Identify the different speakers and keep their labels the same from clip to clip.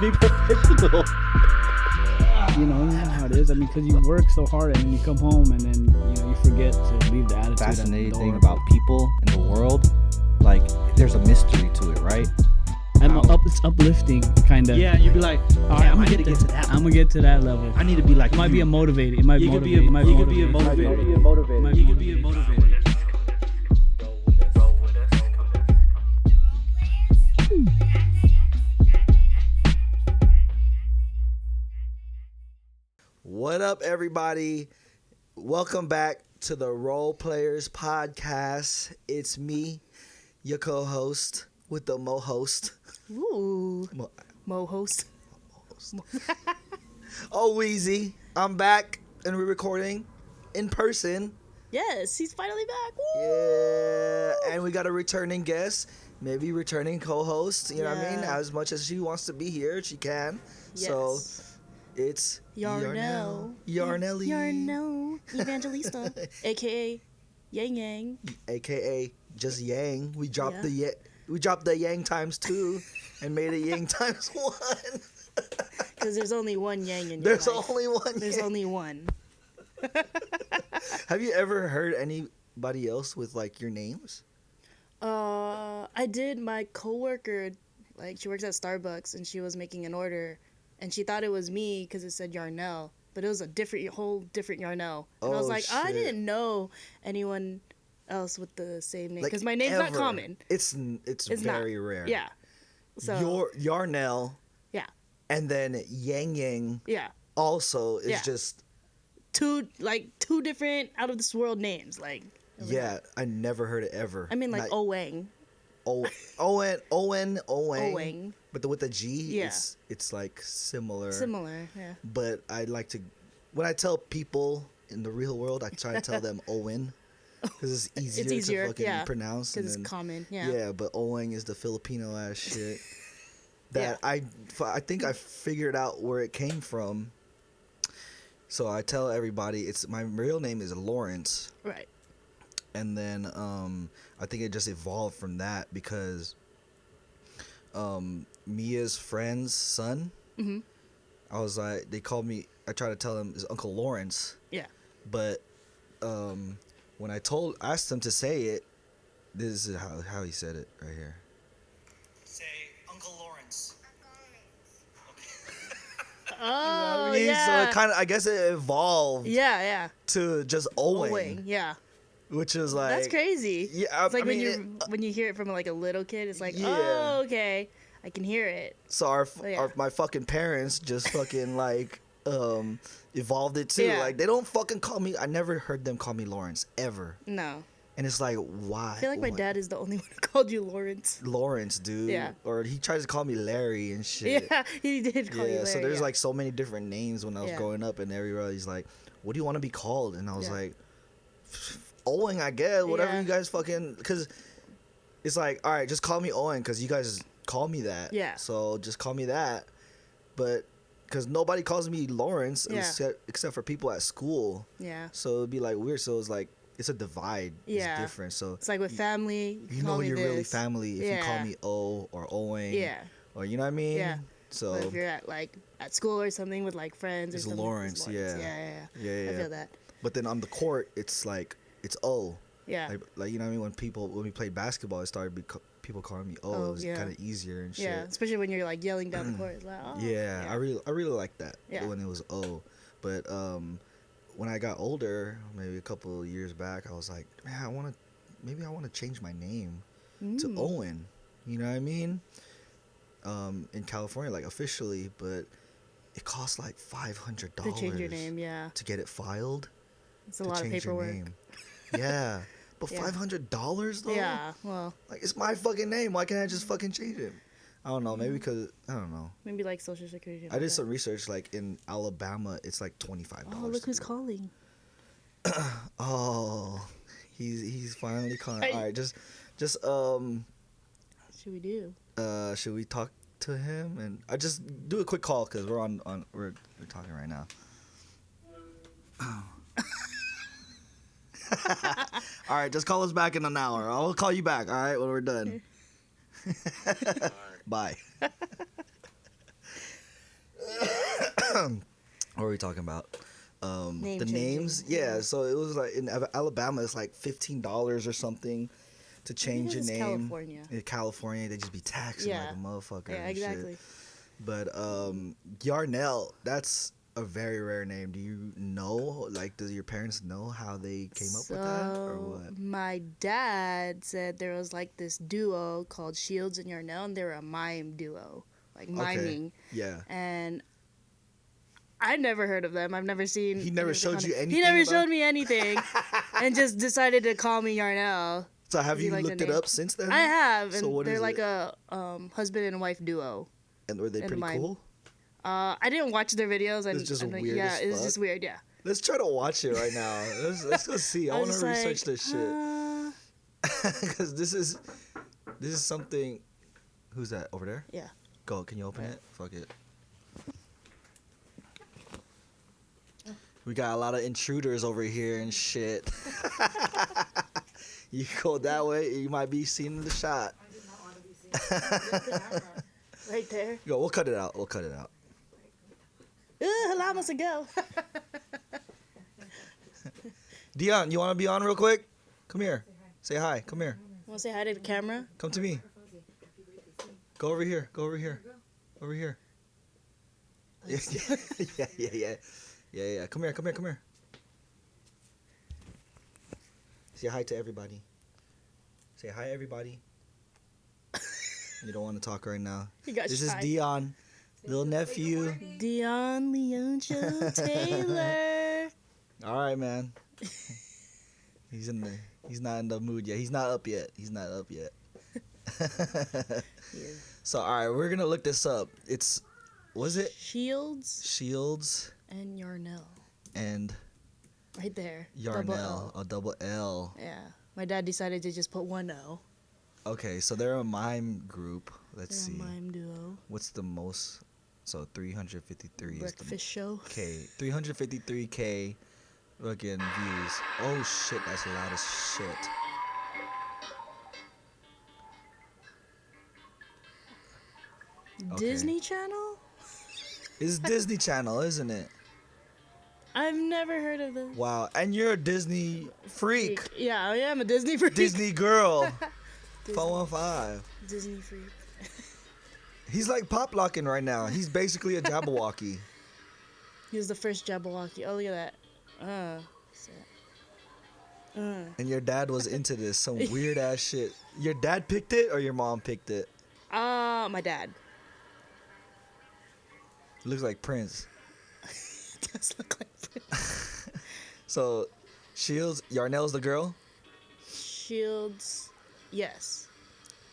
Speaker 1: be professional.
Speaker 2: You know how it is. I mean, because you work so hard and then you come home and then you forget to leave the attitude.
Speaker 1: Fascinating thing about people in the world, like there's a mystery to it, right?
Speaker 2: It's uplifting, kind of.
Speaker 1: Yeah, you'd be like,
Speaker 2: I'm
Speaker 1: gonna get to that.
Speaker 2: I'm gonna get to that level.
Speaker 1: I need to be like.
Speaker 2: It might be a motivator. It might
Speaker 1: You
Speaker 2: motivate.
Speaker 1: could be a
Speaker 2: It might
Speaker 1: motivator.
Speaker 2: motivate.
Speaker 1: You could be a motivator.
Speaker 3: What up, everybody? Welcome back to the Role Playerz podcast. It's me, your co-host with the mo-host.
Speaker 4: Ooh, mo-host.
Speaker 3: Oh, Weezy. I'm back and we're recording in person.
Speaker 4: Yes, he's finally back. Woo!
Speaker 3: Yeah, and we got a returning guest, maybe returning co-host. You know what I mean?
Speaker 4: Yeah.
Speaker 3: As much as she wants to be here, she can.
Speaker 4: Yes.
Speaker 3: So it's
Speaker 4: Yarnel.
Speaker 3: Yarnelly.
Speaker 4: Yarnel Evangelista, a.k.a. Yang Yang.
Speaker 3: AKA just Yang. We dropped
Speaker 4: Yeah.
Speaker 3: we dropped the Yang times 2 and made it Yang times 1.
Speaker 4: Because there's only one Yang in your
Speaker 3: There's
Speaker 4: life.
Speaker 3: only one.
Speaker 4: There's
Speaker 3: Yang.
Speaker 4: only one.
Speaker 3: Have you ever heard anybody else with like your names?
Speaker 4: I did. My coworker, like, she works at Starbucks and she was making an order and she thought it was me because it said Yarnel, but it was a whole different Yarnel. And I was
Speaker 3: Oh,
Speaker 4: like, I
Speaker 3: shit.
Speaker 4: didn't know anyone else with the same name
Speaker 3: Like,
Speaker 4: because my name's not
Speaker 3: ever.
Speaker 4: common.
Speaker 3: It's
Speaker 4: It's
Speaker 3: very
Speaker 4: not.
Speaker 3: rare.
Speaker 4: Yeah. So
Speaker 3: Yarnel.
Speaker 4: yeah,
Speaker 3: And then Yang Yang
Speaker 4: yeah.
Speaker 3: also is
Speaker 4: Yeah.
Speaker 3: just
Speaker 4: Two different out of this world names. Like,
Speaker 3: yeah. I never heard it ever.
Speaker 4: I mean, like
Speaker 3: Not-
Speaker 4: Owang.
Speaker 3: Owang. But with the G,
Speaker 4: Yeah.
Speaker 3: it's like similar.
Speaker 4: Similar, yeah.
Speaker 3: But I like to, when I tell people in the real world, I try to tell them Owen because it's easier to fucking pronounce.
Speaker 4: Because
Speaker 3: and
Speaker 4: it's
Speaker 3: then-
Speaker 4: common, yeah.
Speaker 3: Yeah, but Owang is the Filipino ass shit. That I think I figured out where it came from. So I tell everybody my real name is Lawrence.
Speaker 4: Right.
Speaker 3: And then I think it just evolved from that because Mia's friend's son,
Speaker 4: Mm-hmm.
Speaker 3: I was like, I tried to tell him it's Uncle Lawrence.
Speaker 4: Yeah.
Speaker 3: But when I asked him to say it, this is how he said it right here. Say Uncle Lawrence.
Speaker 4: Oh,
Speaker 3: So
Speaker 4: yeah.
Speaker 3: it kind of, I guess it evolved
Speaker 4: Yeah.
Speaker 3: to just Owing,
Speaker 4: Owang, yeah.
Speaker 3: which is like
Speaker 4: That's crazy.
Speaker 3: Yeah,
Speaker 4: It's like
Speaker 3: I mean,
Speaker 4: when you hear it from like a little kid, it's like,
Speaker 3: Yeah.
Speaker 4: oh, okay, I can hear it.
Speaker 3: So
Speaker 4: Yeah.
Speaker 3: my fucking parents just fucking like evolved it too.
Speaker 4: Yeah.
Speaker 3: Like they don't fucking call me. I never heard them call me Lawrence ever,
Speaker 4: No.
Speaker 3: and it's like why?
Speaker 4: I feel like my dad is the only one who called you Lawrence.
Speaker 3: Lawrence, dude.
Speaker 4: Yeah.
Speaker 3: Or he tries to call me Larry and shit.
Speaker 4: Yeah, he did call you
Speaker 3: Yeah.
Speaker 4: Larry,
Speaker 3: So there's
Speaker 4: yeah.
Speaker 3: like so many different names when I was
Speaker 4: Yeah.
Speaker 3: growing up, and everybody's like, "What do you want to be called?" And I was
Speaker 4: Yeah.
Speaker 3: like, "Owen, I guess. Whatever
Speaker 4: Yeah.
Speaker 3: you guys fucking." Because it's like, all right, just call me Owen because you guys call me that.
Speaker 4: Yeah.
Speaker 3: So just call me that. But because nobody calls me Lawrence
Speaker 4: Yeah.
Speaker 3: except for people at school.
Speaker 4: Yeah.
Speaker 3: So it'd be like weird. So it's like it's a divide.
Speaker 4: Yeah.
Speaker 3: It's different. So
Speaker 4: It's like with family,
Speaker 3: you
Speaker 4: call
Speaker 3: know
Speaker 4: me
Speaker 3: you're really
Speaker 4: this.
Speaker 3: family if you call
Speaker 4: Yeah.
Speaker 3: me O or Owen.
Speaker 4: Yeah.
Speaker 3: Or you know what I mean?
Speaker 4: Yeah.
Speaker 3: So
Speaker 4: But if you're at school or something with like friends or
Speaker 3: It's
Speaker 4: something,
Speaker 3: Lawrence, yeah.
Speaker 4: Yeah.
Speaker 3: Yeah.
Speaker 4: I feel that.
Speaker 3: But then on the court, it's like it's O.
Speaker 4: Yeah.
Speaker 3: Like you know what I mean? When we played basketball, it started people calling me O.
Speaker 4: Oh,
Speaker 3: It was
Speaker 4: yeah.
Speaker 3: kind of easier and shit.
Speaker 4: Yeah, especially when you're like yelling down the court. It's like, oh,
Speaker 3: Yeah, I really like that
Speaker 4: Yeah.
Speaker 3: when it was O. But when I got older, maybe a couple of years back, I was like, man, I want to change my name to Owen. You know what I mean? In California, like officially, but it costs like $500
Speaker 4: to change your name. Yeah,
Speaker 3: to get it filed.
Speaker 4: it's a lot of
Speaker 3: change your
Speaker 4: paperwork.
Speaker 3: name. Yeah, but
Speaker 4: Yeah.
Speaker 3: $500 though.
Speaker 4: Yeah, well,
Speaker 3: Like it's my fucking name. Why can't I just fucking change it? I don't know. Maybe because I don't know.
Speaker 4: maybe like Social Security.
Speaker 3: I did some research. Like in Alabama, it's like $25.
Speaker 4: Oh, look who's calling.
Speaker 3: Oh, he's finally calling.
Speaker 4: Are
Speaker 3: All
Speaker 4: you-
Speaker 3: right, just
Speaker 4: Should we do?
Speaker 3: should we talk to him? And I just do a quick call because we're talking right now. All right, just call us back in an hour. I'll call you back. All right, when we're done. Bye. what are we talking about?
Speaker 4: Name
Speaker 3: The
Speaker 4: changing.
Speaker 3: names, yeah. So it was like in Alabama, it's like $15 or something to change your
Speaker 4: it's
Speaker 3: name.
Speaker 4: California.
Speaker 3: In California, they just be taxing
Speaker 4: Yeah.
Speaker 3: like a motherfucker.
Speaker 4: Yeah,
Speaker 3: and
Speaker 4: exactly.
Speaker 3: Shit. But Yarnel, that's a very rare name. Do you know? Like, does your parents know how they came up with that, or what?
Speaker 4: My dad said there was like this duo called Shields and Yarnel, and they were a mime duo, like miming.
Speaker 3: Yeah.
Speaker 4: And I never heard of them. I've never seen.
Speaker 3: He never showed you anything.
Speaker 4: He never
Speaker 3: about-
Speaker 4: showed me anything, and just decided to call me Yarnel.
Speaker 3: So have
Speaker 4: He
Speaker 3: you
Speaker 4: liked the
Speaker 3: looked it
Speaker 4: name.
Speaker 3: up since then?
Speaker 4: I have,
Speaker 3: So
Speaker 4: and
Speaker 3: what
Speaker 4: they're
Speaker 3: is
Speaker 4: like
Speaker 3: it?
Speaker 4: a husband and wife duo.
Speaker 3: And were they
Speaker 4: and
Speaker 3: pretty
Speaker 4: mime.
Speaker 3: cool?
Speaker 4: I didn't watch their videos. And
Speaker 3: It's just
Speaker 4: and,
Speaker 3: weird
Speaker 4: Yeah,
Speaker 3: as
Speaker 4: it's
Speaker 3: fuck.
Speaker 4: just weird. Yeah.
Speaker 3: Let's try to watch it right now. Let's go see. I want
Speaker 4: was
Speaker 3: to
Speaker 4: just
Speaker 3: research this shit
Speaker 4: shit.
Speaker 3: because this is something. Who's that over there?
Speaker 4: Yeah.
Speaker 3: Go. Can you open
Speaker 4: Yeah.
Speaker 3: it? Fuck it. We got a lot of intruders over here and shit. You go that way, you might be seen in the shot.
Speaker 5: I did not want to be seen.
Speaker 4: Right there.
Speaker 3: Go. We'll cut it out. We'll cut it out.
Speaker 4: Allow us to go.
Speaker 3: Dion, you want to be on real quick? Come here. Say hi. Come here.
Speaker 4: Want to say hi to the camera?
Speaker 3: Come to me. Go over here. Go over here. Over here. Yeah, yeah. Come here. Say hi to everybody. Say hi, everybody. You don't want to talk right now.
Speaker 4: He got
Speaker 3: This is
Speaker 4: shy.
Speaker 3: Dion, little nephew.
Speaker 4: Dion Leoncho Taylor.
Speaker 3: All right, man. He's not in the mood yet. He's not up yet. So, all right, we're gonna look this up. Was it
Speaker 4: Shields
Speaker 3: Shields
Speaker 4: and Yarnel.
Speaker 3: and
Speaker 4: Right there.
Speaker 3: Yarnel?
Speaker 4: Double L.
Speaker 3: A double L.
Speaker 4: Yeah. My dad decided to just put one L.
Speaker 3: Okay, so they're a mime group. Let's
Speaker 4: They're
Speaker 3: see.
Speaker 4: a mime duo.
Speaker 3: What's the most? So 353 is the
Speaker 4: Breakfast show.
Speaker 3: K. 353K fucking views. Oh shit, that's loud as shit. Okay.
Speaker 4: Disney Channel?
Speaker 3: It's Disney Channel, isn't it?
Speaker 4: I've never heard of this.
Speaker 3: Wow, and you're a Disney freak.
Speaker 4: Yeah, I am a Disney freak.
Speaker 3: Disney girl.
Speaker 4: Disney.
Speaker 3: 415.
Speaker 4: Disney freak.
Speaker 3: He's like pop locking right now. He's basically a Jabberwocky.
Speaker 4: He was the first Jabberwocky. Oh, look at that.
Speaker 3: And your dad was into this, some weird ass shit. Your dad picked it or your mom picked it?
Speaker 4: My dad.
Speaker 3: Looks like Prince.
Speaker 4: Does look like Prince.
Speaker 3: So, Shields, Yarnell's the girl?
Speaker 4: Shields. Yes.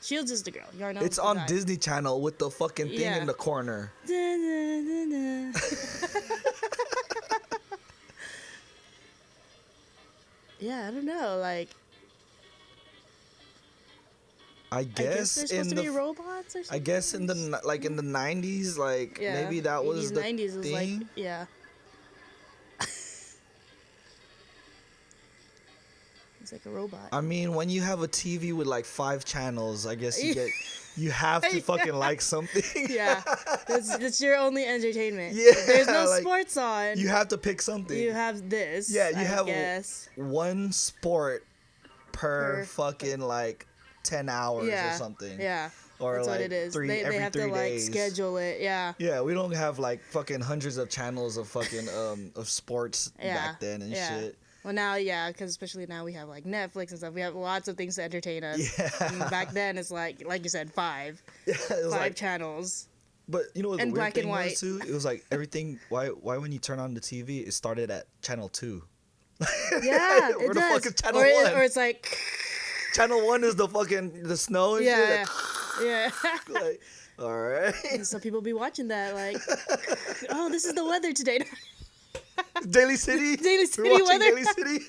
Speaker 4: Shields is the girl. Yarnel.
Speaker 3: It's on Disney Channel with the fucking thing
Speaker 4: Yeah.
Speaker 3: in the corner.
Speaker 4: Yeah, I don't know. Like,
Speaker 3: I
Speaker 4: I guess
Speaker 3: guess
Speaker 4: they're
Speaker 3: in
Speaker 4: supposed to be
Speaker 3: the
Speaker 4: robots or something.
Speaker 3: I guess in the 90s, like
Speaker 4: Yeah,
Speaker 3: maybe that was
Speaker 4: 80s,
Speaker 3: the
Speaker 4: 90s was
Speaker 3: thing.
Speaker 4: like, yeah. He's like a robot.
Speaker 3: I mean, when you have a TV with like 5 channels, I guess you have to fucking like something.
Speaker 4: Yeah, that's your only entertainment.
Speaker 3: Yeah,
Speaker 4: There's no
Speaker 3: like,
Speaker 4: sports on.
Speaker 3: You have to pick something.
Speaker 4: You have this.
Speaker 3: Yeah, you
Speaker 4: I
Speaker 3: have
Speaker 4: guess.
Speaker 3: one sport per
Speaker 4: Per
Speaker 3: fucking like 10 hours
Speaker 4: Yeah.
Speaker 3: or something.
Speaker 4: Yeah.
Speaker 3: Or
Speaker 4: That's
Speaker 3: like
Speaker 4: what it is.
Speaker 3: every
Speaker 4: They have
Speaker 3: 3
Speaker 4: to like
Speaker 3: days.
Speaker 4: schedule it. Yeah.
Speaker 3: Yeah, we don't have like fucking hundreds of channels of fucking of sports
Speaker 4: Yeah.
Speaker 3: back then and
Speaker 4: Yeah.
Speaker 3: shit.
Speaker 4: Well, now, yeah, because especially now we have like Netflix and stuff. We have lots of things to entertain us.
Speaker 3: Yeah.
Speaker 4: And back then, it's like you said, five
Speaker 3: Yeah, it was like,
Speaker 4: channels.
Speaker 3: but you know what the
Speaker 4: and
Speaker 3: weird
Speaker 4: black
Speaker 3: thing
Speaker 4: and white.
Speaker 3: was too? It was like everything. Why when you turn on the TV, it started at channel 2.
Speaker 4: Yeah,
Speaker 3: Where
Speaker 4: it
Speaker 3: the
Speaker 4: does.
Speaker 3: fuck is channel
Speaker 4: or
Speaker 3: 1?
Speaker 4: or it's like,
Speaker 3: Channel 1 is the fucking the snow and
Speaker 4: yeah,
Speaker 3: shit.
Speaker 4: yeah.
Speaker 3: Like, all right.
Speaker 4: And some people be watching that like, oh, this is the weather today.
Speaker 3: Daily City.
Speaker 4: Daily
Speaker 3: We're
Speaker 4: City
Speaker 3: watching
Speaker 4: weather.
Speaker 3: Daily City.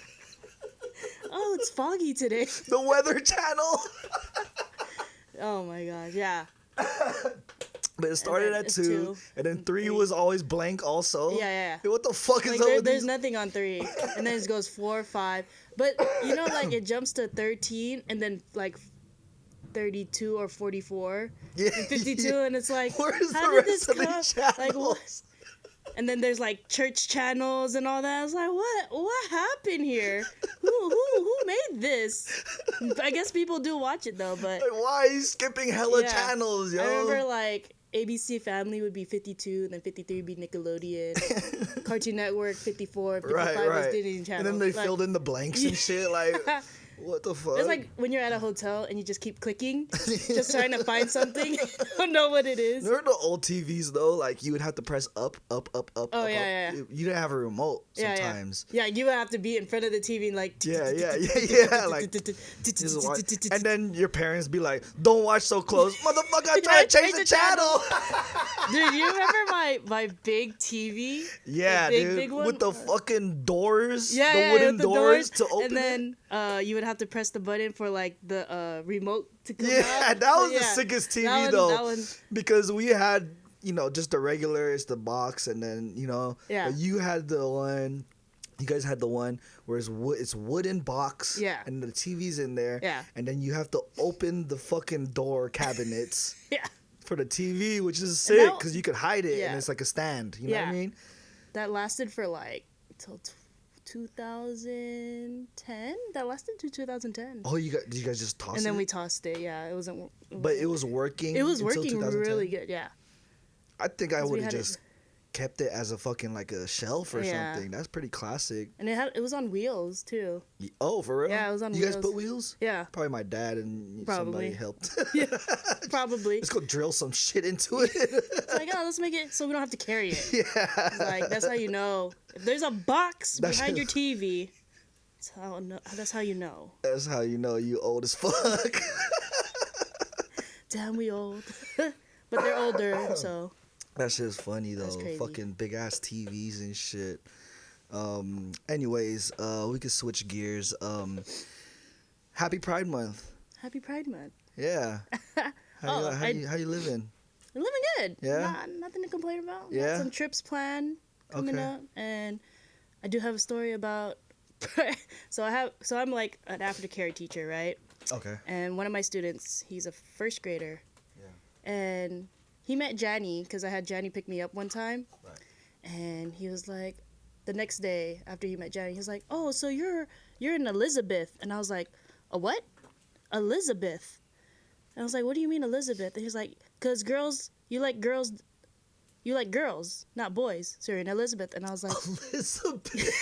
Speaker 4: Oh, it's foggy today.
Speaker 3: The Weather Channel.
Speaker 4: Oh my gosh, yeah.
Speaker 3: But it started
Speaker 4: then
Speaker 3: at
Speaker 4: it's
Speaker 3: 2,
Speaker 4: 2,
Speaker 3: and then 3 was always blank also.
Speaker 4: Yeah.
Speaker 3: Hey, what the fuck is
Speaker 4: Like
Speaker 3: up with
Speaker 4: there's
Speaker 3: these?
Speaker 4: nothing on 3, and then it goes 4, 5. But you know, like it jumps to 13, and then like 32 or 44,
Speaker 3: Yeah,
Speaker 4: and 52,
Speaker 3: yeah.
Speaker 4: and it's like,
Speaker 3: Where's
Speaker 4: how
Speaker 3: the
Speaker 4: did this
Speaker 3: rest of the
Speaker 4: come?
Speaker 3: channels?
Speaker 4: Like what? And then there's like church channels and all that. I was like, what happened here? Who made this? I guess people do watch it though, but
Speaker 3: Like, why are you skipping hella
Speaker 4: Yeah.
Speaker 3: channels, yo?
Speaker 4: I remember like ABC Family would be 52, and then 53 would be Nickelodeon, Cartoon Network 54, 55 was Disney Channel.
Speaker 3: And then they
Speaker 4: Like,
Speaker 3: filled in the blanks and shit. Like, what the fuck?
Speaker 4: it's like when you're at a hotel and you just keep clicking, just trying to find something. Don't know what it is.
Speaker 3: Remember the old TVs though? Like you would have to press up.
Speaker 4: Oh,
Speaker 3: up,
Speaker 4: yeah,
Speaker 3: up.
Speaker 4: yeah.
Speaker 3: You didn't have a remote
Speaker 4: Yeah,
Speaker 3: sometimes.
Speaker 4: Yeah, you would have to be in front of the TV and like.
Speaker 3: Yeah. Like, just watch. And then your parents be like, "Don't watch so close, motherfucker! I'm trying to change the channel."
Speaker 4: Dude, you remember my big TV?
Speaker 3: Yeah,
Speaker 4: The
Speaker 3: dude.
Speaker 4: big one?
Speaker 3: With the fucking doors,
Speaker 4: Yeah,
Speaker 3: the
Speaker 4: yeah,
Speaker 3: wooden
Speaker 4: with the
Speaker 3: doors to open
Speaker 4: and
Speaker 3: it.
Speaker 4: then you would have to press the button for like the remote to come
Speaker 3: Yeah,
Speaker 4: out.
Speaker 3: that was the
Speaker 4: Yeah.
Speaker 3: sickest TV
Speaker 4: That one-
Speaker 3: though,
Speaker 4: that one-
Speaker 3: because we had just the regular, it's the box, and then
Speaker 4: Yeah.
Speaker 3: but you had the one. You guys had the one where it's wooden box,
Speaker 4: Yeah.
Speaker 3: and the TV's in there,
Speaker 4: Yeah.
Speaker 3: and then you have to open the fucking door cabinets
Speaker 4: Yeah,
Speaker 3: for the TV, which is
Speaker 4: And
Speaker 3: sick
Speaker 4: that-
Speaker 3: because you could hide it
Speaker 4: Yeah.
Speaker 3: and it's like a stand. You know what I
Speaker 4: Yeah.
Speaker 3: mean?
Speaker 4: that lasted for like till 2010. That lasted to 2010.
Speaker 3: Oh, did you guys just toss
Speaker 4: And then
Speaker 3: it?
Speaker 4: we tossed it. Yeah, it wasn't.
Speaker 3: But it was working.
Speaker 4: It was
Speaker 3: until
Speaker 4: working
Speaker 3: 2010?
Speaker 4: really good. Yeah.
Speaker 3: I think I
Speaker 4: 'Cause we
Speaker 3: would have
Speaker 4: had it-
Speaker 3: just kept it as a fucking like a shelf or
Speaker 4: Yeah.
Speaker 3: something. That's pretty classic.
Speaker 4: And it was on wheels too.
Speaker 3: Oh, for real?
Speaker 4: Yeah, it was on
Speaker 3: You guys
Speaker 4: wheels.
Speaker 3: put wheels?
Speaker 4: Yeah,
Speaker 3: Probably my dad and somebody
Speaker 4: Probably.
Speaker 3: helped.
Speaker 4: probably.
Speaker 3: Let's go drill some shit into it.
Speaker 4: It's like, oh, let's make it so we don't have to carry it.
Speaker 3: Yeah.
Speaker 4: It's like that's how you know. If there's a box
Speaker 3: That's-
Speaker 4: behind your TV, that's how you know.
Speaker 3: That's how you know you old as fuck.
Speaker 4: Damn, we old. But they're older, so
Speaker 3: That shit's funny
Speaker 4: That's
Speaker 3: though.
Speaker 4: crazy.
Speaker 3: Fucking big ass TVs and shit. Anyways, we could switch gears. Happy Pride Month.
Speaker 4: happy Pride Month.
Speaker 3: Yeah. How you living?
Speaker 4: I'm living good.
Speaker 3: Yeah?
Speaker 4: Nothing to complain about. Got
Speaker 3: Yeah?
Speaker 4: some trips planned coming
Speaker 3: Okay.
Speaker 4: up, and I do have a story about. So I'm like an aftercare teacher, right?
Speaker 3: Okay.
Speaker 4: And one of my students, he's a first grader.
Speaker 3: Yeah.
Speaker 4: And he met Janny because I had Janny pick me up one time.
Speaker 3: Right.
Speaker 4: And he was like, the next day after he met Janny, he was like, "Oh, so you're an Elizabeth?" And I was like, "A what? Elizabeth?" And I was like, "What do you mean Elizabeth?" And he's like, "'Cause you like girls, not boys. So you're an Elizabeth." And I was like,
Speaker 3: Elizabeth.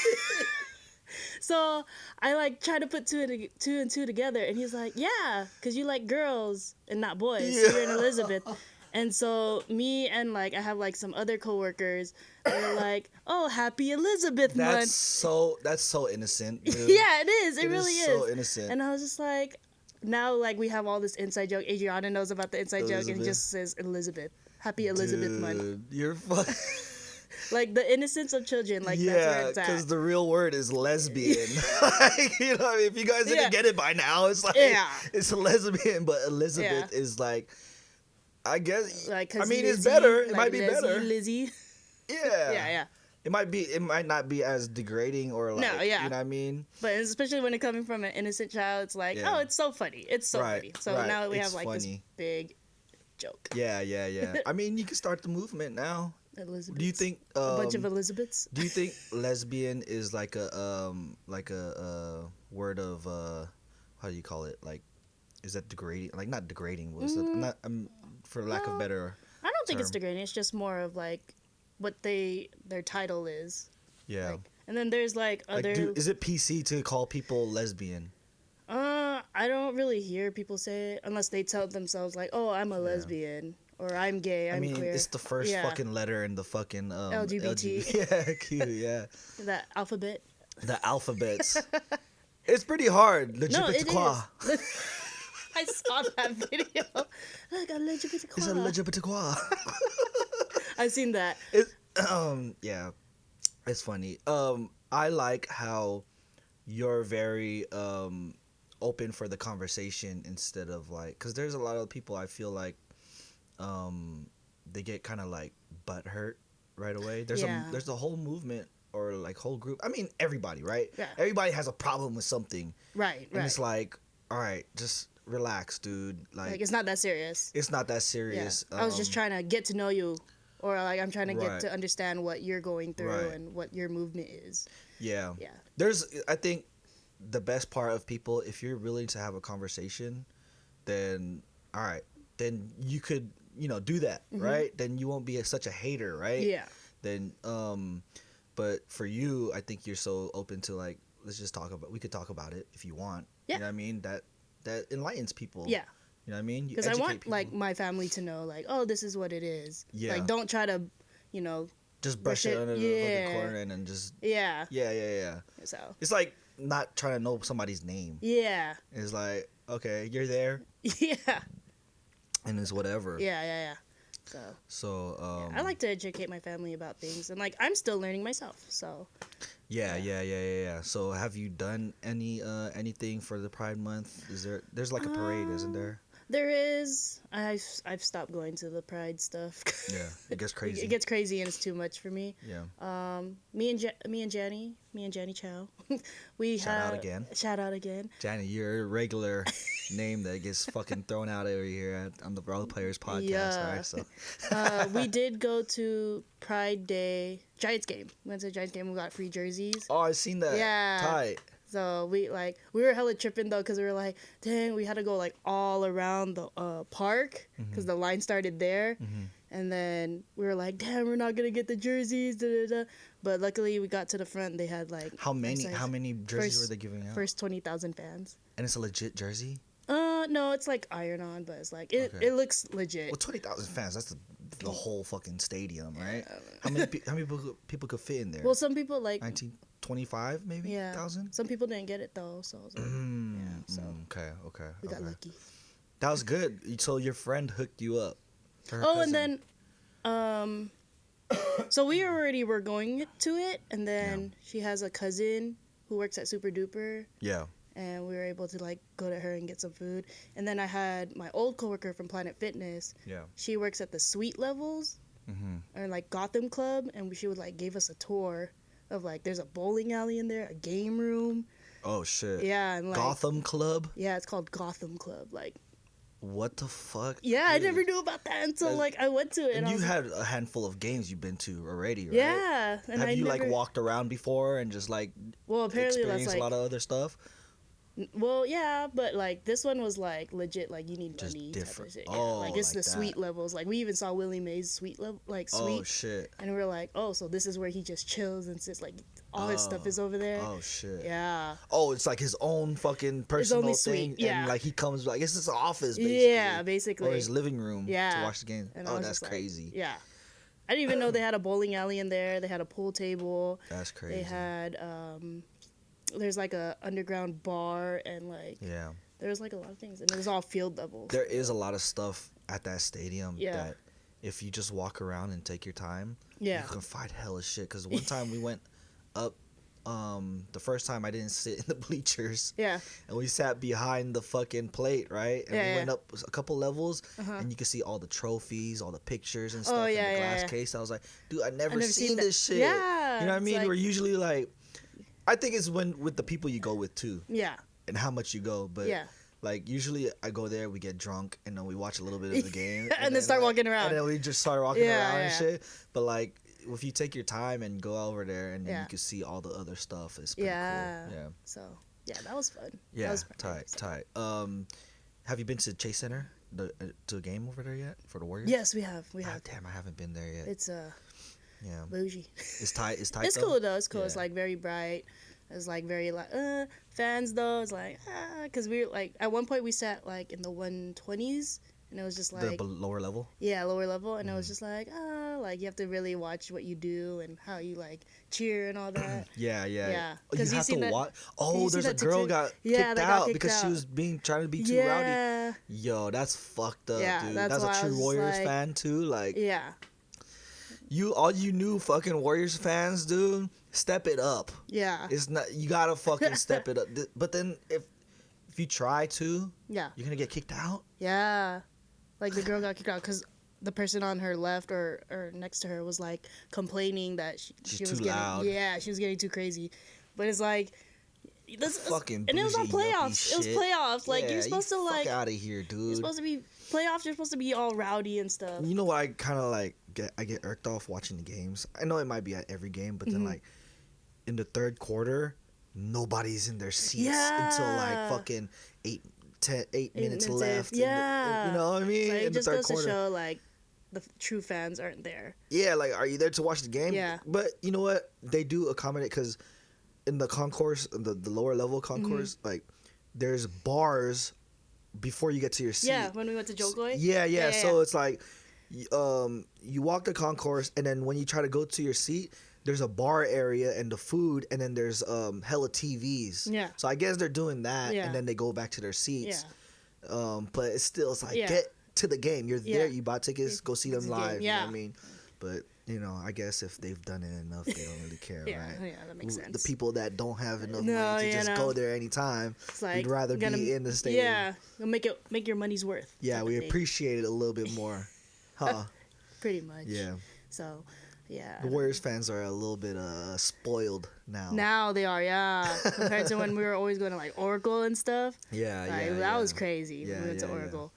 Speaker 4: so I like try to put two and two together, and he's like, "Yeah, 'cause you like girls and not boys. So you're an Elizabeth." And so me and like I have like some other coworkers, they're like, "Oh, happy Elizabeth
Speaker 3: That's
Speaker 4: month."
Speaker 3: so innocent, dude.
Speaker 4: Yeah, it is. It really
Speaker 3: is
Speaker 4: is.
Speaker 3: so innocent.
Speaker 4: And I was just like, now like we have all this inside joke. Adriana knows about the inside joke and
Speaker 3: Elizabeth.
Speaker 4: it just says Elizabeth. Happy Elizabeth month.
Speaker 3: Dude, you're fucking.
Speaker 4: Like the innocence of children. Like that's
Speaker 3: Yeah,
Speaker 4: where it's
Speaker 3: because
Speaker 4: at.
Speaker 3: the real word is lesbian. Like, you know, if you guys didn't
Speaker 4: Yeah.
Speaker 3: get it by now, it's like
Speaker 4: Yeah.
Speaker 3: it's a lesbian, but Elizabeth is like, I guess.
Speaker 4: Like,
Speaker 3: I
Speaker 4: 'cause
Speaker 3: mean, it's
Speaker 4: Lizzie,
Speaker 3: better. It
Speaker 4: like
Speaker 3: might be
Speaker 4: Lizzie,
Speaker 3: better.
Speaker 4: Lizzie.
Speaker 3: Yeah.
Speaker 4: Yeah.
Speaker 3: It might not be as degrading or like,
Speaker 4: No, yeah.
Speaker 3: you know what I mean?
Speaker 4: But especially when it coming from an innocent child, it's like,
Speaker 3: Yeah.
Speaker 4: oh, it's so funny. It's so
Speaker 3: Right,
Speaker 4: funny. So
Speaker 3: right.
Speaker 4: now we
Speaker 3: It's
Speaker 4: have like this
Speaker 3: funny.
Speaker 4: big joke.
Speaker 3: Yeah. I mean, you can start the movement now.
Speaker 4: Elizabeth.
Speaker 3: Do you think
Speaker 4: a bunch of Elizabeths?
Speaker 3: Do you think lesbian is like a word of how do you call it? Like, is that degrading? Like, not degrading. Was it not? For lack of better.
Speaker 4: I don't think it's
Speaker 3: term.
Speaker 4: degrading. It's just more of like what their title is.
Speaker 3: Yeah.
Speaker 4: Like, and then there's like
Speaker 3: Like,
Speaker 4: other.
Speaker 3: is it PC to call people lesbian?
Speaker 4: I don't really hear people say it unless they tell themselves like, "Oh, I'm a lesbian," or "I'm gay," "I'm
Speaker 3: I mean,
Speaker 4: queer."
Speaker 3: it's the first
Speaker 4: Yeah.
Speaker 3: fucking letter in the fucking
Speaker 4: LGBT.
Speaker 3: Yeah, Q. Yeah,
Speaker 4: That alphabet.
Speaker 3: the alphabets. It's pretty hard.
Speaker 4: No, it
Speaker 3: LGBTQ.
Speaker 4: is. I saw that video. Look, I'm
Speaker 3: It's a
Speaker 4: LGBTQ.
Speaker 3: LGBTQ.
Speaker 4: I've seen that.
Speaker 3: Yeah, it's funny. I like how you're very open for the conversation instead of like, because there's a lot of people I feel like they get kind of like butt hurt right away. There's
Speaker 4: Yeah.
Speaker 3: a whole movement or like whole group. I mean, everybody, right?
Speaker 4: Yeah.
Speaker 3: Everybody has a problem with something,
Speaker 4: Right.
Speaker 3: and it's like, all right, just relax, dude.
Speaker 4: Like it's not that serious.
Speaker 3: It's not that serious.
Speaker 4: I was just trying to get to know you. or like I'm trying to get
Speaker 3: Right.
Speaker 4: to understand what you're going through
Speaker 3: Right.
Speaker 4: and what your movement is.
Speaker 3: Yeah.
Speaker 4: Yeah.
Speaker 3: I think the best part of people, if you're willing to have a conversation, then all right, then you could, do that, right? Then you won't be such a hater, right?
Speaker 4: Yeah.
Speaker 3: Then but for you, I think you're so open to like, we could talk about it if you want.
Speaker 4: Yeah.
Speaker 3: You know what I mean? That enlightens people.
Speaker 4: Yeah.
Speaker 3: You know what I mean? You
Speaker 4: Because I
Speaker 3: educate
Speaker 4: want
Speaker 3: people.
Speaker 4: like my family to know like, oh, this is what it is.
Speaker 3: Yeah.
Speaker 4: Like don't try to, you know,
Speaker 3: just brush it under the
Speaker 4: Yeah.
Speaker 3: fucking corner and then just
Speaker 4: yeah.
Speaker 3: yeah.
Speaker 4: So
Speaker 3: It's like not trying to know somebody's name.
Speaker 4: yeah.
Speaker 3: It's like, okay, you're there
Speaker 4: Yeah.
Speaker 3: and it's whatever.
Speaker 4: Yeah. So
Speaker 3: So
Speaker 4: I like to educate my family about things, and like I'm still learning myself. So
Speaker 3: Yeah. So have you done anything for the Pride Month? There's like a parade, isn't there?
Speaker 4: there is. I've stopped going to the Pride stuff.
Speaker 3: Yeah, it gets crazy.
Speaker 4: It gets crazy and it's too much for me.
Speaker 3: Yeah.
Speaker 4: Me and Jenny Chow.
Speaker 3: Shout out again. Johnny, you're a regular name that gets fucking thrown out over here on the Role Playerz podcast.
Speaker 4: Yeah.
Speaker 3: Right? So
Speaker 4: We did go to Pride Day Giants game. Went to the Giants game. We got free jerseys.
Speaker 3: oh, I seen that.
Speaker 4: Yeah.
Speaker 3: Tight.
Speaker 4: So we were hella tripping though, because we were like, dang, we had to go like all around the park because the line started there, and then we were like, damn, we're not gonna get the jerseys. But luckily we got to the front. They had like
Speaker 3: How many jerseys
Speaker 4: first-
Speaker 3: were they giving out?
Speaker 4: first 20,000 fans.
Speaker 3: And it's a legit jersey.
Speaker 4: No, it's like iron on, but it's like it,
Speaker 3: Okay.
Speaker 4: it looks legit.
Speaker 3: Well, 20,000 fans. That's the whole fucking stadium, right? How many people could fit in there?
Speaker 4: Well, some people like
Speaker 3: 1925 maybe.
Speaker 4: yeah.
Speaker 3: 1,000.
Speaker 4: Some people didn't get it though, so I was like, so
Speaker 3: Okay.
Speaker 4: we got lucky.
Speaker 3: That was good. So your friend hooked you up. Her
Speaker 4: Oh,
Speaker 3: cousin.
Speaker 4: and then, so we already were going to it, and then she has a cousin who works at Super Duper,
Speaker 3: Yeah.
Speaker 4: and we were able to like go to her and get some food. And then I had my old coworker from Planet Fitness.
Speaker 3: Yeah.
Speaker 4: She works at the suite levels, or like Gotham Club, and she would like gave us a tour of like there's a bowling alley in there, a game room.
Speaker 3: Oh shit.
Speaker 4: Yeah, and like
Speaker 3: Gotham Club.
Speaker 4: yeah, it's called Gotham Club. Like
Speaker 3: What the fuck?
Speaker 4: yeah, I
Speaker 3: dude?
Speaker 4: never knew about that until like I went to it.
Speaker 3: And
Speaker 4: I
Speaker 3: you
Speaker 4: was like,
Speaker 3: had a handful of games you've been to already, right?
Speaker 4: yeah, and
Speaker 3: Have
Speaker 4: I
Speaker 3: you
Speaker 4: never,
Speaker 3: like walked around before and just like
Speaker 4: well apparently that's
Speaker 3: experienced
Speaker 4: like
Speaker 3: a lot of other stuff?
Speaker 4: well yeah, but like this one was like legit, like you need
Speaker 3: Just
Speaker 4: money
Speaker 3: different.
Speaker 4: type of shit.
Speaker 3: Oh,
Speaker 4: like it's
Speaker 3: like
Speaker 4: the
Speaker 3: that.
Speaker 4: suite levels. Like we even saw Willie Mays suite level, like suite,
Speaker 3: Oh shit.
Speaker 4: and we were like, oh, so this is where he just chills and sits. Like all his stuff is over there.
Speaker 3: Oh shit.
Speaker 4: Yeah.
Speaker 3: Oh, it's like his own fucking personal
Speaker 4: only
Speaker 3: thing,
Speaker 4: suite, yeah.
Speaker 3: and like he comes like it's his office, basically.
Speaker 4: Yeah, basically.
Speaker 3: Or his living room
Speaker 4: Yeah.
Speaker 3: to watch the game.
Speaker 4: And I
Speaker 3: Oh,
Speaker 4: was
Speaker 3: that's
Speaker 4: just like,
Speaker 3: crazy.
Speaker 4: yeah. I didn't even know they had a bowling alley in there. They had a pool table.
Speaker 3: That's crazy.
Speaker 4: They had there's like a underground bar, and like
Speaker 3: Yeah.
Speaker 4: there was like a lot of things, and it was all field levels.
Speaker 3: There is a lot of stuff at that stadium
Speaker 4: Yeah.
Speaker 3: that if you just walk around and take your time,
Speaker 4: Yeah.
Speaker 3: you can find hella shit. Because one time we went up, the first time I didn't sit in the bleachers,
Speaker 4: Yeah.
Speaker 3: and we sat behind the fucking plate, right? And
Speaker 4: Yeah,
Speaker 3: we went
Speaker 4: yeah.
Speaker 3: up a couple levels,
Speaker 4: Uh-huh.
Speaker 3: and you could see all the trophies, all the pictures and
Speaker 4: Oh,
Speaker 3: stuff in
Speaker 4: yeah,
Speaker 3: the
Speaker 4: yeah,
Speaker 3: glass
Speaker 4: yeah.
Speaker 3: case. I was like, dude, I never
Speaker 4: never
Speaker 3: seen
Speaker 4: seen that.
Speaker 3: this shit.
Speaker 4: Yeah,
Speaker 3: You know what I
Speaker 4: it's
Speaker 3: mean?
Speaker 4: like-
Speaker 3: We're usually like, I think it's with the people you go with too,
Speaker 4: Yeah.
Speaker 3: and how much you go. But
Speaker 4: Yeah.
Speaker 3: like usually I go there, we get drunk, and then we watch a little bit of the game,
Speaker 4: And then start
Speaker 3: like,
Speaker 4: walking around.
Speaker 3: and then we just start walking
Speaker 4: Yeah,
Speaker 3: around and
Speaker 4: yeah.
Speaker 3: shit. But like if you take your time and go over there, and then
Speaker 4: Yeah.
Speaker 3: you can see all the other stuff, it's pretty
Speaker 4: Yeah.
Speaker 3: cool. Yeah,
Speaker 4: So yeah, that was fun. That
Speaker 3: yeah,
Speaker 4: was fun.
Speaker 3: tight. Have you been to Chase Center to a game over there yet for the Warriors?
Speaker 4: Yes, we have. We
Speaker 3: Ah,
Speaker 4: have.
Speaker 3: damn, I haven't been there yet.
Speaker 4: It's
Speaker 3: Yeah,
Speaker 4: bougie.
Speaker 3: it's tight. It's tight.
Speaker 4: It's
Speaker 3: though?
Speaker 4: cool though. It's cool. It's
Speaker 3: Yeah.
Speaker 4: like very bright. It's like very like fans though. It's like because we were like at one point we sat like in the 120s, and it was just like
Speaker 3: Lower level.
Speaker 4: yeah, lower level, and it
Speaker 3: Mm.
Speaker 4: was just like like you have to really watch what you do and how you like cheer and all that.
Speaker 3: Yeah.
Speaker 4: Yeah,
Speaker 3: Oh,
Speaker 4: 'cause
Speaker 3: you
Speaker 4: you
Speaker 3: have
Speaker 4: seen
Speaker 3: to
Speaker 4: that-
Speaker 3: watch.
Speaker 4: you
Speaker 3: Oh,
Speaker 4: see
Speaker 3: there's a
Speaker 4: that
Speaker 3: girl
Speaker 4: TikTok?
Speaker 3: got
Speaker 4: Yeah,
Speaker 3: kicked
Speaker 4: that got
Speaker 3: out
Speaker 4: kicked
Speaker 3: because she
Speaker 4: out.
Speaker 3: was trying to be too rowdy.
Speaker 4: Yeah,
Speaker 3: Yo, that's fucked up,
Speaker 4: Yeah,
Speaker 3: dude.
Speaker 4: that's
Speaker 3: That's
Speaker 4: why
Speaker 3: a
Speaker 4: I
Speaker 3: true
Speaker 4: was
Speaker 3: Warriors
Speaker 4: like-
Speaker 3: fan too. Like
Speaker 4: yeah,
Speaker 3: all you new fucking Warriors fans, dude. Step it up.
Speaker 4: yeah,
Speaker 3: It's not. You gotta fucking step it up. But then if you try to,
Speaker 4: yeah,
Speaker 3: you're gonna get kicked out.
Speaker 4: yeah. Like the girl got kicked out because the person on her left or next to her was like complaining that she was
Speaker 3: too
Speaker 4: getting
Speaker 3: loud.
Speaker 4: yeah, she was getting too crazy. But it's like this
Speaker 3: Fucking
Speaker 4: and it was on
Speaker 3: bougie, yuppie
Speaker 4: playoffs. It was
Speaker 3: shit.
Speaker 4: playoffs. Like
Speaker 3: Yeah,
Speaker 4: you're supposed to like
Speaker 3: fuck out of here, dude.
Speaker 4: you're supposed to be playoffs. You're supposed to be all rowdy and stuff.
Speaker 3: You know what I kind of like I get irked off watching the games. I know it might be at every game, but
Speaker 4: Mm-hmm.
Speaker 3: then like in the third quarter, nobody's in their seats
Speaker 4: Yeah.
Speaker 3: until like fucking 8 minutes left.
Speaker 4: Yeah.
Speaker 3: You know what I mean?
Speaker 4: Like,
Speaker 3: in
Speaker 4: it
Speaker 3: the
Speaker 4: just
Speaker 3: third
Speaker 4: goes
Speaker 3: quarter.
Speaker 4: to show like the true fans aren't there.
Speaker 3: Yeah, like, are you there to watch the game?
Speaker 4: Yeah.
Speaker 3: But you know what? They do accommodate because in the concourse, the lower level concourse, like, there's bars before you get to your seat.
Speaker 4: Yeah, when we went to Jogoy.
Speaker 3: Yeah. So it's like, you walk the concourse, and then when you try to go to your seat, there's a bar area and the food, and then there's hella TVs.
Speaker 4: Yeah.
Speaker 3: So I guess they're doing that,
Speaker 4: Yeah.
Speaker 3: and then they go back to their seats.
Speaker 4: Yeah.
Speaker 3: But it's still, it's like,
Speaker 4: Yeah.
Speaker 3: get to the game. You're there.
Speaker 4: Yeah.
Speaker 3: You bought tickets. Go see them
Speaker 4: It's a game,
Speaker 3: live. You know
Speaker 4: yeah.
Speaker 3: what I mean? But you know, I guess if they've done it enough, they don't really care,
Speaker 4: Yeah,
Speaker 3: right?
Speaker 4: yeah, that makes sense.
Speaker 3: The people that don't have enough
Speaker 4: No,
Speaker 3: money to
Speaker 4: you
Speaker 3: just
Speaker 4: know.
Speaker 3: go there anytime,
Speaker 4: It's like,
Speaker 3: we'd rather
Speaker 4: you gotta-
Speaker 3: be in the stadium.
Speaker 4: Yeah, make your money's worth.
Speaker 3: Yeah,
Speaker 4: type
Speaker 3: we
Speaker 4: of thing,
Speaker 3: appreciate it a little bit more, huh?
Speaker 4: pretty much.
Speaker 3: Yeah.
Speaker 4: So, yeah.
Speaker 3: The Warriors fans are a little bit spoiled now.
Speaker 4: Now they are, yeah. Compared to when we were always going to like Oracle and stuff.
Speaker 3: Yeah,
Speaker 4: Like,
Speaker 3: yeah.
Speaker 4: that was crazy.
Speaker 3: Yeah,
Speaker 4: when we went to
Speaker 3: yeah.
Speaker 4: Oracle.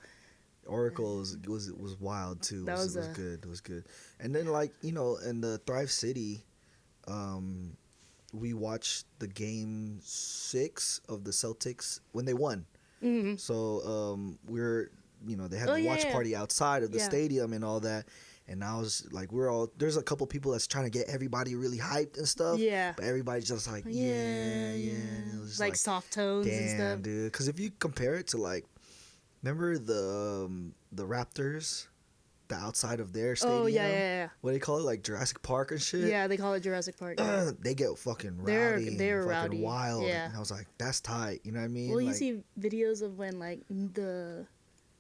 Speaker 3: Oracle was wild too.
Speaker 4: That was
Speaker 3: it was
Speaker 4: a-
Speaker 3: good. It was good. And then like, you know, in the Thrive City, we watched the game 6 of the Celtics when they won.
Speaker 4: Mm-hmm.
Speaker 3: So they had
Speaker 4: Oh,
Speaker 3: the
Speaker 4: yeah,
Speaker 3: watch
Speaker 4: yeah.
Speaker 3: party outside of the
Speaker 4: Yeah.
Speaker 3: stadium and all that. And I was like, there's a couple people that's trying to get everybody really hyped and stuff.
Speaker 4: Yeah.
Speaker 3: But everybody's just like, yeah. And it was just
Speaker 4: Like soft tones and
Speaker 3: damn,
Speaker 4: stuff.
Speaker 3: dude. Because if you compare it to like, remember the Raptors, the outside of their stadium?
Speaker 4: Oh, yeah.
Speaker 3: What do they call it? Like Jurassic Park and shit?
Speaker 4: Yeah, they call it Jurassic Park. Yeah.
Speaker 3: They get fucking
Speaker 4: They're-
Speaker 3: rowdy
Speaker 4: they're
Speaker 3: and fucking
Speaker 4: rowdy,
Speaker 3: wild.
Speaker 4: yeah.
Speaker 3: And I was like, that's tight. You know what I mean?
Speaker 4: Well, you
Speaker 3: Like,
Speaker 4: see videos of when like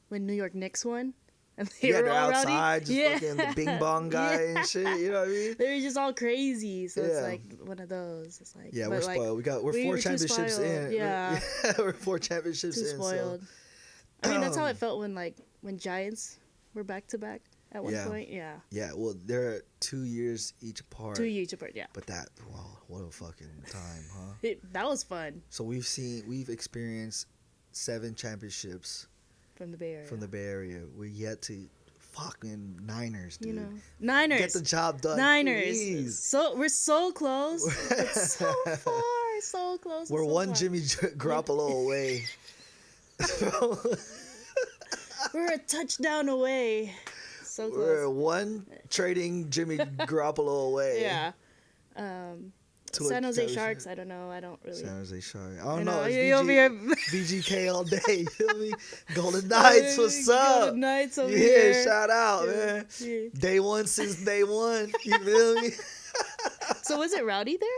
Speaker 4: when New York Knicks won, and they
Speaker 3: yeah,
Speaker 4: were
Speaker 3: they're
Speaker 4: all
Speaker 3: outside,
Speaker 4: rowdy.
Speaker 3: just fucking the bing bong guy
Speaker 4: Yeah.
Speaker 3: and shit. You know what I mean?
Speaker 4: They're just all crazy. So it's
Speaker 3: Yeah.
Speaker 4: like one of those. It's like
Speaker 3: Yeah,
Speaker 4: but,
Speaker 3: we're
Speaker 4: like,
Speaker 3: spoiled. We're
Speaker 4: we
Speaker 3: 4
Speaker 4: were too
Speaker 3: championships
Speaker 4: spoiled,
Speaker 3: in.
Speaker 4: yeah.
Speaker 3: We're 4 championships
Speaker 4: Too
Speaker 3: in.
Speaker 4: spoiled.
Speaker 3: So.
Speaker 4: I mean, that's how it felt when Giants were back to back at one
Speaker 3: Yeah.
Speaker 4: point. Yeah,
Speaker 3: Yeah, well, they're 2 years each apart.
Speaker 4: 2 years apart. Yeah,
Speaker 3: But wow, what a fucking time, huh?
Speaker 4: that was fun
Speaker 3: So we've experienced 7 championships
Speaker 4: from the Bay Area.
Speaker 3: from the Bay Area. We're yet to fucking Niners, dude.
Speaker 4: you know, Niners.
Speaker 3: Get the job done,
Speaker 4: Niners.
Speaker 3: please.
Speaker 4: So we're so close. but so far, so close.
Speaker 3: We're
Speaker 4: so
Speaker 3: one
Speaker 4: far.
Speaker 3: Jimmy Garoppolo away.
Speaker 4: We're a touchdown away. So close.
Speaker 3: We're one trading Jimmy Garoppolo away.
Speaker 4: Yeah.
Speaker 3: to a
Speaker 4: San Jose
Speaker 3: championship.
Speaker 4: Sharks. I don't know. I don't really.
Speaker 3: San Jose Sharks. I
Speaker 4: I
Speaker 3: don't
Speaker 4: know,
Speaker 3: know. It's
Speaker 4: you over here-
Speaker 3: VGK all day. You feel me? Golden Knights. What's up?
Speaker 4: Golden Knights over
Speaker 3: Yeah,
Speaker 4: here.
Speaker 3: shout out,
Speaker 4: Yeah,
Speaker 3: man.
Speaker 4: yeah.
Speaker 3: Day one since day one. You feel me?
Speaker 4: So was it rowdy there?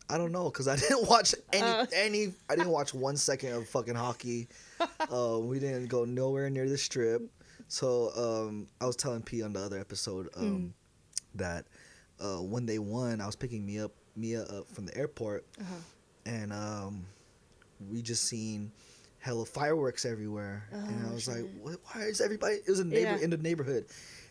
Speaker 3: I don't know, cause I didn't watch any. I didn't watch 1 second of fucking hockey. We didn't go nowhere near the strip. So I was telling P on the other episode that when they won, I was picking Mia up from the airport, and we just seen hella fireworks everywhere, and I was like, why is everybody? It was in the neighborhood.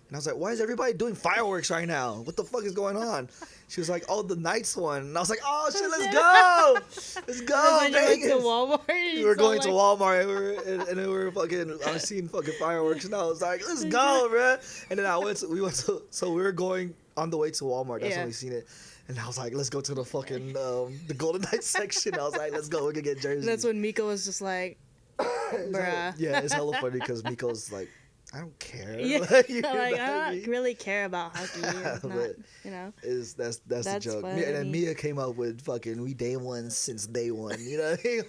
Speaker 3: And I was like, why is everybody doing fireworks right now? What the fuck is going on? She was like, oh, the Knights won. And I was like, oh, shit, let's go. Let's go,
Speaker 4: And then you went
Speaker 3: Vegas.
Speaker 4: to Walmart.
Speaker 3: We were going to Walmart and then we were fucking, I was seeing fucking fireworks. And I was like, let's go, bro. And then we were going on the way to Walmart. That's when we seen it. And I was like, let's go to the fucking, the Golden Knights section. I was like, let's go. We're going to get jerseys.
Speaker 4: And that's when Miko was just like, bruh.
Speaker 3: Yeah, it's hella funny because Miko's like, I don't care.
Speaker 4: Yeah,
Speaker 3: Like, you know
Speaker 4: like
Speaker 3: what
Speaker 4: I
Speaker 3: I
Speaker 4: don't
Speaker 3: mean?
Speaker 4: really care about hockey. It's not,
Speaker 3: But-
Speaker 4: you know.
Speaker 3: That's the
Speaker 4: That's
Speaker 3: joke.
Speaker 4: funny.
Speaker 3: And then Mia came up with fucking we day one since day one. You know what I mean?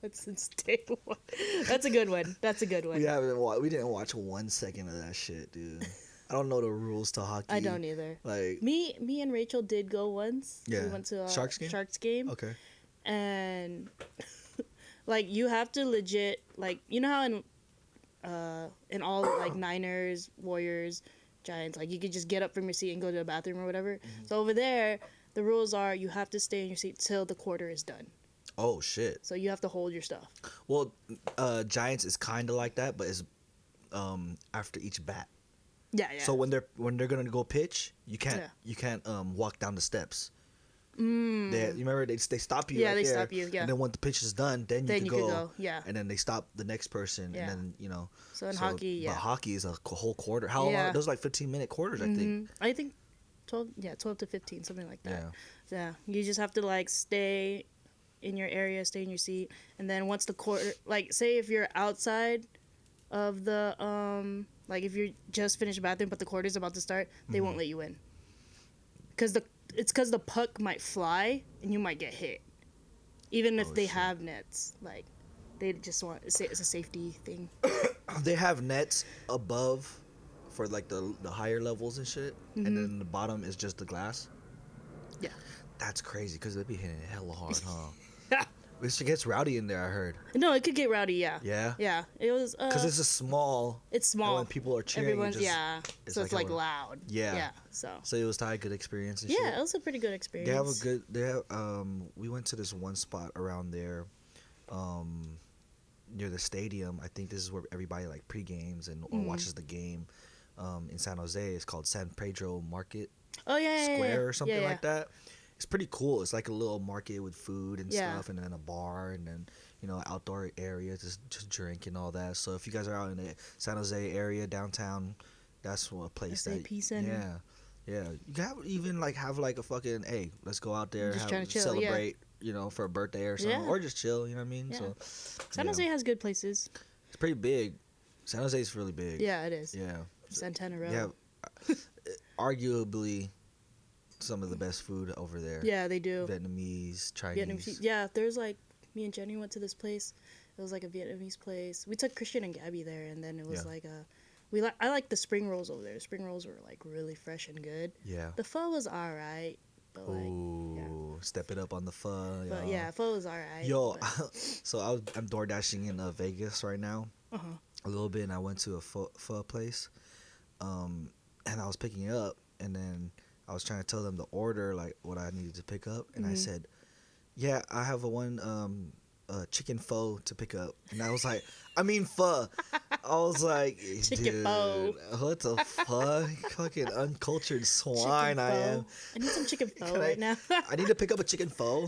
Speaker 4: That's since day one. That's a good one. That's a good one.
Speaker 3: We didn't watch 1 second of that shit, dude. I don't know the rules to hockey.
Speaker 4: I don't either.
Speaker 3: Like
Speaker 4: Me and Rachel did go once.
Speaker 3: Yeah.
Speaker 4: We went to a
Speaker 3: Sharks game? Okay.
Speaker 4: And like you have to legit like you know how in all like Niners, Warriors, Giants, like you could just get up from your seat and go to the bathroom or whatever. So over there, the rules are you have to stay in your seat till the quarter is done.
Speaker 3: Oh shit.
Speaker 4: So you have to hold your stuff.
Speaker 3: Well, Giants is kind of like that, but it's after each bat.
Speaker 4: Yeah.
Speaker 3: So when they're gonna go pitch, you can't
Speaker 4: Yeah.
Speaker 3: walk down the steps. You remember they stop you.
Speaker 4: Yeah,
Speaker 3: right
Speaker 4: they
Speaker 3: there,
Speaker 4: stop you, yeah.
Speaker 3: And then when the pitch is done, then
Speaker 4: Then
Speaker 3: you
Speaker 4: you
Speaker 3: can
Speaker 4: could
Speaker 3: go.
Speaker 4: go, yeah.
Speaker 3: And then they stop the next person,
Speaker 4: Yeah.
Speaker 3: and then.
Speaker 4: So in hockey,
Speaker 3: But
Speaker 4: yeah.
Speaker 3: hockey is a whole quarter. How long?
Speaker 4: Yeah.
Speaker 3: Those like 15-minute quarters, I think.
Speaker 4: I think 12 to 15, something like that.
Speaker 3: Yeah.
Speaker 4: Yeah. You just have to like stay in your area, stay in your seat, and then once the quarter, like say if you're outside of the like if you're just finished bathroom but the quarter's about to start, they won't let you in. Cuz the puck might fly and you might get hit. Even if they
Speaker 3: shit.
Speaker 4: have nets, like they just want it's a safety thing.
Speaker 3: They have nets above for like the higher levels and shit, and then the bottom is just the glass.
Speaker 4: Yeah.
Speaker 3: That's crazy because they be hitting it hella hard, huh? It gets rowdy in there. I heard.
Speaker 4: No, it could get rowdy, yeah.
Speaker 3: Yeah.
Speaker 4: Yeah. It was
Speaker 3: Because it's a small.
Speaker 4: it's small.
Speaker 3: And when people are cheering,
Speaker 4: Everyone's
Speaker 3: it just,
Speaker 4: yeah.
Speaker 3: it's
Speaker 4: So it's
Speaker 3: like
Speaker 4: like
Speaker 3: a-
Speaker 4: loud.
Speaker 3: Yeah.
Speaker 4: Yeah. So
Speaker 3: So it was a good experience. And
Speaker 4: yeah,
Speaker 3: shit.
Speaker 4: it was a pretty good experience.
Speaker 3: They have a good. They have. We went to this one spot around there, near the stadium. I think this is where everybody like pre-games and or watches the game. In San Jose, it's called San Pedro Market
Speaker 4: Oh yeah, yeah,
Speaker 3: Square
Speaker 4: yeah.
Speaker 3: or something
Speaker 4: yeah,
Speaker 3: like that. It's pretty cool. It's like a little market with food and
Speaker 4: Yeah.
Speaker 3: stuff, and then a bar, and then outdoor area just drink and all that. So if you guys are out in the San Jose area downtown, that's a place that
Speaker 4: SAP Center.
Speaker 3: yeah. You can even have like a fucking hey, let's go out there,
Speaker 4: Just trying to chill,
Speaker 3: celebrate, for a birthday or something,
Speaker 4: Yeah.
Speaker 3: or just chill. You know what I mean?
Speaker 4: Yeah.
Speaker 3: So
Speaker 4: San Jose has good places.
Speaker 3: it's pretty big. San Jose is really big.
Speaker 4: Yeah, it is.
Speaker 3: Yeah.
Speaker 4: Santana Row.
Speaker 3: Yeah. Arguably some of the best food over there.
Speaker 4: Yeah, they do.
Speaker 3: Vietnamese, Chinese.
Speaker 4: Vietnamese. Yeah, there's like me and Jenny went to this place. It was like a Vietnamese place. We took Christian and Gabby there, and then it was
Speaker 3: Yeah.
Speaker 4: like I like the spring rolls over there. The spring rolls were like really fresh and good.
Speaker 3: Yeah.
Speaker 4: The pho was alright, but like
Speaker 3: Ooh, step it up on the pho.
Speaker 4: but
Speaker 3: y'all.
Speaker 4: yeah, pho was alright.
Speaker 3: Yo,
Speaker 4: but-
Speaker 3: so I'm door dashing in Vegas right now. A little bit, and I went to a pho place, and I was picking it up, and then I was trying to tell them the order, like what I needed to pick up, and I said, "Yeah, I have chicken pho to pick up," and I was like, "I mean pho." I was like,
Speaker 4: Chicken
Speaker 3: "Dude,
Speaker 4: pho.
Speaker 3: what the fuck? Fucking uncultured swine
Speaker 4: Chicken
Speaker 3: I
Speaker 4: pho.
Speaker 3: am."
Speaker 4: I need some chicken pho
Speaker 3: Can I-
Speaker 4: right now.
Speaker 3: I need to pick up a chicken pho.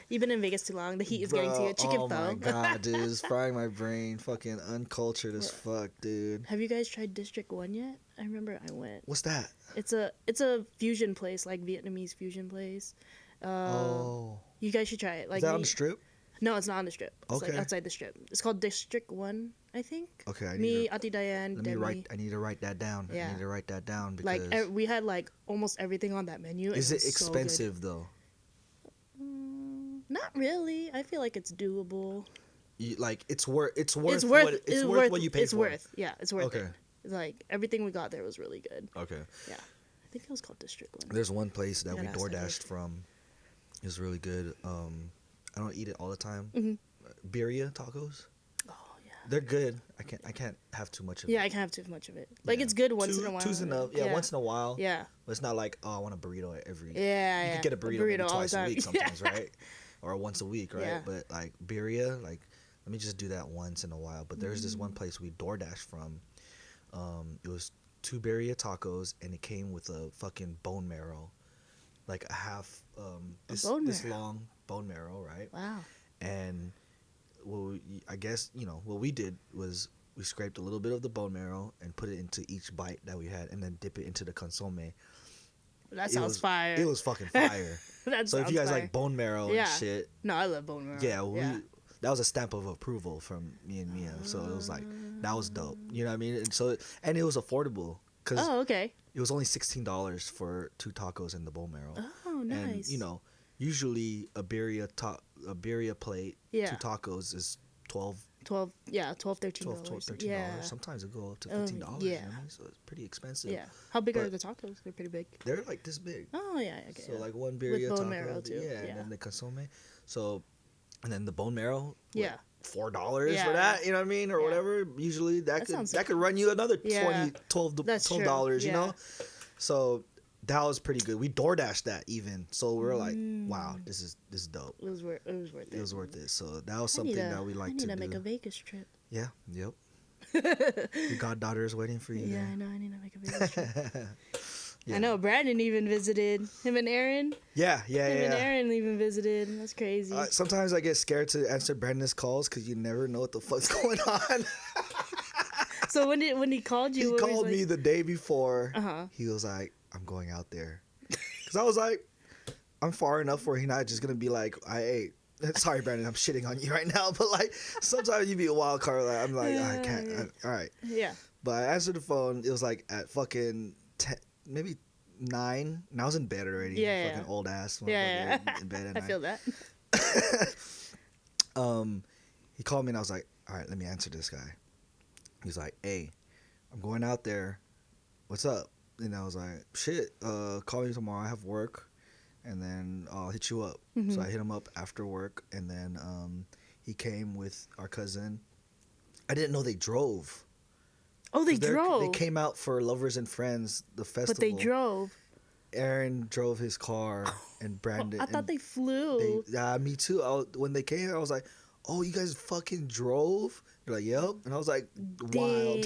Speaker 4: You've been in Vegas too long. The heat is getting to you. Chicken
Speaker 3: oh
Speaker 4: pho.
Speaker 3: my god, dude, it's frying my brain. Fucking uncultured as fuck, dude.
Speaker 4: Have you guys tried District 1 yet? I remember I went.
Speaker 3: What's that?
Speaker 4: It's a fusion place, like Vietnamese fusion place. You guys should try it. Like
Speaker 3: is that on
Speaker 4: me-
Speaker 3: the strip?
Speaker 4: No, it's not on the strip. It's like
Speaker 3: Okay.
Speaker 4: outside the strip. It's called District 1, I think.
Speaker 3: Okay, I
Speaker 4: Me,
Speaker 3: need
Speaker 4: Ati Diane,
Speaker 3: to, let me
Speaker 4: Demi.
Speaker 3: write. I need to write that down. I
Speaker 4: Yeah.
Speaker 3: need to write that down because
Speaker 4: Like we had like almost everything on that menu.
Speaker 3: is it
Speaker 4: was so good.
Speaker 3: expensive though?
Speaker 4: Not really. I feel like it's doable.
Speaker 3: It's worth
Speaker 4: It's
Speaker 3: what you pay
Speaker 4: it's
Speaker 3: for.
Speaker 4: worth. Yeah, it's worth
Speaker 3: Okay.
Speaker 4: it. Like everything we got there was really good.
Speaker 3: Okay.
Speaker 4: Yeah, I think it was called District 1.
Speaker 3: There's one place that
Speaker 4: Yeah,
Speaker 3: we
Speaker 4: that's
Speaker 3: door
Speaker 4: that
Speaker 3: dashed from. It was really good. I don't eat it all the time.
Speaker 4: Mhm.
Speaker 3: Birria tacos.
Speaker 4: Oh yeah.
Speaker 3: They're good. I can't have too much of
Speaker 4: Yeah,
Speaker 3: it.
Speaker 4: I can't have too much of it. Like
Speaker 3: Yeah.
Speaker 4: it's good once in a while.
Speaker 3: Two's enough. Yeah, once in a while.
Speaker 4: Yeah.
Speaker 3: But it's not like, oh, I want a burrito every.
Speaker 4: Yeah,
Speaker 3: You
Speaker 4: yeah.
Speaker 3: could get a burrito, maybe
Speaker 4: all the
Speaker 3: twice a
Speaker 4: time.
Speaker 3: week sometimes, right? Or once a week, right?
Speaker 4: Yeah.
Speaker 3: But like birria, like let me just do that once in a while. But there's this
Speaker 4: Mm.
Speaker 3: one place we DoorDash from. It was 2 birria tacos, and it came with a fucking bone marrow, like a half this
Speaker 4: marrow.
Speaker 3: long bone marrow, right?
Speaker 4: Wow.
Speaker 3: And I guess what we did was we scraped a little bit of the bone marrow and put it into each bite that we had, and then dip it into the consomme.
Speaker 4: That
Speaker 3: It
Speaker 4: sounds
Speaker 3: was-
Speaker 4: fire.
Speaker 3: It was fucking fire.
Speaker 4: That
Speaker 3: So if
Speaker 4: sounds
Speaker 3: you guys
Speaker 4: fire.
Speaker 3: like bone marrow
Speaker 4: Yeah.
Speaker 3: and shit,
Speaker 4: No, I love bone marrow.
Speaker 3: yeah, that was a stamp of approval from me and Mia. So it was like that was dope. You know what I mean? And it was affordable because
Speaker 4: Oh, okay.
Speaker 3: it was only $16 for 2 tacos and the bone marrow.
Speaker 4: Oh, nice.
Speaker 3: And usually a birria plate,
Speaker 4: Yeah.
Speaker 3: 2 tacos is 12
Speaker 4: 12, yeah, $13.
Speaker 3: $13.
Speaker 4: Yeah.
Speaker 3: Sometimes it go up to
Speaker 4: Oh,
Speaker 3: $15.
Speaker 4: yeah.
Speaker 3: You know what I mean? So it's pretty expensive.
Speaker 4: Yeah. How big are
Speaker 3: But-
Speaker 4: the tacos? They're pretty big.
Speaker 3: They're like this big.
Speaker 4: Oh, yeah. Okay.
Speaker 3: So
Speaker 4: yeah.
Speaker 3: like one birria
Speaker 4: bone
Speaker 3: taco,
Speaker 4: marrow, too.
Speaker 3: yeah,
Speaker 4: Yeah.
Speaker 3: and then the consomme. So, and then the bone marrow,
Speaker 4: Yeah.
Speaker 3: $4
Speaker 4: Yeah.
Speaker 3: for that. You know what I mean, or
Speaker 4: Yeah.
Speaker 3: whatever. Usually
Speaker 4: That sounds
Speaker 3: that could run you another
Speaker 4: Yeah. That's true.
Speaker 3: $12. You
Speaker 4: Yeah.
Speaker 3: know, so that was pretty good. We DoorDashed that even, so we were like, wow, this is dope.
Speaker 4: It was worth it.
Speaker 3: It was worth it. So that was
Speaker 4: I need
Speaker 3: something that we like
Speaker 4: I need
Speaker 3: to
Speaker 4: to
Speaker 3: do.
Speaker 4: make a Vegas trip.
Speaker 3: Yeah. Yep. Your goddaughter is waiting for you.
Speaker 4: Yeah,
Speaker 3: there.
Speaker 4: I know. I need to make a Vegas trip. I know Brandon even visited. Him and Aaron.
Speaker 3: Yeah.
Speaker 4: Him and Aaron even visited. That's crazy.
Speaker 3: Sometimes I get scared to answer Brandon's calls because you never know what the fuck's going on.
Speaker 4: So when he called you,
Speaker 3: He
Speaker 4: what was
Speaker 3: called
Speaker 4: like,
Speaker 3: me the day before.
Speaker 4: Uh-huh.
Speaker 3: He was like, I'm going out there. Because I was like, I'm far enough where he's not just going to be like, sorry, Brandon, I'm shitting on you right now. But like, sometimes you be a wild card. Like, I'm like, I can't. All right.
Speaker 4: Yeah.
Speaker 3: But I answered the phone. It was like at fucking 10, maybe 9. And I was in bed already.
Speaker 4: Yeah.
Speaker 3: Fucking old ass.
Speaker 4: Yeah.
Speaker 3: In bed at
Speaker 4: I feel that.
Speaker 3: He called me and I was like, all right, let me answer this guy. He's like, hey, I'm going out there. What's up? And I was like, shit, call me tomorrow. I have work. And then I'll hit you up.
Speaker 4: Mm-hmm.
Speaker 3: So I hit him up after work. And then he came with our cousin. I didn't know they drove.
Speaker 4: Oh, they drove.
Speaker 3: They came out for Lovers and Friends, the festival.
Speaker 4: But they drove.
Speaker 3: Aaron drove his car and Brandon.
Speaker 4: I thought they flew.
Speaker 3: Me too. When they came, I was like, oh, you guys fucking drove? They're like, yep. And I was like, wild.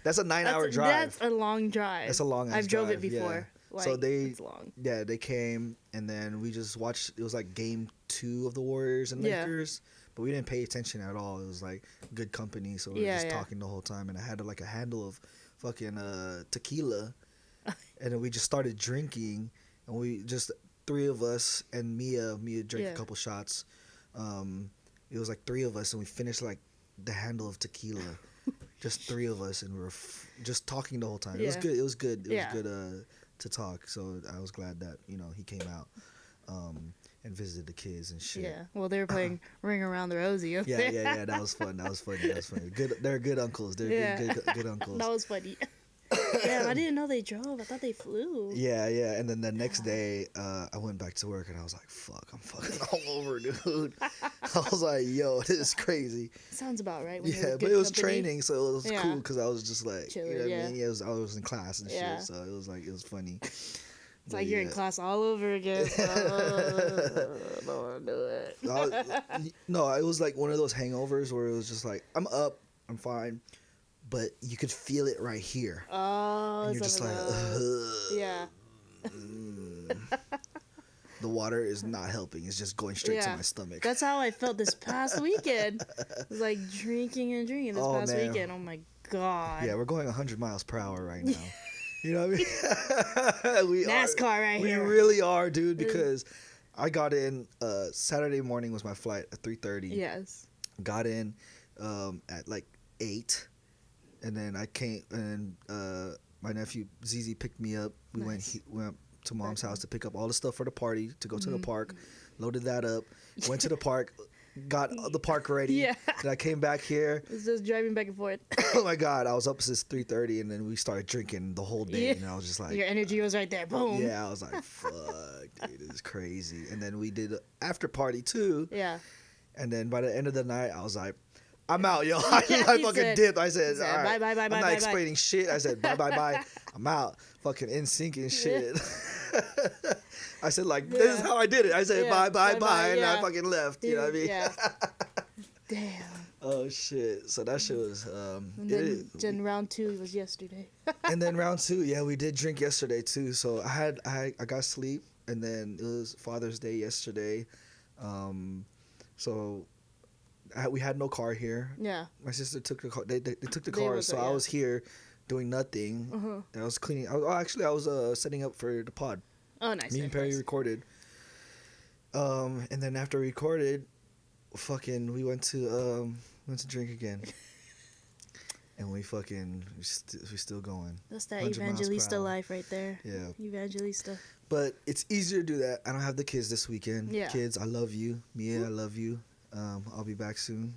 Speaker 3: That's a 9-hour drive.
Speaker 4: That's a long drive.
Speaker 3: That's a long ass
Speaker 4: I've drove
Speaker 3: drive,
Speaker 4: it before.
Speaker 3: yeah.
Speaker 4: Like,
Speaker 3: So
Speaker 4: it's long.
Speaker 3: Yeah, they came and then we just watched. It was like game 2 of the Warriors and
Speaker 4: Yeah.
Speaker 3: Lakers, but we didn't pay attention at all. It was like good company, so we were just talking the whole time. And I had like a handle of fucking tequila, and then we just started drinking, and we just 3 of us and Mia drank a couple shots. It was like 3 of us, and we finished like the handle of tequila. Just 3 of us, and we were just talking the whole time. It was good. It was good. It was good to talk. So I was glad that he came out and visited the kids and shit.
Speaker 4: Yeah. Well, they were playing Ring Around the Rosie up there.
Speaker 3: Yeah. That was fun. That was funny. Good. They're good uncles. They're good uncles.
Speaker 4: That was funny. Damn, I didn't know they drove. I thought they flew.
Speaker 3: Yeah. And then the next day, I went back to work and I was like, fuck, I'm fucking all over, dude. I was like, yo, this is crazy.
Speaker 4: Sounds about right. When
Speaker 3: Yeah,
Speaker 4: you're
Speaker 3: but it was
Speaker 4: company.
Speaker 3: training, so it was cool because I was just like,
Speaker 4: Chilling,
Speaker 3: you know what
Speaker 4: yeah.
Speaker 3: I mean? I was in class and
Speaker 4: Yeah.
Speaker 3: shit, so it was like, it was funny.
Speaker 4: It's like you're in class all over again. So, I don't want to do it.
Speaker 3: No, it was like one of those hangovers where it was just like, I'm up, I'm fine, but you could feel it right here.
Speaker 4: Oh,
Speaker 3: And you're just like,
Speaker 4: yeah.
Speaker 3: The water is not helping. It's just going straight to my stomach.
Speaker 4: That's how I felt this past weekend. It was like drinking and drinking this past
Speaker 3: man.
Speaker 4: weekend. Oh my god.
Speaker 3: Yeah, we're going 100 miles per hour right now. You know what I mean?
Speaker 4: NASCAR right here.
Speaker 3: We really are, dude, because I got in, Saturday morning was my flight at 3:30.
Speaker 4: Yes.
Speaker 3: Got in at like 8. And then I came, and my nephew ZZ picked me up. We went up to mom's house to pick up all the stuff for the party, to go to the park. Loaded that up. Went to the park. Got the park ready.
Speaker 4: Yeah.
Speaker 3: Then I came back here.
Speaker 4: It's just driving back and forth.
Speaker 3: Oh my god, I was up since 3:30, and then we started drinking the whole day.
Speaker 4: Yeah.
Speaker 3: And I was just like,
Speaker 4: Your energy was right there. Boom.
Speaker 3: yeah, I was like, fuck, dude, this is crazy. And then we did an after party too.
Speaker 4: Yeah.
Speaker 3: And then by the end of the night, I was like, I'm out, yo. I
Speaker 4: He
Speaker 3: fucking
Speaker 4: said-
Speaker 3: dipped. I said,
Speaker 4: he said,
Speaker 3: all right.
Speaker 4: bye, bye,
Speaker 3: I'm
Speaker 4: bye,
Speaker 3: not
Speaker 4: bye,
Speaker 3: explaining shit. I said, bye. I'm out. Fucking in sync and shit. I said, like, this is how I did it. I said,
Speaker 4: Yeah,
Speaker 3: bye,
Speaker 4: bye,
Speaker 3: and I
Speaker 4: yeah.
Speaker 3: fucking left. You know what I mean?
Speaker 4: Yeah. Damn.
Speaker 3: Oh shit. So that shit was
Speaker 4: And then round 2 was yesterday.
Speaker 3: and then round 2, yeah, we did drink yesterday too. So I got sleep, and then it was Father's Day yesterday. So we had no car here.
Speaker 4: Yeah.
Speaker 3: My sister took the car. They took the
Speaker 4: They
Speaker 3: car,
Speaker 4: was
Speaker 3: so
Speaker 4: there,
Speaker 3: I
Speaker 4: yeah.
Speaker 3: was here doing nothing. And I was cleaning. Actually, I was setting up for the pod.
Speaker 4: Oh, nice.
Speaker 3: Me and Perry recorded. And then after we recorded, fucking, we went to drink again. And we still going.
Speaker 4: That's that
Speaker 3: 100 miles per
Speaker 4: Evangelista
Speaker 3: hour.
Speaker 4: life right there.
Speaker 3: Yeah.
Speaker 4: Evangelista.
Speaker 3: But it's easier to do that. I don't have the kids this weekend.
Speaker 4: Yeah.
Speaker 3: Kids, I love you. Mia, I love you. I'll be back soon.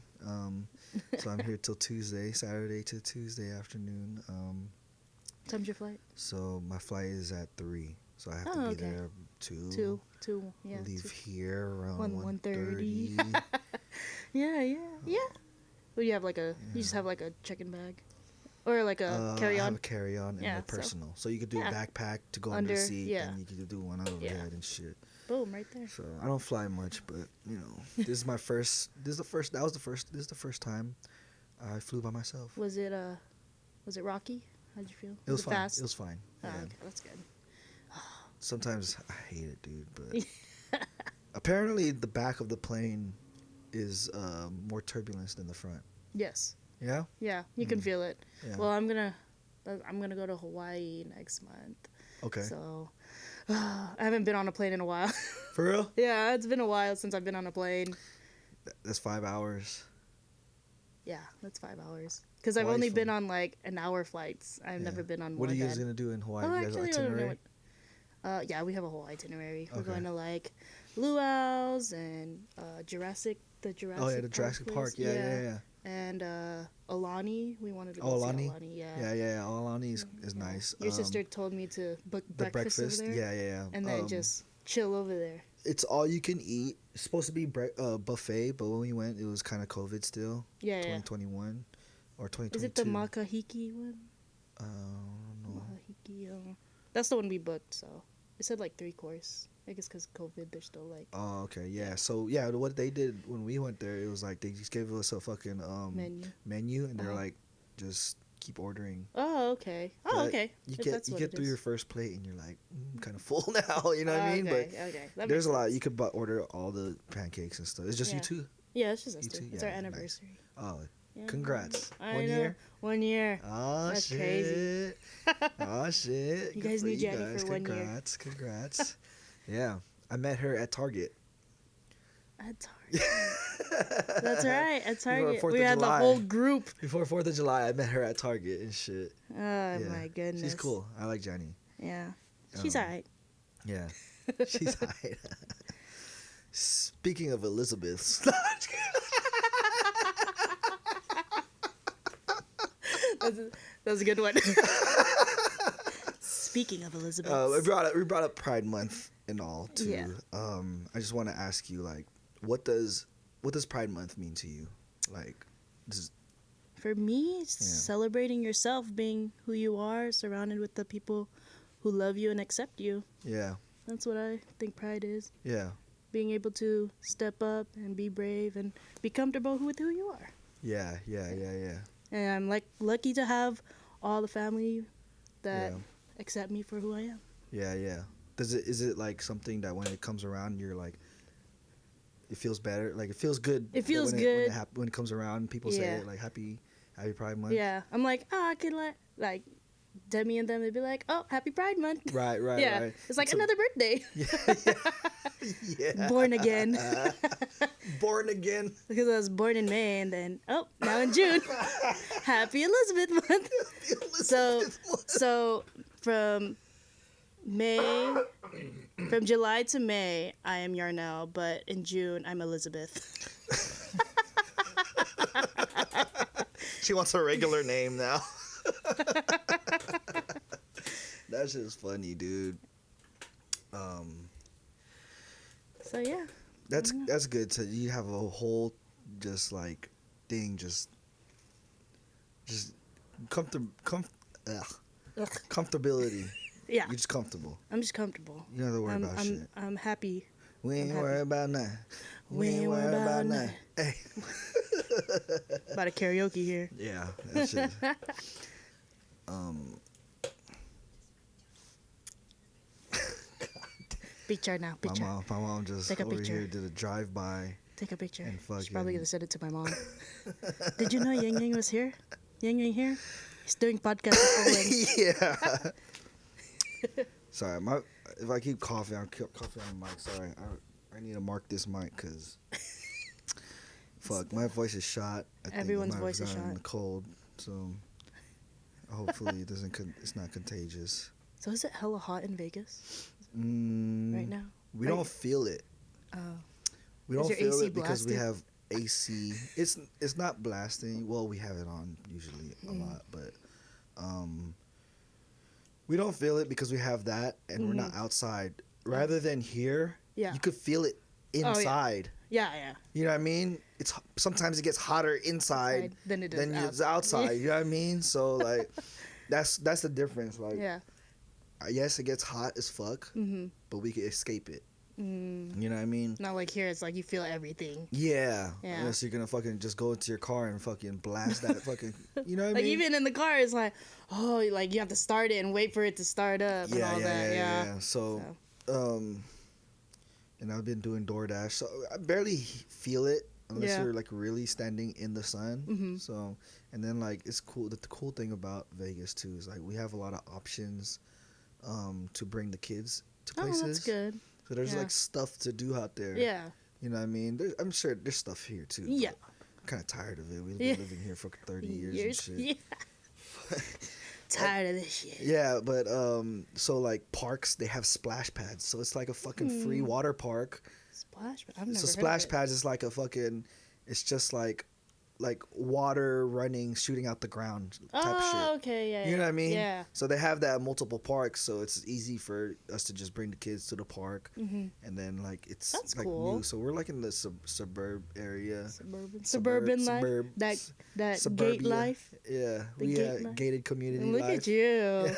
Speaker 3: So I'm here till Tuesday, Saturday to Tuesday afternoon.
Speaker 4: Time's your flight?
Speaker 3: So my flight is at 3. So I have to be
Speaker 4: okay.
Speaker 3: there 2.
Speaker 4: 2, yeah.
Speaker 3: Leave
Speaker 4: 2.
Speaker 3: here around
Speaker 4: 1:30.
Speaker 3: 1:30.
Speaker 4: Yeah. Well, you have like you just have like a check-in bag, or like a
Speaker 3: I have
Speaker 4: carry-on.
Speaker 3: a carry-on and
Speaker 4: Yeah,
Speaker 3: a
Speaker 4: so-
Speaker 3: personal. So you could do a backpack to go under the
Speaker 4: Under,
Speaker 3: seat,
Speaker 4: yeah.
Speaker 3: and you could do one out overhead and shit.
Speaker 4: Boom, right there.
Speaker 3: So I don't fly much, but this is my first. This is the first time I flew by myself.
Speaker 4: Was it Rocky? How'd you feel?
Speaker 3: It was fine.
Speaker 4: fast?
Speaker 3: It was fine.
Speaker 4: Oh,
Speaker 3: Yeah.
Speaker 4: okay, that's good.
Speaker 3: Sometimes I hate it, dude. But apparently, the back of the plane is more turbulence than the front.
Speaker 4: Yes.
Speaker 3: Yeah.
Speaker 4: Yeah, you can feel it.
Speaker 3: Yeah.
Speaker 4: Well, I'm gonna go to Hawaii next month.
Speaker 3: Okay.
Speaker 4: So I haven't been on a plane in a while.
Speaker 3: For real?
Speaker 4: Yeah, it's been a while since I've been on a plane.
Speaker 3: That's 5 hours.
Speaker 4: Yeah, that's 5 hours. Because I've
Speaker 3: Hawaii's
Speaker 4: only been
Speaker 3: fun.
Speaker 4: on like an hour flights. I've
Speaker 3: Yeah.
Speaker 4: never been on more
Speaker 3: What are you guys
Speaker 4: than.
Speaker 3: gonna do in Hawaii?
Speaker 4: Oh,
Speaker 3: You guys have
Speaker 4: actually, I don't know
Speaker 3: itinerary?
Speaker 4: yeah, we have a whole itinerary. We're
Speaker 3: Okay.
Speaker 4: going to like Luau's and the Jurassic.
Speaker 3: Oh yeah, the Jurassic
Speaker 4: place.
Speaker 3: Park. Yeah.
Speaker 4: And Alani, we wanted to go
Speaker 3: Oh,
Speaker 4: see
Speaker 3: Alani?
Speaker 4: Alani. Yeah.
Speaker 3: Yeah. Alani is
Speaker 4: Yeah.
Speaker 3: nice.
Speaker 4: Your sister told me to book
Speaker 3: The
Speaker 4: breakfast,
Speaker 3: breakfast.
Speaker 4: over there.
Speaker 3: Yeah.
Speaker 4: And then just chill over there.
Speaker 3: It's all you can eat. It's supposed to be buffet, but when we went, it was kind of COVID still.
Speaker 4: Yeah, yeah.
Speaker 3: 2021 or 2022.
Speaker 4: Is it the Makahiki one?
Speaker 3: I don't know.
Speaker 4: Makahiki. That's the one we booked. So it said like 3-course. I guess because COVID, they're still like
Speaker 3: Oh, okay, yeah. So yeah, what they did when we went there, it was like they just gave us a fucking
Speaker 4: menu.
Speaker 3: and they're
Speaker 4: Uh-huh.
Speaker 3: like, just keep ordering.
Speaker 4: Oh, okay. Oh,
Speaker 3: But
Speaker 4: okay.
Speaker 3: You
Speaker 4: If
Speaker 3: get
Speaker 4: that's
Speaker 3: you
Speaker 4: what
Speaker 3: get
Speaker 4: it
Speaker 3: through
Speaker 4: is.
Speaker 3: your first plate and you're like, kind of full now. You know what I mean?
Speaker 4: Okay,
Speaker 3: But
Speaker 4: okay. That
Speaker 3: there's
Speaker 4: makes
Speaker 3: a lot.
Speaker 4: sense.
Speaker 3: You could order all the pancakes and stuff. It's just you
Speaker 4: Yeah.
Speaker 3: two.
Speaker 4: Yeah, it's just us
Speaker 3: You
Speaker 4: two.
Speaker 3: too?
Speaker 4: It's
Speaker 3: Yeah,
Speaker 4: our
Speaker 3: nice.
Speaker 4: anniversary.
Speaker 3: Oh,
Speaker 4: Yeah.
Speaker 3: congrats!
Speaker 4: I
Speaker 3: One
Speaker 4: know.
Speaker 3: year.
Speaker 4: 1 year.
Speaker 3: Oh
Speaker 4: That's
Speaker 3: shit!
Speaker 4: crazy.
Speaker 3: Oh shit!
Speaker 4: You
Speaker 3: Good
Speaker 4: guys
Speaker 3: for
Speaker 4: knew Jenny for 1 year.
Speaker 3: Congrats! Congrats! Yeah, I met her at Target.
Speaker 4: At Target. That's right. At Target.
Speaker 3: 4th
Speaker 4: We
Speaker 3: of
Speaker 4: had
Speaker 3: July.
Speaker 4: the whole group.
Speaker 3: Before 4th of July, I met her at Target and shit.
Speaker 4: Oh,
Speaker 3: Yeah.
Speaker 4: my goodness.
Speaker 3: She's cool. I like Jenny.
Speaker 4: Yeah. She's
Speaker 3: Um,
Speaker 4: alright.
Speaker 3: Yeah. She's alright. Speaking of Elizabeth.
Speaker 4: That was a good one. Speaking of Elizabeth.
Speaker 3: we brought up Pride Month and all too.
Speaker 4: Yeah.
Speaker 3: I just want to ask you, like, what does Pride Month mean to you? Like,
Speaker 4: For me, it's
Speaker 3: Yeah.
Speaker 4: celebrating yourself, being who you are, surrounded with the people who love you and accept you.
Speaker 3: yeah,
Speaker 4: That's what I think Pride is.
Speaker 3: yeah,
Speaker 4: Being able to step up and be brave and be comfortable with who you are.
Speaker 3: yeah.
Speaker 4: And I'm like lucky to have all the family that
Speaker 3: Yeah.
Speaker 4: accept me for who I am.
Speaker 3: Yeah. Is it like something that when it comes around, you're like, it feels better, like it feels good.
Speaker 4: It feels
Speaker 3: when
Speaker 4: good.
Speaker 3: when it comes around. People say
Speaker 4: Yeah.
Speaker 3: it, like happy Pride Month.
Speaker 4: Yeah, I'm like, oh, I could like Demi and them. They'd be like, oh, Happy Pride Month.
Speaker 3: Right.
Speaker 4: Yeah,
Speaker 3: Right.
Speaker 4: it's like
Speaker 3: a-
Speaker 4: another birthday.
Speaker 3: Yeah.
Speaker 4: Born again.
Speaker 3: Born again.
Speaker 4: Because I was born in May and then now in June. Happy Elizabeth Month. So from July to May I am Yarnel, but in June I'm Elizabeth.
Speaker 3: She wants a regular name now. That's just funny, dude.
Speaker 4: So yeah.
Speaker 3: That's good. To you have a whole just like thing, just comfortability.
Speaker 4: Yeah.
Speaker 3: You're just comfortable.
Speaker 4: I'm just comfortable.
Speaker 3: You don't have to worry about shit.
Speaker 4: I'm happy.
Speaker 3: We ain't
Speaker 4: I'm
Speaker 3: worried
Speaker 4: happy.
Speaker 3: about nothing.
Speaker 4: We ain't worried about nothing.
Speaker 3: Hey.
Speaker 4: About a karaoke here.
Speaker 3: Yeah, that's just.
Speaker 4: Picture now.
Speaker 3: My
Speaker 4: Picture.
Speaker 3: mom just
Speaker 4: Take a
Speaker 3: over
Speaker 4: picture.
Speaker 3: here did a drive by.
Speaker 4: Take a picture.
Speaker 3: And
Speaker 4: She's probably
Speaker 3: fucking-
Speaker 4: gonna send it to my mom. Did you know Yang Yang was here? Yang Yang here? He's doing podcast with Owen.
Speaker 3: Yeah. Sorry, if I keep coughing, I'll keep coughing on the mic. Sorry, I need to mark this mic because fuck, my voice is shot. I think
Speaker 4: Everyone's
Speaker 3: I might have
Speaker 4: voice is
Speaker 3: gotten
Speaker 4: shot.
Speaker 3: the cold, so hopefully it doesn't. It's not contagious.
Speaker 4: So is it hella hot in Vegas
Speaker 3: Mm,
Speaker 4: right now?
Speaker 3: We
Speaker 4: Are
Speaker 3: don't
Speaker 4: you-
Speaker 3: feel it.
Speaker 4: Oh.
Speaker 3: We
Speaker 4: Is
Speaker 3: don't
Speaker 4: your
Speaker 3: feel
Speaker 4: AC
Speaker 3: it because we
Speaker 4: blasted?
Speaker 3: have AC. It's not blasting. Well, we have it on usually a lot, but we don't feel it because we have that and we're not outside. Rather than here,
Speaker 4: Yeah.
Speaker 3: you could feel it
Speaker 4: yeah.
Speaker 3: inside.
Speaker 4: Yeah.
Speaker 3: You know what I mean? Sometimes it gets hotter inside
Speaker 4: Than it is
Speaker 3: than it's outside. You know what I mean? So like, that's the difference. Like,
Speaker 4: Yeah.
Speaker 3: yes, it gets hot as fuck,
Speaker 4: Mhm.
Speaker 3: but we can escape it. You know what I mean?
Speaker 4: Not like here, it's like you feel everything.
Speaker 3: Yeah.
Speaker 4: Yeah.
Speaker 3: Unless you're gonna fucking just go into your car and fucking blast that fucking. You know what I
Speaker 4: Like
Speaker 3: mean?
Speaker 4: even in the car, it's like, oh, like you have to start it and wait for it to start up and all that. Yeah.
Speaker 3: So, and I've been doing DoorDash, so I barely feel it unless
Speaker 4: Yeah.
Speaker 3: you're like really standing in the sun.
Speaker 4: Mhm.
Speaker 3: So, and then like it's cool. The cool thing about Vegas too is like we have a lot of options to bring the kids to
Speaker 4: Oh,
Speaker 3: places.
Speaker 4: that's good.
Speaker 3: So there's
Speaker 4: Yeah.
Speaker 3: like stuff to do out there.
Speaker 4: Yeah.
Speaker 3: You know what I mean? I'm sure there's stuff here too.
Speaker 4: Yeah.
Speaker 3: I'm kind of tired of it. We've
Speaker 4: Yeah.
Speaker 3: been living here for 30 years and shit.
Speaker 4: Yeah. Tired of this shit.
Speaker 3: Yeah, but so like parks, they have splash pads, so it's like a fucking free water park.
Speaker 4: Splash pad. I've never
Speaker 3: So
Speaker 4: heard
Speaker 3: splash
Speaker 4: of it.
Speaker 3: pads is like a fucking, it's just like water running, shooting out the ground type
Speaker 4: Oh,
Speaker 3: shit.
Speaker 4: okay, yeah.
Speaker 3: You know what I mean?
Speaker 4: Yeah.
Speaker 3: So they have that at multiple parks, so it's easy for us to just bring the kids to the park, and then like it's
Speaker 4: That's
Speaker 3: like
Speaker 4: cool.
Speaker 3: new. So we're like in the suburb area.
Speaker 4: Suburban life.
Speaker 3: suburb-
Speaker 4: That
Speaker 3: suburbia.
Speaker 4: gate life.
Speaker 3: Yeah,
Speaker 4: The
Speaker 3: we
Speaker 4: gate life.
Speaker 3: gated community
Speaker 4: Look
Speaker 3: life.
Speaker 4: at you.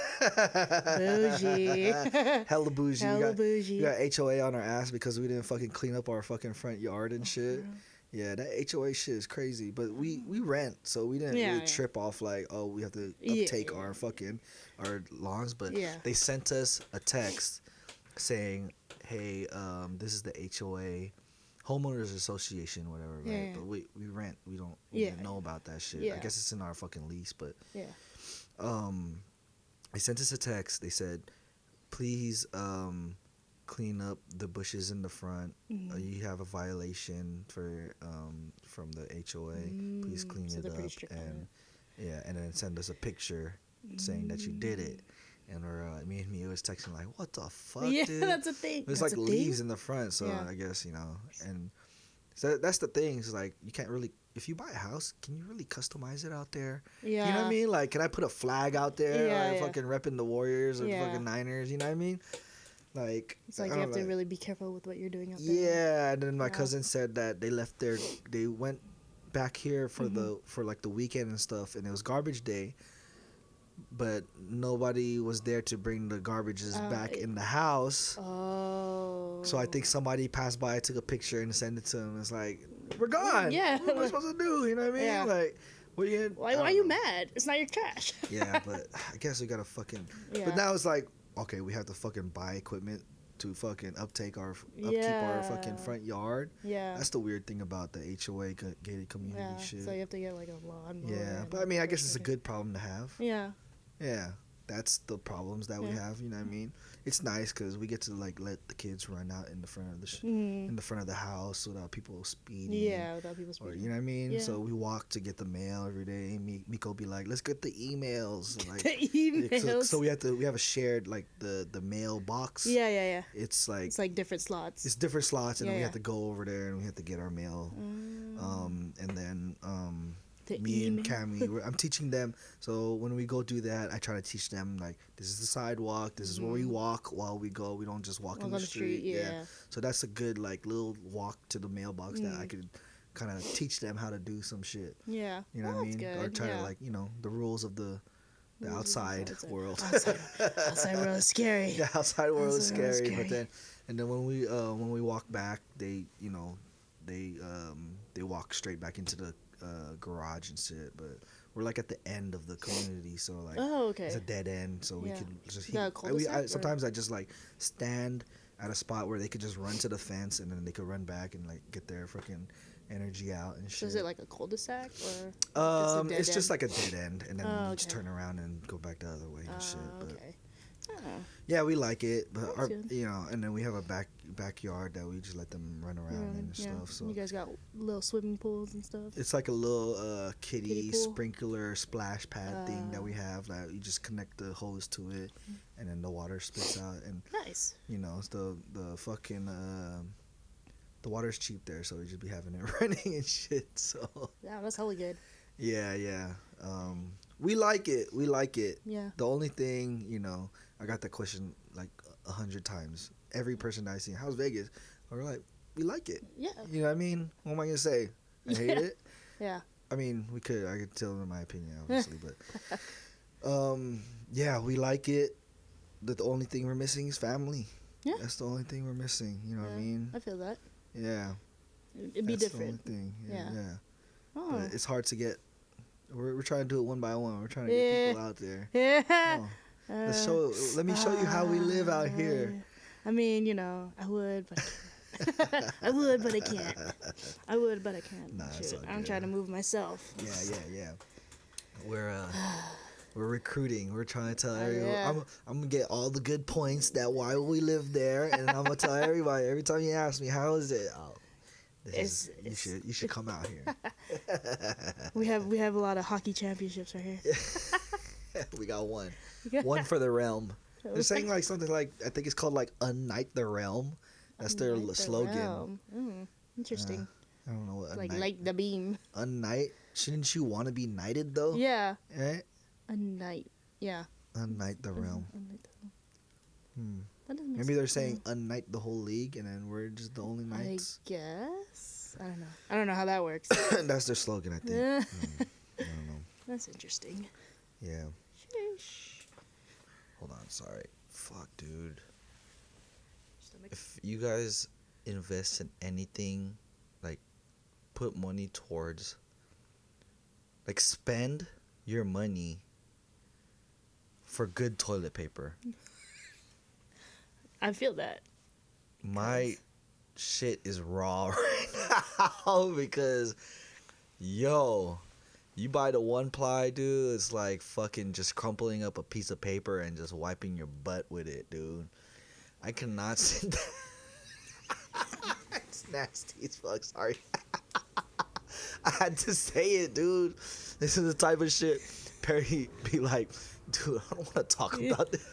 Speaker 4: Bougie.
Speaker 3: Hella bougie.
Speaker 4: Hella bougie.
Speaker 3: We got HOA on our ass because we didn't fucking clean up our fucking front yard and shit. Yeah, that HOA shit is crazy. But we rent, so we didn't
Speaker 4: Yeah,
Speaker 3: really
Speaker 4: yeah.
Speaker 3: trip off like, oh, we have to
Speaker 4: Yeah,
Speaker 3: uptake
Speaker 4: yeah.
Speaker 3: our lawns. But
Speaker 4: Yeah.
Speaker 3: they sent us a text saying, hey, this is the HOA, homeowners association, whatever, right?
Speaker 4: Yeah, yeah.
Speaker 3: But we rent. We
Speaker 4: Yeah,
Speaker 3: didn't know about that shit. I
Speaker 4: Yeah.
Speaker 3: guess it's in our fucking lease, but
Speaker 4: Yeah.
Speaker 3: they sent us a text. They said, please clean up the bushes in the front. You have a violation for from the HOA. Please clean
Speaker 4: so
Speaker 3: it
Speaker 4: they're pretty
Speaker 3: up,
Speaker 4: strict on
Speaker 3: and and then send us a picture saying that you did it. And we're me and Mia was texting like, what the fuck,
Speaker 4: Yeah,
Speaker 3: dude?
Speaker 4: that's a thing.
Speaker 3: There's
Speaker 4: That's
Speaker 3: like
Speaker 4: a thing?
Speaker 3: leaves in the front, so
Speaker 4: Yeah.
Speaker 3: I guess and so that's the thing. Is like you can't really, if you buy a house, can you really customize it out there?
Speaker 4: Yeah.
Speaker 3: You know what I mean? Like, can I put a flag out there?
Speaker 4: Yeah,
Speaker 3: Like,
Speaker 4: yeah.
Speaker 3: fucking repping the Warriors or
Speaker 4: Yeah.
Speaker 3: fucking Niners. You know what I mean? Like,
Speaker 4: It's like
Speaker 3: I
Speaker 4: you have
Speaker 3: don't
Speaker 4: to
Speaker 3: know.
Speaker 4: really be careful with what you're doing out there.
Speaker 3: Yeah, and then my
Speaker 4: Yeah.
Speaker 3: cousin said that they went back here for
Speaker 4: Mm-hmm.
Speaker 3: for like the weekend and stuff, and it was garbage day. But nobody was there to bring the garbages back in the house.
Speaker 4: Oh.
Speaker 3: So I think somebody passed by, took a picture, and sent it to him. It's like, we're gone.
Speaker 4: Yeah.
Speaker 3: What am I supposed to do? You know what I mean?
Speaker 4: Yeah.
Speaker 3: Like, what you gonna,
Speaker 4: Why
Speaker 3: I
Speaker 4: are
Speaker 3: don't
Speaker 4: you
Speaker 3: know.
Speaker 4: mad? It's not your trash.
Speaker 3: Yeah, but I guess we gotta fucking.
Speaker 4: Yeah.
Speaker 3: But now it's like, okay, we have to fucking buy equipment to fucking upkeep our fucking
Speaker 4: Yeah.
Speaker 3: front yard.
Speaker 4: Yeah.
Speaker 3: That's the weird thing about the HOA gated community
Speaker 4: Yeah.
Speaker 3: shit.
Speaker 4: So you have to get like a lawnmower.
Speaker 3: Yeah,
Speaker 4: and
Speaker 3: but I mean, I guess
Speaker 4: brush
Speaker 3: it's a
Speaker 4: cutter.
Speaker 3: good problem to have.
Speaker 4: Yeah.
Speaker 3: Yeah, that's the problems that we
Speaker 4: Yeah.
Speaker 3: have. You know what I mean? It's nice because we get to like let the kids run out in the front of the
Speaker 4: Mm.
Speaker 3: in the front of the house without people speeding.
Speaker 4: Yeah, without people
Speaker 3: Or
Speaker 4: speaking.
Speaker 3: you know what I mean?
Speaker 4: Yeah.
Speaker 3: So we walk to get the mail every day. Miko be like, "Let's get the emails." Like,
Speaker 4: The emails.
Speaker 3: So we have a shared like the mail box.
Speaker 4: Yeah, yeah, yeah.
Speaker 3: It's like
Speaker 4: It's like different slots.
Speaker 3: it's different slots, and
Speaker 4: Yeah,
Speaker 3: then we
Speaker 4: yeah.
Speaker 3: have to go over there and we have to get our mail. And then
Speaker 4: The
Speaker 3: me and
Speaker 4: email.
Speaker 3: Cammy, I'm teaching them. So when we go do that, I try to teach them like this is the sidewalk. This is where we walk while we go. We don't just walk in
Speaker 4: Walk
Speaker 3: the
Speaker 4: on the
Speaker 3: street.
Speaker 4: street, yeah.
Speaker 3: So that's a good like little walk to the mailbox that I could kind of teach them how to do some shit.
Speaker 4: Yeah.
Speaker 3: You know
Speaker 4: Well,
Speaker 3: what I
Speaker 4: that's
Speaker 3: mean?
Speaker 4: good.
Speaker 3: Or try
Speaker 4: yeah.
Speaker 3: to like the rules of the outside world.
Speaker 4: Outside world is scary.
Speaker 3: The outside world is
Speaker 4: Outside world is
Speaker 3: scary, but
Speaker 4: scary.
Speaker 3: then when we walk back, they they walk straight back into the garage and shit. But we're like at the end of the community, so like
Speaker 4: Oh, okay.
Speaker 3: it's a dead end, so we
Speaker 4: Yeah.
Speaker 3: can just
Speaker 4: Is that a cul-de-sac, or-
Speaker 3: sometimes I just like stand at a spot where they could just run to the fence and then they could run back and like get their freaking energy out and shit.
Speaker 4: So is it like a cul-de-sac or?
Speaker 3: It's
Speaker 4: dead
Speaker 3: just
Speaker 4: end?
Speaker 3: like a dead end, and then
Speaker 4: Oh,
Speaker 3: you just
Speaker 4: okay.
Speaker 3: turn around and go back the other way and shit. But
Speaker 4: Okay. Oh.
Speaker 3: yeah, we like it, but
Speaker 4: That's
Speaker 3: our,
Speaker 4: good.
Speaker 3: and then we have a backyard that we just let them run around and
Speaker 4: Yeah.
Speaker 3: stuff. So
Speaker 4: You guys got little swimming pools and stuff.
Speaker 3: it's like a little
Speaker 4: Kiddie
Speaker 3: kiddie
Speaker 4: pool?
Speaker 3: sprinkler splash pad thing that we have. Like you just connect the hose to it, and then the water spits out. And
Speaker 4: Nice.
Speaker 3: it's the fucking the water's cheap there, so we just be having it running and shit. So
Speaker 4: Yeah, that's hella good.
Speaker 3: yeah. We like it. We like it.
Speaker 4: Yeah.
Speaker 3: The only thing, I got that question like 100 times. Every person that I see, how's Vegas? We're like, we like it.
Speaker 4: Yeah.
Speaker 3: You know what I mean? What am I gonna say? I hate it.
Speaker 4: Yeah.
Speaker 3: I mean, I could tell them my opinion, obviously, but yeah, we like it. The only thing we're missing is family.
Speaker 4: Yeah.
Speaker 3: That's the only thing we're missing. You know what I mean?
Speaker 4: I feel that.
Speaker 3: Yeah.
Speaker 4: It'd be
Speaker 3: That's
Speaker 4: different.
Speaker 3: the only thing.
Speaker 4: Yeah.
Speaker 3: Yeah.
Speaker 4: Oh.
Speaker 3: But it's hard to get. We're trying to do it one by one. We're trying to
Speaker 4: Yeah.
Speaker 3: get people out there.
Speaker 4: Yeah.
Speaker 3: Oh. Let me show you how we live out here.
Speaker 4: I mean, you know, I would, but I can't. I would, but I can't. I would, but I can't.
Speaker 3: Nah, it's
Speaker 4: Shoot,
Speaker 3: all
Speaker 4: I'm
Speaker 3: good.
Speaker 4: trying to move myself.
Speaker 3: Yeah. We're recruiting. We're trying to tell everyone.
Speaker 4: yeah.
Speaker 3: I'm gonna get all the good points that why we live there, and I'm gonna tell everybody every time you ask me how is it. Oh, you should come out here.
Speaker 4: We have a lot of hockey championships right here.
Speaker 3: We got one for the realm. They're saying like something like I think it's called like Unite the Realm. That's their
Speaker 4: Unite the
Speaker 3: slogan.
Speaker 4: realm. Interesting.
Speaker 3: I don't know what
Speaker 4: Like
Speaker 3: Unite.
Speaker 4: light the beam.
Speaker 3: Unite. Shouldn't you want to be knighted though?
Speaker 4: Yeah.
Speaker 3: Right?
Speaker 4: A night. Yeah.
Speaker 3: Unite the realm.
Speaker 4: Unite the realm.
Speaker 3: Hmm.
Speaker 4: That doesn't make
Speaker 3: Maybe they're
Speaker 4: sense.
Speaker 3: saying unite the whole league, and then we're just the only
Speaker 4: I
Speaker 3: knights.
Speaker 4: guess. I don't know. I don't know how that works.
Speaker 3: That's their slogan, I think.
Speaker 4: Yeah.
Speaker 3: I don't know.
Speaker 4: That's interesting.
Speaker 3: Yeah.
Speaker 4: Sheesh.
Speaker 3: Hold on. Sorry. Fuck, dude.
Speaker 4: Stomach.
Speaker 3: If you guys invest in anything, like put money towards, like spend your money for good toilet paper.
Speaker 4: I feel that.
Speaker 3: My shit is raw right now because, yo, you buy the 1-ply, dude, it's like fucking just crumpling up a piece of paper and just wiping your butt with it, dude. I cannot sit that. It's nasty as fuck, sorry. I had to say it, dude. This is the type of shit Perry be like, dude, I don't want to talk about this.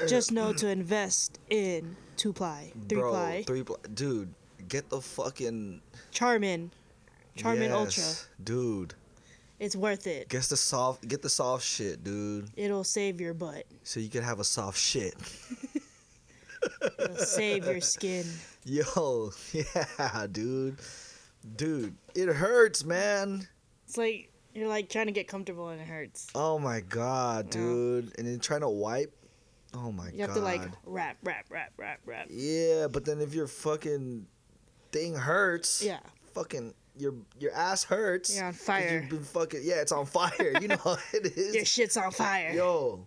Speaker 4: Just know to invest in 2-ply, 3-ply,
Speaker 3: 3-ply. Dude, get the fucking
Speaker 4: Charmin
Speaker 3: yes,
Speaker 4: Ultra.
Speaker 3: dude.
Speaker 4: It's worth it.
Speaker 3: Get the soft shit, dude.
Speaker 4: It'll save your butt.
Speaker 3: So you can have a soft shit.
Speaker 4: It'll save your skin.
Speaker 3: Yo, yeah, dude. Dude, it hurts, man.
Speaker 4: It's like you're like trying to get comfortable and it hurts.
Speaker 3: Oh my god,
Speaker 4: Yeah.
Speaker 3: dude. And then trying to wipe. Oh my god.
Speaker 4: You have to like wrap.
Speaker 3: Yeah, but then if your fucking thing hurts,
Speaker 4: Yeah.
Speaker 3: fucking your ass hurts.
Speaker 4: You're on
Speaker 3: 'cause
Speaker 4: fire.
Speaker 3: You've been fucking it's on fire. You know how it is.
Speaker 4: Your shit's on fire.
Speaker 3: Yo,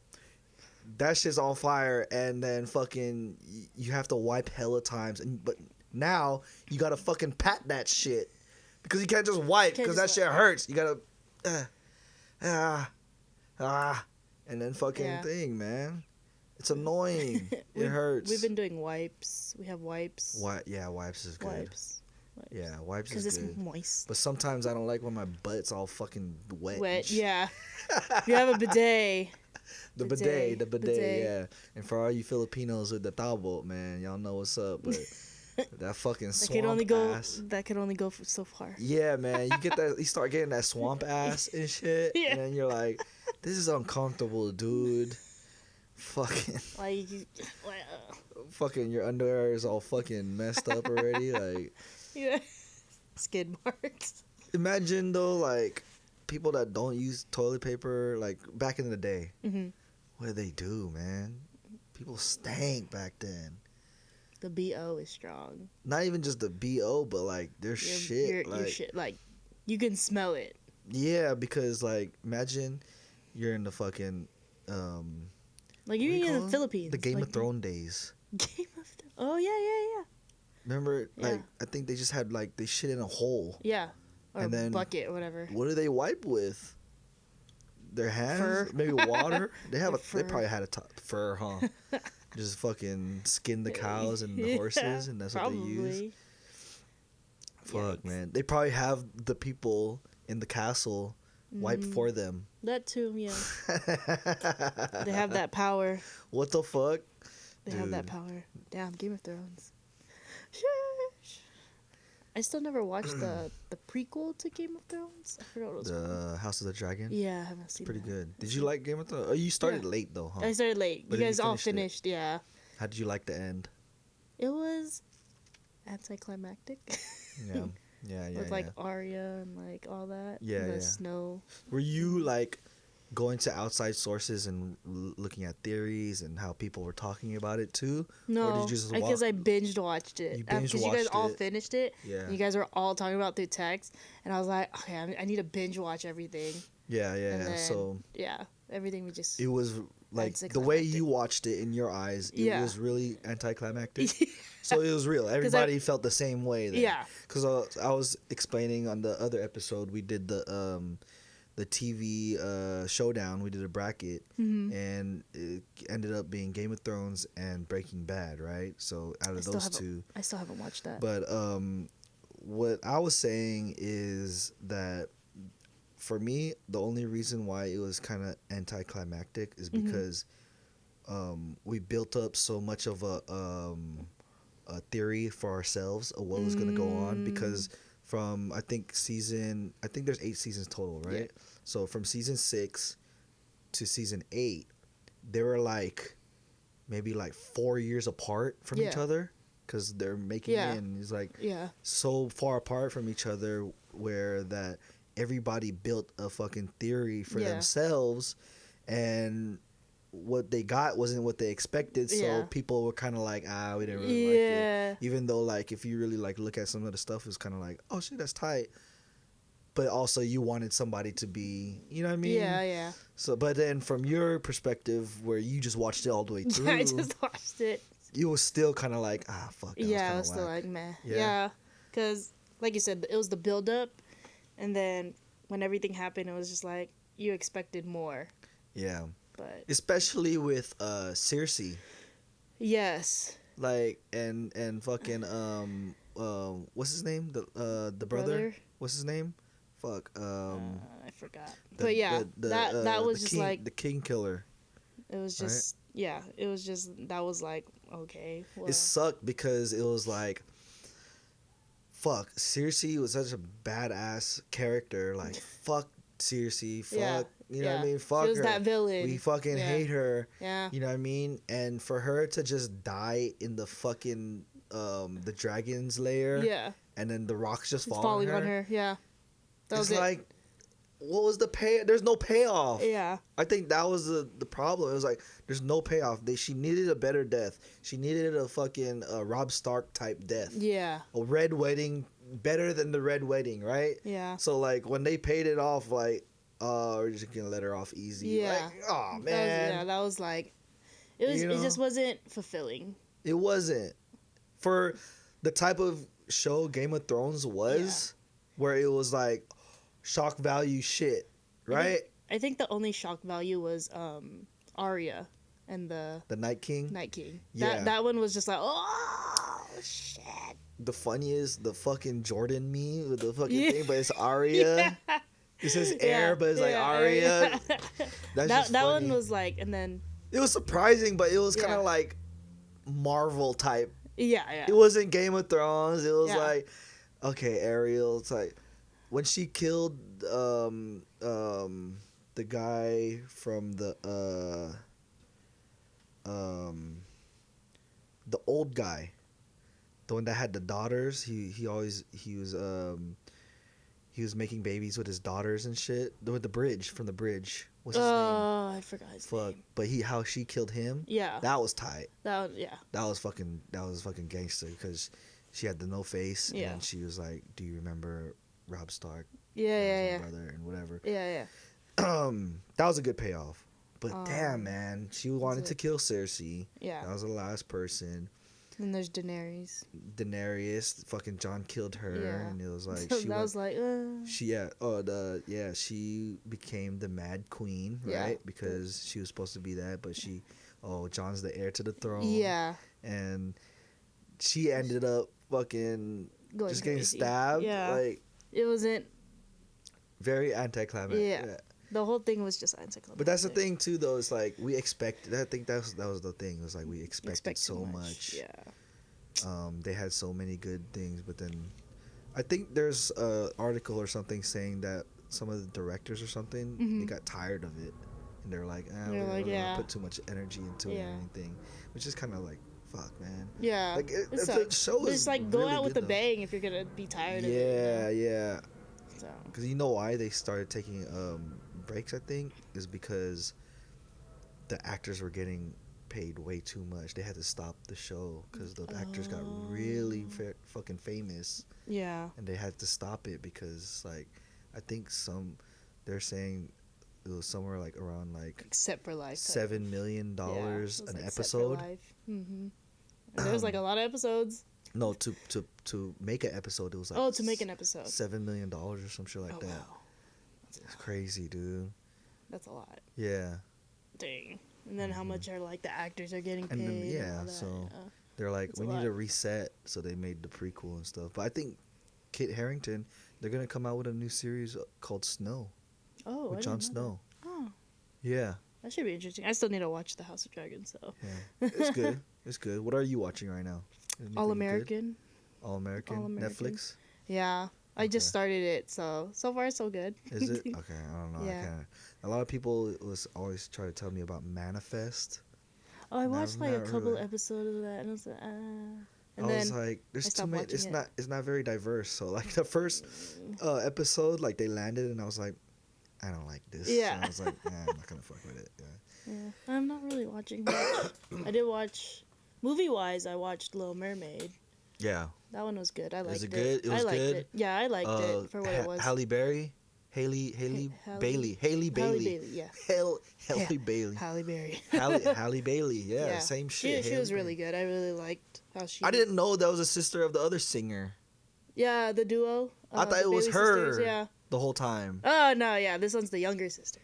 Speaker 3: that shit's on fire, and then fucking you have to wipe hella times, but now you gotta fucking pat that shit because you can't just wipe
Speaker 4: Can't
Speaker 3: because that
Speaker 4: just
Speaker 3: shit hurts. You gotta and then fucking
Speaker 4: Yeah.
Speaker 3: thing, man. It's annoying. It
Speaker 4: We've-
Speaker 3: hurts.
Speaker 4: We've been doing wipes. We have wipes.
Speaker 3: What? Yeah, wipes is good.
Speaker 4: Wipes.
Speaker 3: Yeah, wipes
Speaker 4: Because
Speaker 3: is
Speaker 4: it's
Speaker 3: good.
Speaker 4: moist.
Speaker 3: But sometimes I don't like when my butt's all fucking wet. and
Speaker 4: Wet.
Speaker 3: shit.
Speaker 4: Yeah. If you have a bidet.
Speaker 3: The
Speaker 4: Bidet,
Speaker 3: bidet, yeah. And for all you Filipinos with the towel, man, y'all know what's up. But that fucking
Speaker 4: That
Speaker 3: swamp
Speaker 4: could only go.
Speaker 3: ass.
Speaker 4: That could only go so far.
Speaker 3: Yeah, man, you get that. You start getting that swamp ass and shit,
Speaker 4: Yeah.
Speaker 3: and then you're like, "This is uncomfortable, dude." Fucking,
Speaker 4: Like,
Speaker 3: fucking, your underwear is all fucking messed up already. Like,
Speaker 4: yeah. Skid marks.
Speaker 3: imagine though, like, people that don't use toilet paper, like back in the day.
Speaker 4: Hmm.
Speaker 3: What did they do, man? People stank back then.
Speaker 4: The BO is strong.
Speaker 3: Not even just the BO, but like their shit.
Speaker 4: Your
Speaker 3: Like,
Speaker 4: shit. Like, you can smell it.
Speaker 3: yeah, because like imagine you're in the fucking
Speaker 4: Like,
Speaker 3: what do
Speaker 4: you're
Speaker 3: you
Speaker 4: in
Speaker 3: call
Speaker 4: the
Speaker 3: it?
Speaker 4: Philippines.
Speaker 3: The Game
Speaker 4: like,
Speaker 3: of Thrones days.
Speaker 4: Game of Thrones. Oh, yeah.
Speaker 3: Remember,
Speaker 4: Yeah.
Speaker 3: like I think they just had like they shit in a hole.
Speaker 4: Yeah. Or
Speaker 3: And then-
Speaker 4: bucket or whatever.
Speaker 3: What do they wipe with? Their hands?
Speaker 4: Fur.
Speaker 3: Maybe water? They have
Speaker 4: Their
Speaker 3: they probably
Speaker 4: fur.
Speaker 3: had fur, huh? Just fucking skin the cows and the horses, and that's what they use.
Speaker 4: Probably.
Speaker 3: Fuck,
Speaker 4: Yikes.
Speaker 3: man. They probably have the people in the castle wipe
Speaker 4: Mm.
Speaker 3: for them.
Speaker 4: That too, yeah. They have that power.
Speaker 3: What the fuck?
Speaker 4: They have that
Speaker 3: Dude.
Speaker 4: power. Damn, Game of Thrones. Sheesh. I still never watched the prequel to Game of Thrones. I forgot what it was called.
Speaker 3: The House of the Dragon?
Speaker 4: Yeah, I haven't seen
Speaker 3: Pretty
Speaker 4: that.
Speaker 3: good. Did you like Game of Thrones? Oh, you started
Speaker 4: Yeah.
Speaker 3: late though, huh?
Speaker 4: I started late.
Speaker 3: But
Speaker 4: You
Speaker 3: then you
Speaker 4: guys all
Speaker 3: finished
Speaker 4: finished, yeah.
Speaker 3: How did you like the end?
Speaker 4: It was anticlimactic.
Speaker 3: Yeah. Yeah,
Speaker 4: With like Arya and like all that.
Speaker 3: Yeah,
Speaker 4: and the
Speaker 3: yeah.
Speaker 4: snow.
Speaker 3: Were you like going to outside sources and looking at theories and how people were talking about it too? Or
Speaker 4: No,
Speaker 3: did you just
Speaker 4: because I binge watched it.
Speaker 3: You binge
Speaker 4: Because you guys
Speaker 3: watched
Speaker 4: all
Speaker 3: it.
Speaker 4: finished it.
Speaker 3: Yeah.
Speaker 4: And you guys were all talking about through text, and I was like, okay, I need to binge watch everything.
Speaker 3: Yeah,
Speaker 4: And
Speaker 3: yeah.
Speaker 4: then,
Speaker 3: So
Speaker 4: yeah, everything we just.
Speaker 3: it was like the way
Speaker 4: Anticlimactic.
Speaker 3: you watched it in your eyes, it
Speaker 4: Yeah.
Speaker 3: was really anticlimactic. So it was real. Everybody felt the same way then.
Speaker 4: Yeah.
Speaker 3: Because I was explaining on the other episode, we did the TV showdown. We did a bracket, and it ended up being Game of Thrones and Breaking Bad, right? So out of those two,
Speaker 4: I still haven't watched that.
Speaker 3: but what I was saying is that for me, the only reason why it was kind of anticlimactic is because we built up so much of a theory for ourselves of what was going to go on, because from I think there's 8 seasons total, right?
Speaker 4: Yeah.
Speaker 3: So from season 6 to season 8, they were like maybe like 4 years apart from each
Speaker 4: Yeah.
Speaker 3: other, because they're making
Speaker 4: Yeah.
Speaker 3: it, and it's like
Speaker 4: Yeah.
Speaker 3: so far apart from each other where that everybody built a fucking theory for
Speaker 4: Yeah.
Speaker 3: themselves, and what they got wasn't what they expected, so
Speaker 4: Yeah.
Speaker 3: people were kind of like, we didn't really like
Speaker 4: Yeah.
Speaker 3: it, even though like if you really like look at some of the stuff, it's kind of like, oh shit, that's tight, but also you wanted somebody to be, you know what I mean?
Speaker 4: Yeah.
Speaker 3: So but then from your perspective, where you just watched it all the way through,
Speaker 4: I just watched it.
Speaker 3: you was still kind of like, fuck, that
Speaker 4: Yeah, I
Speaker 3: was
Speaker 4: was
Speaker 3: kinda
Speaker 4: still
Speaker 3: whack.
Speaker 4: like, meh.
Speaker 3: Yeah.
Speaker 4: Yeah. Because, like you said, it was the build up, and then when everything happened, it was just like, you expected more.
Speaker 3: Yeah.
Speaker 4: But,
Speaker 3: Especially with Cersei,
Speaker 4: yes.
Speaker 3: like and fucking what's his name, the brother? What's his name? Fuck
Speaker 4: I forgot. But yeah, that was just
Speaker 3: king,
Speaker 4: like,
Speaker 3: the king killer.
Speaker 4: it was just, yeah, it was just, that was like, okay. Well,
Speaker 3: It sucked because it was like, fuck, Cersei was such a badass character. Like, fuck Cersei, fuck,
Speaker 4: Yeah,
Speaker 3: you know what I
Speaker 4: yeah.
Speaker 3: mean? Fuck
Speaker 4: She was
Speaker 3: her.
Speaker 4: that villain.
Speaker 3: We fucking
Speaker 4: Yeah.
Speaker 3: hate her.
Speaker 4: Yeah.
Speaker 3: You know what I mean? And for her to just die in the fucking the dragon's lair,
Speaker 4: Yeah.
Speaker 3: and then the rocks just
Speaker 4: It's
Speaker 3: fall
Speaker 4: falling on her. Yeah. That
Speaker 3: It's
Speaker 4: was it.
Speaker 3: like, what was the pay? There's no payoff.
Speaker 4: Yeah.
Speaker 3: I think that was the problem. It was like, there's no payoff. She needed a better death. She needed a fucking Rob Stark type death.
Speaker 4: Yeah.
Speaker 3: A red wedding, better than the red wedding, right?
Speaker 4: Yeah.
Speaker 3: So like when they paid it off, like, we're just gonna let her off easy.
Speaker 4: Yeah.
Speaker 3: Like, oh man,
Speaker 4: That was like, it was.
Speaker 3: You
Speaker 4: It
Speaker 3: know?
Speaker 4: just wasn't fulfilling.
Speaker 3: it wasn't for the type of show Game of Thrones was, where it was like shock value shit, right?
Speaker 4: I think the only shock value was Arya and the
Speaker 3: The Night King.
Speaker 4: Night King.
Speaker 3: Yeah.
Speaker 4: That one was just like, oh shit.
Speaker 3: The funny is the fucking Jordan me with the fucking
Speaker 4: Yeah.
Speaker 3: thing, but it's Arya.
Speaker 4: Yeah.
Speaker 3: It says air, but it's like Arya. That's just
Speaker 4: that
Speaker 3: funny.
Speaker 4: one was like, and then
Speaker 3: It was surprising, but it was kind
Speaker 4: Yeah.
Speaker 3: of like Marvel type.
Speaker 4: yeah.
Speaker 3: It wasn't Game of Thrones. It was
Speaker 4: Yeah.
Speaker 3: like, okay, Ariel. It's like when she killed the guy from the old guy, the one that had the daughters. He was making babies with his daughters and shit. With the bridge, from the bridge. What's his name?
Speaker 4: Oh, I forgot his
Speaker 3: Fuck.
Speaker 4: name.
Speaker 3: But how she killed him.
Speaker 4: Yeah.
Speaker 3: That was tight.
Speaker 4: Yeah.
Speaker 3: That was fucking gangster, because she had the no face,
Speaker 4: Yeah.
Speaker 3: and she was like, "Do you remember Rob Stark?
Speaker 4: Yeah.
Speaker 3: His brother and whatever."
Speaker 4: Yeah.
Speaker 3: That was a good payoff. But
Speaker 4: Um,
Speaker 3: damn, man, she wanted to kill Cersei.
Speaker 4: Yeah.
Speaker 3: That was the last person.
Speaker 4: Then there's Daenerys.
Speaker 3: Daenerys, fucking Jon killed her,
Speaker 4: Yeah.
Speaker 3: and it was like
Speaker 4: So that was like,
Speaker 3: she became the Mad Queen,
Speaker 4: Yeah.
Speaker 3: right? Because she was supposed to be that, but Jon's the heir to the throne.
Speaker 4: yeah.
Speaker 3: And she ended up fucking
Speaker 4: Going
Speaker 3: just getting
Speaker 4: crazy.
Speaker 3: stabbed.
Speaker 4: Yeah.
Speaker 3: Like,
Speaker 4: It wasn't.
Speaker 3: very anticlimactic.
Speaker 4: Yeah. The whole thing was just anticlimactic.
Speaker 3: But that's the thing too, though. It's like we expected. I think that was the thing. It was like we
Speaker 4: You
Speaker 3: expected
Speaker 4: expect too
Speaker 3: so much.
Speaker 4: Yeah.
Speaker 3: They had so many good things, but then I think there's a article or something saying that some of the directors or something they got tired of it, and they're like, we
Speaker 4: They're
Speaker 3: don't
Speaker 4: like,
Speaker 3: wanna
Speaker 4: yeah.
Speaker 3: put too much energy into it
Speaker 4: Yeah.
Speaker 3: or anything, which is kind of like, fuck, man.
Speaker 4: Yeah.
Speaker 3: Like
Speaker 4: It
Speaker 3: the
Speaker 4: sucks.
Speaker 3: show
Speaker 4: But
Speaker 3: is
Speaker 4: it's like, go
Speaker 3: really
Speaker 4: out with
Speaker 3: good,
Speaker 4: a
Speaker 3: though.
Speaker 4: bang if you're gonna be tired of it.
Speaker 3: Yeah, yeah.
Speaker 4: So.
Speaker 3: Because you know why they started taking breaks, I think, is because the actors were getting paid way too much. They had to stop the show because the actors got really fucking famous,
Speaker 4: Yeah.
Speaker 3: and they had to stop it because, like, I think they're saying it was somewhere like around like
Speaker 4: Except for life.
Speaker 3: $7 million
Speaker 4: Yeah, it was
Speaker 3: an
Speaker 4: like
Speaker 3: episode.
Speaker 4: Mm-hmm. And there was like a lot of episodes.
Speaker 3: No, to make an episode, it was like
Speaker 4: To make an episode.
Speaker 3: $7 million or some shit like that.
Speaker 4: Wow.
Speaker 3: It's crazy, dude.
Speaker 4: That's a lot.
Speaker 3: Yeah.
Speaker 4: Dang. And then how much are like the actors are getting paid?
Speaker 3: And then,
Speaker 4: and
Speaker 3: yeah,
Speaker 4: all that,
Speaker 3: so
Speaker 4: yeah.
Speaker 3: they're like,
Speaker 4: That's a
Speaker 3: we need
Speaker 4: lot.
Speaker 3: to reset. So they made the prequel and stuff. But I think Kit Harington, they're gonna come out with a new series called Snow
Speaker 4: Oh,
Speaker 3: with
Speaker 4: I
Speaker 3: Jon
Speaker 4: didn't know
Speaker 3: Snow.
Speaker 4: that. Oh,
Speaker 3: Yeah,
Speaker 4: that should be interesting. I still need to watch The House of Dragons, so.
Speaker 3: yeah, it's good. It's good. What are you watching right now? Anything
Speaker 4: All
Speaker 3: good?
Speaker 4: American.
Speaker 3: All American.
Speaker 4: All-American.
Speaker 3: Netflix.
Speaker 4: Yeah. I just
Speaker 3: Okay.
Speaker 4: started it, so far so good.
Speaker 3: Is it? Okay, I don't know.
Speaker 4: Yeah.
Speaker 3: I can't. A lot of people was always try to tell me about Manifest.
Speaker 4: Oh, I watched like a
Speaker 3: not
Speaker 4: couple
Speaker 3: really.
Speaker 4: episodes of that, and I was like, And
Speaker 3: I
Speaker 4: then
Speaker 3: was like, there's
Speaker 4: I
Speaker 3: too
Speaker 4: stopped
Speaker 3: many.
Speaker 4: watching
Speaker 3: It's
Speaker 4: it.
Speaker 3: not very diverse. So like the first episode, like they landed, and I was like, I don't like this.
Speaker 4: Yeah.
Speaker 3: And I was like, I'm not gonna fuck with it. Yeah.
Speaker 4: Yeah, I'm not really watching much. I did watch, movie-wise, I watched Little Mermaid.
Speaker 3: Yeah.
Speaker 4: That one was good. I liked
Speaker 3: Was
Speaker 4: it.
Speaker 3: it good? It was
Speaker 4: I liked
Speaker 3: good?
Speaker 4: it. Yeah, I liked it for what it was.
Speaker 3: Halle Berry, Haley Bailey, Haley Bailey,
Speaker 4: yeah.
Speaker 3: Halle
Speaker 4: Yeah.
Speaker 3: Bailey,
Speaker 4: Halle Berry.
Speaker 3: Halle Bailey. Yeah, same shit.
Speaker 4: She
Speaker 3: Halle
Speaker 4: was really
Speaker 3: Bailey.
Speaker 4: good. I really liked how she.
Speaker 3: I didn't know that was a sister of the other singer.
Speaker 4: Yeah, the duo.
Speaker 3: I thought
Speaker 4: the
Speaker 3: it was
Speaker 4: Bailey
Speaker 3: her
Speaker 4: sisters, yeah.
Speaker 3: the whole time.
Speaker 4: Oh no, yeah, this one's the younger sister.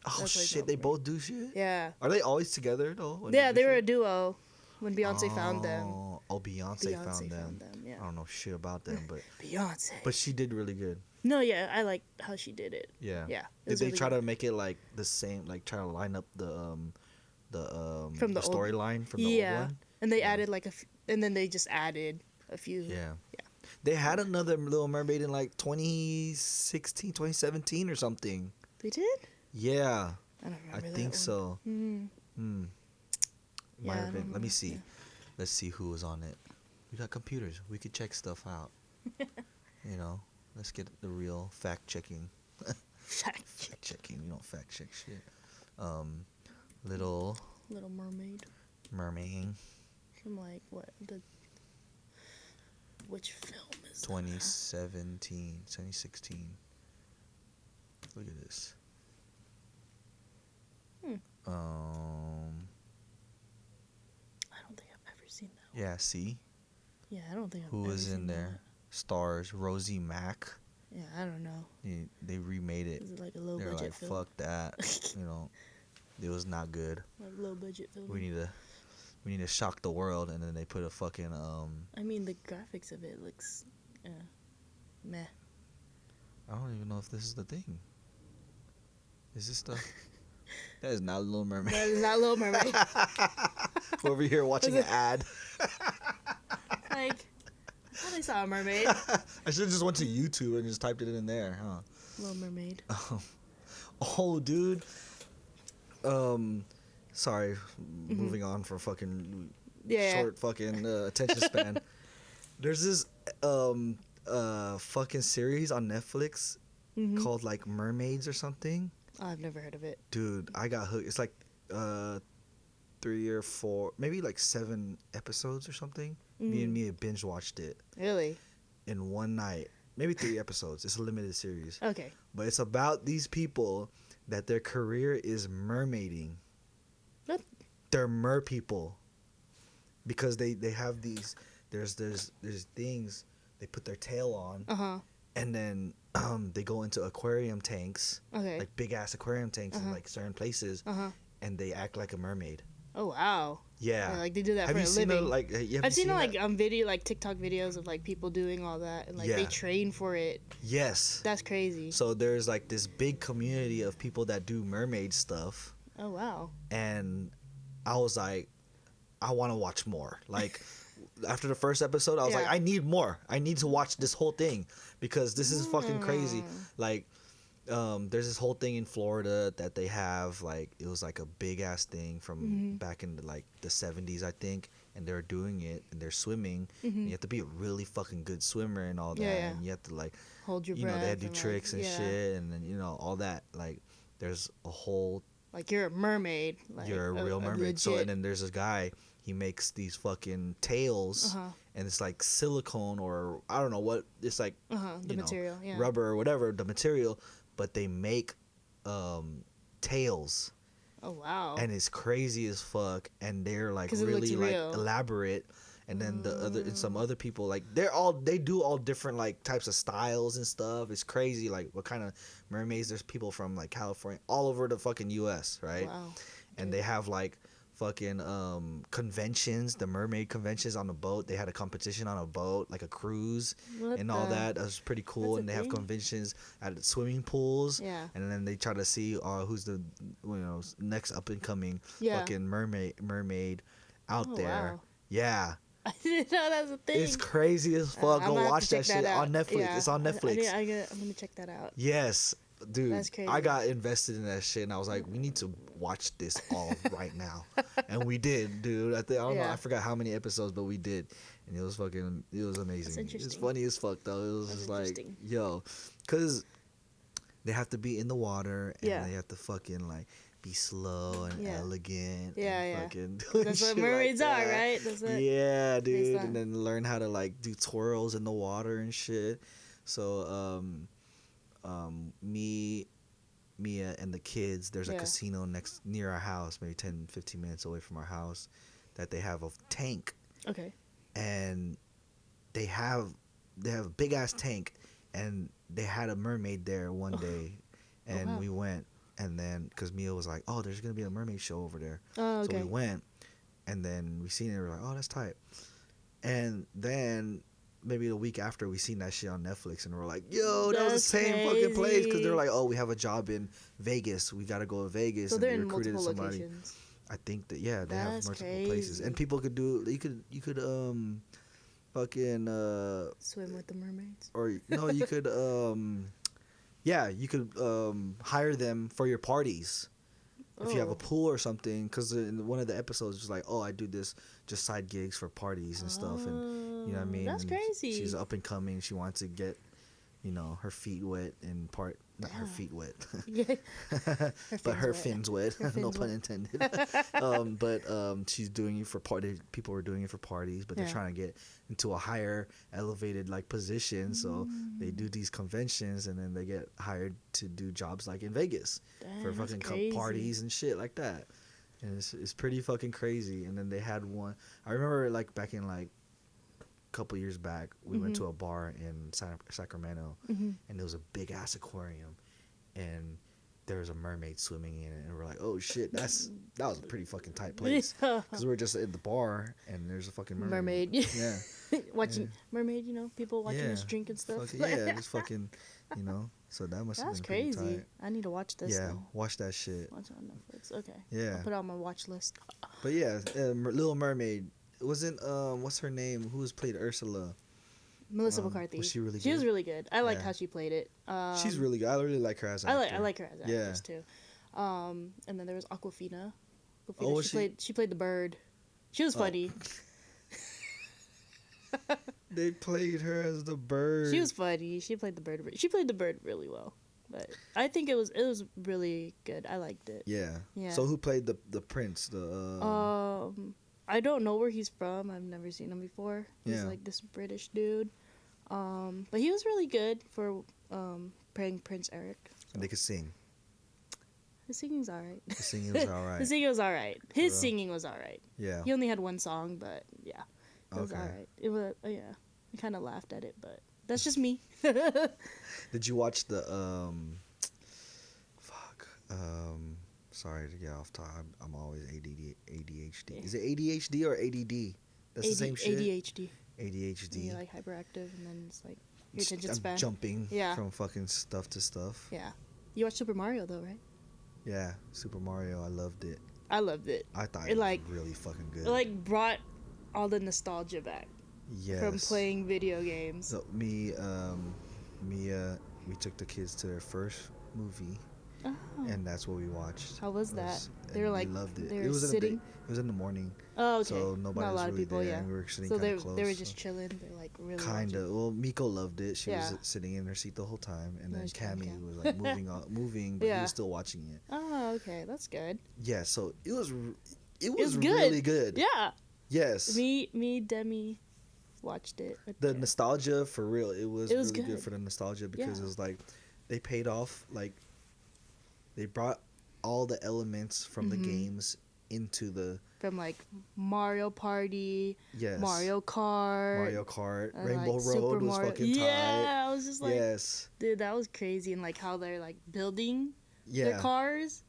Speaker 3: Oh
Speaker 4: That's like
Speaker 3: shit, they
Speaker 4: Halle
Speaker 3: both do shit.
Speaker 4: Yeah.
Speaker 3: Are they always together though? when
Speaker 4: Yeah,
Speaker 3: do
Speaker 4: they were a
Speaker 3: shit?
Speaker 4: duo when Beyonce found them.
Speaker 3: Oh, Beyonce found them.
Speaker 4: Yeah.
Speaker 3: I don't know shit about them, but
Speaker 4: Beyonce.
Speaker 3: but she did really good.
Speaker 4: No, yeah, I liked how she did it.
Speaker 3: Yeah.
Speaker 4: Yeah. it
Speaker 3: Did
Speaker 4: was
Speaker 3: they
Speaker 4: really
Speaker 3: try
Speaker 4: good.
Speaker 3: to make it like the same, like try to line up the
Speaker 4: From the old-
Speaker 3: storyline from the
Speaker 4: Yeah.
Speaker 3: old one?
Speaker 4: And they added like and then they just added a few.
Speaker 3: Yeah.
Speaker 4: Yeah.
Speaker 3: They had another Little Mermaid in like 2016, 2017 or something.
Speaker 4: They did?
Speaker 3: Yeah,
Speaker 4: I don't
Speaker 3: I
Speaker 4: remember that
Speaker 3: think
Speaker 4: one.
Speaker 3: so.
Speaker 4: Mm.
Speaker 3: Hmm. Might
Speaker 4: Yeah, I
Speaker 3: have been.
Speaker 4: don't
Speaker 3: Let me
Speaker 4: know.
Speaker 3: see.
Speaker 4: Yeah.
Speaker 3: Let's see who was on it. We got computers. We could check stuff out. You know, let's get the real fact checking. Fact checking. You don't fact check shit. Little
Speaker 4: Little Mermaid.
Speaker 3: Mermaid,
Speaker 4: From like what which film is that?
Speaker 3: 2017, 2016. Look at this.
Speaker 4: Hmm.
Speaker 3: I
Speaker 4: don't think I've ever seen that one.
Speaker 3: Yeah. See
Speaker 4: Yeah, I don't think I've
Speaker 3: who
Speaker 4: ever
Speaker 3: was in
Speaker 4: seen
Speaker 3: there? Stars Rosie Mack.
Speaker 4: that. Yeah, I don't know.
Speaker 3: They remade it.
Speaker 4: Is it like a low
Speaker 3: They're
Speaker 4: budget
Speaker 3: like,
Speaker 4: film?
Speaker 3: fuck that. You know, it was not good.
Speaker 4: Like low budget film.
Speaker 3: We need to shock the world, and then they put a fucking
Speaker 4: I mean, the graphics of it looks, meh.
Speaker 3: I don't even know if this is the thing. Is this the? That is not Little Mermaid.
Speaker 4: That is not Little Mermaid.
Speaker 3: We're over here watching an ad.
Speaker 4: Like, I thought I saw a mermaid.
Speaker 3: I should have just went to YouTube and just typed it in there, huh?
Speaker 4: Little Mermaid.
Speaker 3: Oh, dude. Sorry, moving on for fucking
Speaker 4: Yeah.
Speaker 3: short fucking attention span. There's this fucking series on Netflix
Speaker 4: Mhm.
Speaker 3: called like Mermaids or something.
Speaker 4: Oh, I've never heard of it.
Speaker 3: Dude, I got hooked. It's like 3 or 4, maybe like 7 episodes or something. Me and Mia binge watched it
Speaker 4: Really?
Speaker 3: in one night. Maybe 3 episodes. It's a limited series.
Speaker 4: Okay.
Speaker 3: But it's about these people that their career is mermaiding.
Speaker 4: What?
Speaker 3: They're mer people. Because they have these there's things they put their tail on
Speaker 4: Uh-huh.
Speaker 3: and then they go into aquarium tanks,
Speaker 4: Okay.
Speaker 3: like big ass aquarium tanks in like certain places,
Speaker 4: Uh-huh.
Speaker 3: and they act like a mermaid.
Speaker 4: Oh, wow.
Speaker 3: Yeah.
Speaker 4: Like, they do that
Speaker 3: Have
Speaker 4: for
Speaker 3: you
Speaker 4: a
Speaker 3: seen
Speaker 4: living.
Speaker 3: I've
Speaker 4: seen like video, like TikTok videos of like people doing all that, and like they
Speaker 3: Yeah.
Speaker 4: train for it.
Speaker 3: Yes.
Speaker 4: That's crazy.
Speaker 3: So there's like this big community of people that do mermaid stuff,
Speaker 4: Oh, wow.
Speaker 3: and I was like, I want to watch more. Like after the first episode, I was like,
Speaker 4: Yeah.
Speaker 3: I need more. I need to watch this whole thing because this is fucking crazy. Like there's this whole thing in Florida that they have, like it was like a big ass thing from back in like the 70s, I think, and they're doing it and they're swimming. And you have to be a really fucking good swimmer and all that,
Speaker 4: Yeah, yeah.
Speaker 3: and you have to like
Speaker 4: Hold your
Speaker 3: you
Speaker 4: breath.
Speaker 3: know, they had to do
Speaker 4: and,
Speaker 3: tricks and
Speaker 4: yeah.
Speaker 3: shit, and then you know all that. Like there's a whole
Speaker 4: Like you're a mermaid. Like
Speaker 3: you're a real mermaid. So
Speaker 4: legit-
Speaker 3: and then there's this guy. He makes these fucking tails, and it's like silicone or I don't know what. It's like
Speaker 4: the material, yeah.
Speaker 3: rubber or whatever the material, but they make tails,
Speaker 4: Oh wow.
Speaker 3: and it's crazy as fuck. And they're like
Speaker 4: 'Cause it
Speaker 3: really
Speaker 4: looks
Speaker 3: like
Speaker 4: real.
Speaker 3: elaborate. And then the other and some other people like they do all different like types of styles and stuff. It's crazy like what kind of mermaids. There's people from like California all over the fucking U.S. right?
Speaker 4: Wow.
Speaker 3: And they have like fucking conventions, the mermaid conventions on the boat. They had a competition on a boat, like a cruise
Speaker 4: What
Speaker 3: and all
Speaker 4: the-
Speaker 3: that. That was pretty cool.
Speaker 4: That's a
Speaker 3: And they have
Speaker 4: thing?
Speaker 3: conventions at swimming pools.
Speaker 4: Yeah.
Speaker 3: And then they try to see who's the next up and coming
Speaker 4: Yeah.
Speaker 3: fucking mermaid out
Speaker 4: Oh,
Speaker 3: there.
Speaker 4: wow.
Speaker 3: Yeah.
Speaker 4: I didn't know that was a thing.
Speaker 3: It's crazy as fuck.
Speaker 4: I'm
Speaker 3: Go
Speaker 4: gonna have
Speaker 3: watch
Speaker 4: to
Speaker 3: that
Speaker 4: check
Speaker 3: shit
Speaker 4: out.
Speaker 3: on Netflix.
Speaker 4: Yeah.
Speaker 3: It's on Netflix.
Speaker 4: I'm gonna check that out.
Speaker 3: Yes, dude.
Speaker 4: That's crazy.
Speaker 3: I got invested in that shit, and I was like, we need to watch this all right now, and we did, dude. I don't know.
Speaker 4: Yeah.
Speaker 3: I forgot how many episodes, but we did, and it was amazing. It's
Speaker 4: interesting.
Speaker 3: funny as fuck though. It was
Speaker 4: That's
Speaker 3: just like,
Speaker 4: interesting.
Speaker 3: yo, cause they have to be in the water, and
Speaker 4: Yeah.
Speaker 3: they have to fucking like be slow and
Speaker 4: Yeah.
Speaker 3: elegant.
Speaker 4: Yeah,
Speaker 3: and
Speaker 4: yeah.
Speaker 3: fucking doing
Speaker 4: That's what
Speaker 3: shit like
Speaker 4: mermaids are,
Speaker 3: that.
Speaker 4: right? That's what.
Speaker 3: Yeah,
Speaker 4: based
Speaker 3: dude,
Speaker 4: on.
Speaker 3: and then learn how to like do twirls in the water and shit. So, Mia, and the kids. There's a
Speaker 4: Yeah.
Speaker 3: casino near our house, maybe 10, 15 minutes away from our house, that they have a tank,
Speaker 4: Okay.
Speaker 3: and they have a big ass tank, and they had a mermaid there one day, and
Speaker 4: wow.
Speaker 3: we went, and then because Mia was like, "Oh, there's gonna be a mermaid show over there."
Speaker 4: Oh, okay.
Speaker 3: So we went, and then we seen it. We're like, "Oh, that's tight." And then maybe the week after, we seen that shit on Netflix, and we're like, "Yo, that was the
Speaker 4: That's
Speaker 3: same fucking place." Because they're
Speaker 4: crazy.
Speaker 3: like, "Oh, we have a job in Vegas. We gotta go to Vegas."
Speaker 4: So
Speaker 3: and
Speaker 4: they're
Speaker 3: they
Speaker 4: in
Speaker 3: recruited
Speaker 4: multiple
Speaker 3: somebody.
Speaker 4: locations.
Speaker 3: I think that they
Speaker 4: That's
Speaker 3: have multiple places, and
Speaker 4: crazy.
Speaker 3: people could do. You could fucking
Speaker 4: Swim with the mermaids.
Speaker 3: or no, you could yeah, you could hire them for your parties. If you have a
Speaker 4: Oh.
Speaker 3: pool or something, because in one of the episodes, it's like, oh, I do this just side gigs for parties and stuff, and you know what I mean.
Speaker 4: That's
Speaker 3: And
Speaker 4: crazy.
Speaker 3: She's up and coming. She wants to get, her feet wet and not her feet wet,
Speaker 4: Yeah.
Speaker 3: but her
Speaker 4: fins
Speaker 3: fins wet.
Speaker 4: Her
Speaker 3: No
Speaker 4: fins
Speaker 3: pun
Speaker 4: wet.
Speaker 3: intended. But she's doing it for party. People were doing it for parties, but they're
Speaker 4: Yeah.
Speaker 3: trying to get into a higher elevated like position. So they do these conventions, and then they get hired to do jobs like in Vegas for
Speaker 4: That's
Speaker 3: fucking
Speaker 4: crazy.
Speaker 3: parties and shit like that. And it's pretty fucking crazy. And then they had one. I remember like back in like a couple years back, we went to a bar in Sacramento, and there was a big ass aquarium, and there was a mermaid swimming in it, and we're like, oh shit, that was a pretty fucking tight place. Because we were just at the bar, and there's a fucking mermaid.
Speaker 4: Mermaid.
Speaker 3: Yeah.
Speaker 4: Watching mermaid, people watching us
Speaker 3: Yeah.
Speaker 4: drink and stuff.
Speaker 3: Fucking, yeah, just fucking, So that must have
Speaker 4: That's
Speaker 3: been pretty
Speaker 4: crazy.
Speaker 3: tight.
Speaker 4: I need to watch this.
Speaker 3: Yeah,
Speaker 4: Though.
Speaker 3: watch that shit.
Speaker 4: Watch it on Netflix. Okay.
Speaker 3: Yeah.
Speaker 4: I'll put it on my watch list.
Speaker 3: But yeah, Little Mermaid. It wasn't what's her name? Who was played Ursula?
Speaker 4: Melissa McCarthy.
Speaker 3: was she really
Speaker 4: She was
Speaker 3: good?
Speaker 4: really good. I liked
Speaker 3: Yeah.
Speaker 4: how she played it.
Speaker 3: She's really good. I really like her as an actor.
Speaker 4: I like her as an
Speaker 3: Yeah.
Speaker 4: actress too. And then there was Aquafina.
Speaker 3: Oh, was she?
Speaker 4: She played the bird. She was funny.
Speaker 3: They played her as the bird.
Speaker 4: She was funny. She played the bird. She played the bird really well. But I think it was really good. I liked it.
Speaker 3: Yeah.
Speaker 4: Yeah.
Speaker 3: So who played the prince?
Speaker 4: I don't know where he's from. I've never seen him before. He's
Speaker 3: Yeah.
Speaker 4: like this British dude. But he was really good for playing Prince Eric.
Speaker 3: And they could sing.
Speaker 4: His singing's alright.
Speaker 3: The singing was all right.
Speaker 4: His singing was alright. His
Speaker 3: real?
Speaker 4: singing was alright.
Speaker 3: Yeah.
Speaker 4: He only had one song, but yeah, it was
Speaker 3: Okay.
Speaker 4: alright. It was yeah. I kind of laughed at it, but that's just me.
Speaker 3: Did you watch the sorry to get off topic. I'm always ADHD. Is it ADHD or ADD? That's the same shit.
Speaker 4: ADHD.
Speaker 3: ADHD.
Speaker 4: You're like hyperactive, and then it's like your attention
Speaker 3: I'm
Speaker 4: span.
Speaker 3: jumping
Speaker 4: Yeah.
Speaker 3: from fucking stuff to stuff.
Speaker 4: Yeah. You watched Super Mario though, right?
Speaker 3: Yeah, Super Mario. I loved it.
Speaker 4: I loved it.
Speaker 3: I thought
Speaker 4: It,
Speaker 3: it was
Speaker 4: like-
Speaker 3: really fucking good.
Speaker 4: It like brought all the nostalgia back
Speaker 3: yes.
Speaker 4: from playing video games.
Speaker 3: So Mia, we took the kids to their first movie. and that's what we watched.
Speaker 4: How was that? They
Speaker 3: and
Speaker 4: were like,
Speaker 3: we loved it.
Speaker 4: they
Speaker 3: It
Speaker 4: were
Speaker 3: was
Speaker 4: sitting.
Speaker 3: it was in the morning,
Speaker 4: Oh, okay.
Speaker 3: so nobody
Speaker 4: Not a
Speaker 3: was
Speaker 4: lot of
Speaker 3: really
Speaker 4: people,
Speaker 3: there,
Speaker 4: yeah.
Speaker 3: and we were sitting
Speaker 4: So
Speaker 3: kind of close.
Speaker 4: they were just chilling. They're like really
Speaker 3: Kinda.
Speaker 4: watching.
Speaker 3: Well, Miko loved it. She was
Speaker 4: Yeah.
Speaker 3: sitting in her seat the whole time, and then
Speaker 4: Nice job,
Speaker 3: Cammy
Speaker 4: Cam.
Speaker 3: was like moving, but he
Speaker 4: Yeah.
Speaker 3: was still watching it.
Speaker 4: Oh, okay, that's good.
Speaker 3: Yeah, so it was
Speaker 4: was good.
Speaker 3: really good.
Speaker 4: Yeah.
Speaker 3: Yes.
Speaker 4: Me, Demi, watched it. with
Speaker 3: The
Speaker 4: Cam.
Speaker 3: nostalgia, for real, it was
Speaker 4: It was
Speaker 3: really good
Speaker 4: good.
Speaker 3: for the nostalgia because
Speaker 4: Yeah.
Speaker 3: it was like they paid off, like they brought all the elements from the
Speaker 4: Mhm.
Speaker 3: games into the
Speaker 4: From like Mario Party,
Speaker 3: yes
Speaker 4: Mario Kart,
Speaker 3: Rainbow
Speaker 4: like,
Speaker 3: Road
Speaker 4: Super
Speaker 3: was
Speaker 4: Mario.
Speaker 3: fucking tight.
Speaker 4: Yeah, I was just like,
Speaker 3: Yes,
Speaker 4: dude, that was crazy. And like how they're like building their
Speaker 3: yeah,
Speaker 4: cars,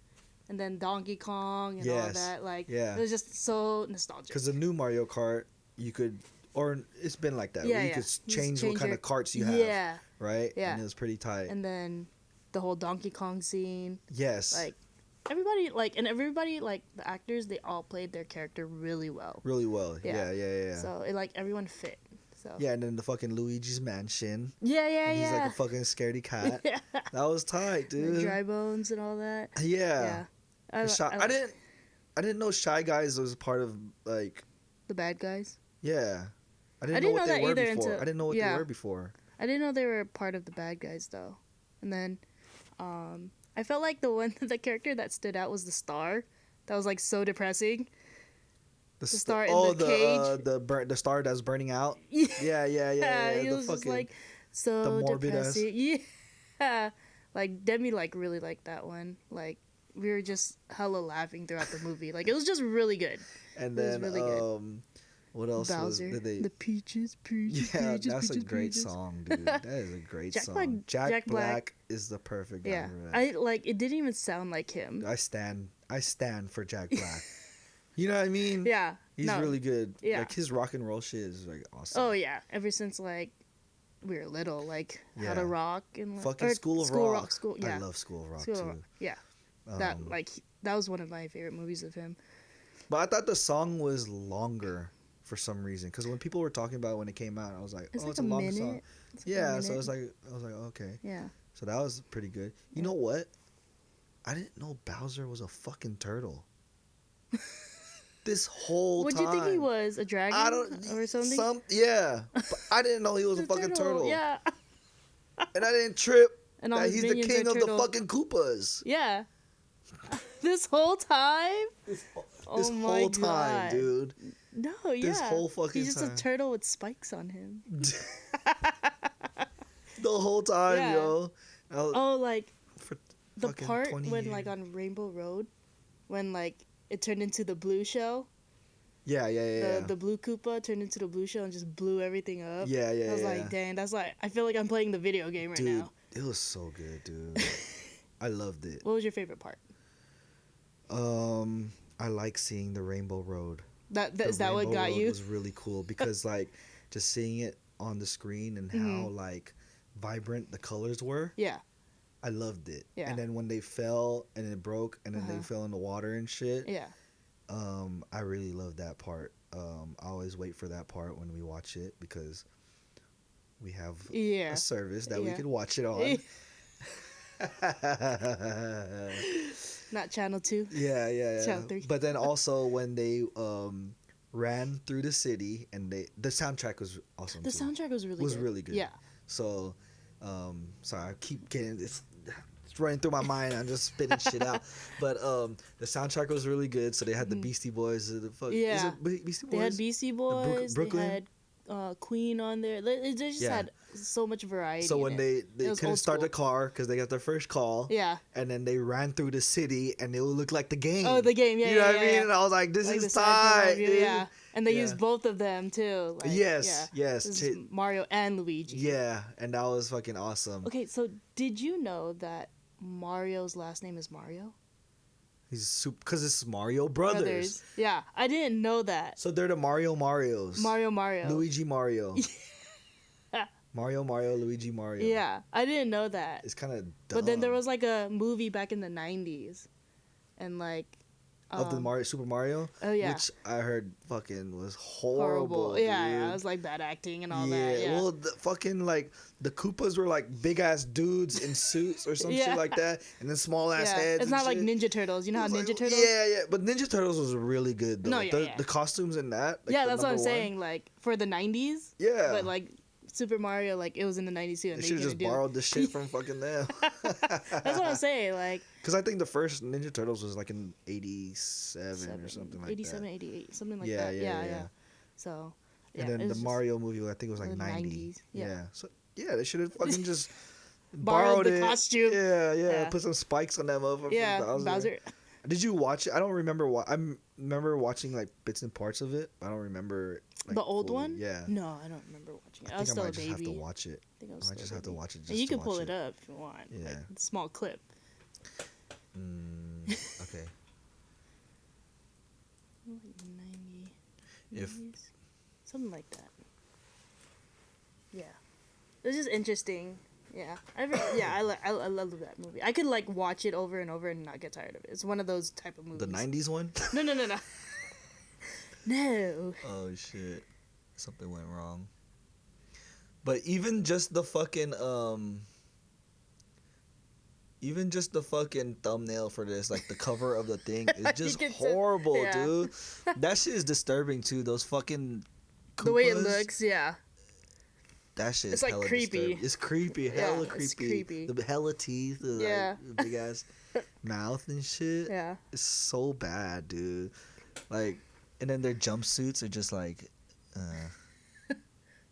Speaker 4: and then Donkey Kong and all
Speaker 3: Yes.
Speaker 4: that. Like,
Speaker 3: Yeah.
Speaker 4: it was just so nostalgic.
Speaker 3: because the new Mario Kart you could, or it's been like that.
Speaker 4: Yeah,
Speaker 3: where you
Speaker 4: yeah.
Speaker 3: could
Speaker 4: Just
Speaker 3: change what
Speaker 4: change
Speaker 3: kind
Speaker 4: your-
Speaker 3: of carts you have,
Speaker 4: Yeah,
Speaker 3: right?
Speaker 4: Yeah.
Speaker 3: And it was pretty tight.
Speaker 4: and then the whole Donkey Kong scene,
Speaker 3: Yes,
Speaker 4: like everybody, like the actors, they all played their character really well.
Speaker 3: really well.
Speaker 4: Yeah.
Speaker 3: Yeah.
Speaker 4: So it like everyone fit. So
Speaker 3: Yeah, and then the fucking Luigi's Mansion.
Speaker 4: yeah,
Speaker 3: And he's
Speaker 4: yeah.
Speaker 3: like a fucking scaredy cat.
Speaker 4: Yeah.
Speaker 3: That was tight,
Speaker 4: The
Speaker 3: dude.
Speaker 4: dry bones and all that.
Speaker 3: Yeah.
Speaker 4: Yeah.
Speaker 3: I didn't know Shy Guys was part of like
Speaker 4: The bad guys.
Speaker 3: yeah. I
Speaker 4: didn't
Speaker 3: know
Speaker 4: know
Speaker 3: what they
Speaker 4: that
Speaker 3: were
Speaker 4: either
Speaker 3: before.
Speaker 4: until-
Speaker 3: I didn't know what
Speaker 4: yeah.
Speaker 3: they were before.
Speaker 4: I didn't know they were part of the bad guys though. And then, I felt like the character that stood out was the star. That was like so depressing.
Speaker 3: The
Speaker 4: star in
Speaker 3: oh,
Speaker 4: the cage.
Speaker 3: the star that's burning out.
Speaker 4: Yeah,
Speaker 3: Yeah.
Speaker 4: it
Speaker 3: The
Speaker 4: was just
Speaker 3: fucking
Speaker 4: like so
Speaker 3: the morbid ass-
Speaker 4: depressing. Yeah, like Demi like really liked that one. Like we were just hella laughing throughout the movie. Like it was just really good.
Speaker 3: and
Speaker 4: it was
Speaker 3: then
Speaker 4: really good.
Speaker 3: what else
Speaker 4: Bowser,
Speaker 3: was did they
Speaker 4: the peaches,
Speaker 3: yeah,
Speaker 4: peaches,
Speaker 3: that's a
Speaker 4: peaches,
Speaker 3: great
Speaker 4: peaches.
Speaker 3: song, dude. That is a great
Speaker 4: Jack
Speaker 3: song.
Speaker 4: Black-
Speaker 3: Jack,
Speaker 4: Jack Black.
Speaker 3: Black is the perfect guy
Speaker 4: Yeah,
Speaker 3: for that.
Speaker 4: I like it. Didn't even sound like him.
Speaker 3: I stand for Jack Black. You know what I mean?
Speaker 4: Yeah,
Speaker 3: He's
Speaker 4: no.
Speaker 3: really good.
Speaker 4: Yeah.
Speaker 3: Like his rock and roll shit is like awesome.
Speaker 4: Oh yeah, ever since like we were little, like How
Speaker 3: Yeah.
Speaker 4: to Rock and like,
Speaker 3: Fucking
Speaker 4: or
Speaker 3: School of Rock.
Speaker 4: Yeah,
Speaker 3: I love School of Rock
Speaker 4: School
Speaker 3: too.
Speaker 4: of Rock. Yeah, that
Speaker 3: Um,
Speaker 4: like that was one of my favorite movies of him.
Speaker 3: But I thought the song was longer for some reason because when people were talking about it when it came out, I was like,
Speaker 4: It's
Speaker 3: oh,
Speaker 4: like
Speaker 3: it's
Speaker 4: a
Speaker 3: a long
Speaker 4: minute.
Speaker 3: song.
Speaker 4: It's like a
Speaker 3: Yeah, so
Speaker 4: minute.
Speaker 3: it's like I was like, okay.
Speaker 4: Yeah.
Speaker 3: So that was pretty good. You know what? I didn't know Bowser was a fucking turtle. This whole
Speaker 4: What'd
Speaker 3: time.
Speaker 4: you think he was? A dragon
Speaker 3: I don't
Speaker 4: or something?
Speaker 3: Yeah, but I didn't know he was a
Speaker 4: The
Speaker 3: fucking turtle.
Speaker 4: Yeah.
Speaker 3: And I didn't trip
Speaker 4: And all
Speaker 3: that
Speaker 4: his
Speaker 3: he's the
Speaker 4: minions
Speaker 3: king
Speaker 4: are
Speaker 3: of
Speaker 4: turtle.
Speaker 3: the fucking Koopas.
Speaker 4: Yeah. This whole time?
Speaker 3: This
Speaker 4: Oh my
Speaker 3: whole time,
Speaker 4: God.
Speaker 3: dude.
Speaker 4: No, yeah.
Speaker 3: This whole fucking
Speaker 4: He's just
Speaker 3: time.
Speaker 4: a turtle with spikes on him.
Speaker 3: The whole time,
Speaker 4: Yeah.
Speaker 3: yo.
Speaker 4: Oh, like
Speaker 3: For
Speaker 4: the
Speaker 3: fucking
Speaker 4: part
Speaker 3: 20
Speaker 4: when
Speaker 3: years.
Speaker 4: like on Rainbow Road, when like it turned into the blue shell.
Speaker 3: Yeah.
Speaker 4: The blue Koopa turned into the blue shell and just blew everything up.
Speaker 3: Yeah.
Speaker 4: I was like, dang, that's like I feel like I'm playing the video game right
Speaker 3: Dude,
Speaker 4: now.
Speaker 3: it was so good, dude. I loved it.
Speaker 4: What was your favorite part?
Speaker 3: I like seeing the Rainbow Road.
Speaker 4: Is that what
Speaker 3: Rainbow
Speaker 4: got
Speaker 3: Road
Speaker 4: you?
Speaker 3: was really cool because like just seeing it on the screen and how like vibrant the colors were.
Speaker 4: Yeah.
Speaker 3: I loved it.
Speaker 4: Yeah.
Speaker 3: And then when they fell and it broke and then they fell in the water and shit.
Speaker 4: Yeah.
Speaker 3: I really love that part. I always wait for that part when we watch it because we have
Speaker 4: Yeah.
Speaker 3: a service that we
Speaker 4: Yeah.
Speaker 3: can watch it on.
Speaker 4: Not Channel 2.
Speaker 3: Yeah.
Speaker 4: Channel 3.
Speaker 3: But then also when they ran through the city and the soundtrack was awesome.
Speaker 4: The
Speaker 3: too.
Speaker 4: soundtrack was really
Speaker 3: was
Speaker 4: good.
Speaker 3: really good.
Speaker 4: Yeah.
Speaker 3: So, sorry, I keep getting this. It's running through my mind. I'm just spitting shit out. But the soundtrack was really good. So they had the Beastie Boys. The fuck, is
Speaker 4: Yeah.
Speaker 3: it Beastie Boys?
Speaker 4: They had Beastie Boys.
Speaker 3: Brooklyn?
Speaker 4: They had Queen on there. They just
Speaker 3: Yeah.
Speaker 4: had so much variety.
Speaker 3: So
Speaker 4: in
Speaker 3: when
Speaker 4: it.
Speaker 3: they
Speaker 4: It was
Speaker 3: couldn't
Speaker 4: old
Speaker 3: start the
Speaker 4: school.
Speaker 3: car because they got their first call.
Speaker 4: Yeah.
Speaker 3: And then they ran through the city and it would look like the game.
Speaker 4: Oh, the game. Yeah.
Speaker 3: You know
Speaker 4: yeah,
Speaker 3: what
Speaker 4: yeah,
Speaker 3: I mean?
Speaker 4: yeah.
Speaker 3: And I was like, this
Speaker 4: Like the
Speaker 3: is
Speaker 4: side point
Speaker 3: tight,
Speaker 4: of view,
Speaker 3: dude.
Speaker 4: yeah. And they
Speaker 3: Yeah.
Speaker 4: used both of them too. Like,
Speaker 3: Yes,
Speaker 4: yeah.
Speaker 3: yes.
Speaker 4: This is Mario and Luigi.
Speaker 3: Yeah, and that was fucking awesome.
Speaker 4: Okay, so did you know that Mario's last name is Mario?
Speaker 3: He's super because it's Mario Brothers.
Speaker 4: Yeah, I didn't know that.
Speaker 3: So they're the Marios.
Speaker 4: Mario.
Speaker 3: Luigi Mario. Mario, Luigi Mario.
Speaker 4: Yeah, I didn't know that.
Speaker 3: It's kind of dumb.
Speaker 4: But then there was like a movie back in the 90s. And like
Speaker 3: of the Super Mario.
Speaker 4: Oh, yeah.
Speaker 3: Which I heard fucking was horrible.
Speaker 4: Yeah,
Speaker 3: dude.
Speaker 4: yeah, it was like bad acting and all
Speaker 3: Yeah,
Speaker 4: that. Yeah.
Speaker 3: well, the fucking like the Koopas were like big ass dudes in suits or some
Speaker 4: Yeah.
Speaker 3: shit like that, and then small ass
Speaker 4: Yeah.
Speaker 3: heads.
Speaker 4: It's not like
Speaker 3: shit.
Speaker 4: Ninja Turtles. You know how
Speaker 3: It was
Speaker 4: Ninja
Speaker 3: like-
Speaker 4: Turtles?
Speaker 3: Yeah, but Ninja Turtles was really good though.
Speaker 4: No, yeah.
Speaker 3: The costumes in that. Like,
Speaker 4: Yeah,
Speaker 3: the
Speaker 4: that's what I'm
Speaker 3: number one.
Speaker 4: saying. Like for the '90s.
Speaker 3: Yeah.
Speaker 4: But like Super Mario, like it was in the '90s too. And
Speaker 3: They
Speaker 4: they
Speaker 3: should have
Speaker 4: didn't
Speaker 3: just
Speaker 4: do.
Speaker 3: borrowed the shit from fucking them.
Speaker 4: That's what I'm saying. Like
Speaker 3: Because I think the first Ninja Turtles was like in '87 or something like
Speaker 4: 87,
Speaker 3: that.
Speaker 4: 88, something like
Speaker 3: Yeah,
Speaker 4: that.
Speaker 3: yeah,
Speaker 4: Yeah.
Speaker 3: yeah.
Speaker 4: So. Yeah,
Speaker 3: And then
Speaker 4: it
Speaker 3: the
Speaker 4: was just
Speaker 3: Mario movie, I think it was like
Speaker 4: the
Speaker 3: 90.
Speaker 4: 90s, yeah.
Speaker 3: So yeah, they should have fucking just
Speaker 4: Borrowed the
Speaker 3: it.
Speaker 4: costume.
Speaker 3: Yeah,
Speaker 4: Yeah.
Speaker 3: Put some spikes on that motherfucker.
Speaker 4: Yeah,
Speaker 3: from
Speaker 4: Bowser.
Speaker 3: Did you watch it? I don't remember what. I remember watching like bits and parts of it. But I don't remember like,
Speaker 4: The old
Speaker 3: fully.
Speaker 4: one?
Speaker 3: Yeah.
Speaker 4: No, I don't remember watching it. I
Speaker 3: I
Speaker 4: was
Speaker 3: think I
Speaker 4: still a
Speaker 3: might just have
Speaker 4: baby.
Speaker 3: to watch it.
Speaker 4: I think I
Speaker 3: I
Speaker 4: was
Speaker 3: might
Speaker 4: still
Speaker 3: just
Speaker 4: a
Speaker 3: have to
Speaker 4: baby.
Speaker 3: watch it. Just
Speaker 4: And you
Speaker 3: to
Speaker 4: can pull
Speaker 3: watch
Speaker 4: it up if you want.
Speaker 3: Yeah.
Speaker 4: Like, a small clip.
Speaker 3: Okay.
Speaker 4: Like 90.
Speaker 3: If
Speaker 4: 90s? Something like that. Yeah. It was just interesting. Yeah. I love that movie. I could like watch it over and over and not get tired of it. It's one of those type of movies.
Speaker 3: the '90s one.
Speaker 4: No. No.
Speaker 3: Oh shit! Something went wrong. But even just the fucking thumbnail for this, like the cover of the thing, is just
Speaker 4: can tell-
Speaker 3: horrible,
Speaker 4: yeah.
Speaker 3: dude. That shit is disturbing too. Those fucking Koopas,
Speaker 4: The way it looks, yeah.
Speaker 3: that shit is
Speaker 4: It's, like,
Speaker 3: hella
Speaker 4: creepy.
Speaker 3: disturbing. It's creepy, hella
Speaker 4: Yeah, it's
Speaker 3: creepy.
Speaker 4: creepy.
Speaker 3: The hella teeth, the
Speaker 4: Yeah.
Speaker 3: like, big ass mouth and shit.
Speaker 4: Yeah.
Speaker 3: It's so bad, dude. Like, and then their jumpsuits are just like,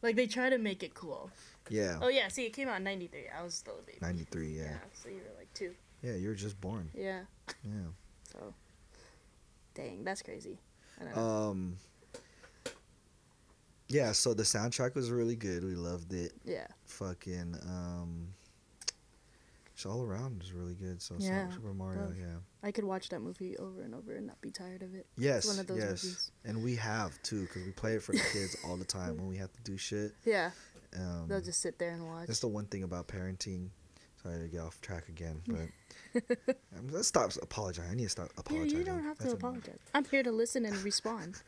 Speaker 4: Like they try to make it cool.
Speaker 3: yeah.
Speaker 4: Oh yeah, see it came out in '93. I was still a baby.
Speaker 3: 93, yeah.
Speaker 4: Yeah, so you were like 2.
Speaker 3: Yeah, you were just born.
Speaker 4: Yeah.
Speaker 3: Yeah.
Speaker 4: So dang, that's crazy. I don't know.
Speaker 3: Yeah, so the soundtrack was really good. We loved it.
Speaker 4: Yeah.
Speaker 3: Fucking just all around was really good. So
Speaker 4: Yeah,
Speaker 3: Super Mario,
Speaker 4: love.
Speaker 3: yeah.
Speaker 4: I could watch that movie over and over and not be tired of it.
Speaker 3: Yes,
Speaker 4: one of those
Speaker 3: yes.
Speaker 4: movies.
Speaker 3: And we have too, because we play it for the kids all the time when we have to do shit.
Speaker 4: Yeah.
Speaker 3: Um,
Speaker 4: They'll just sit there and watch.
Speaker 3: That's the one thing about parenting. Sorry to get off track again, but let's stop apologizing. I need to stop
Speaker 4: Yeah,
Speaker 3: apologizing.
Speaker 4: you don't have to
Speaker 3: That's
Speaker 4: apologize. I'm here to listen and respond.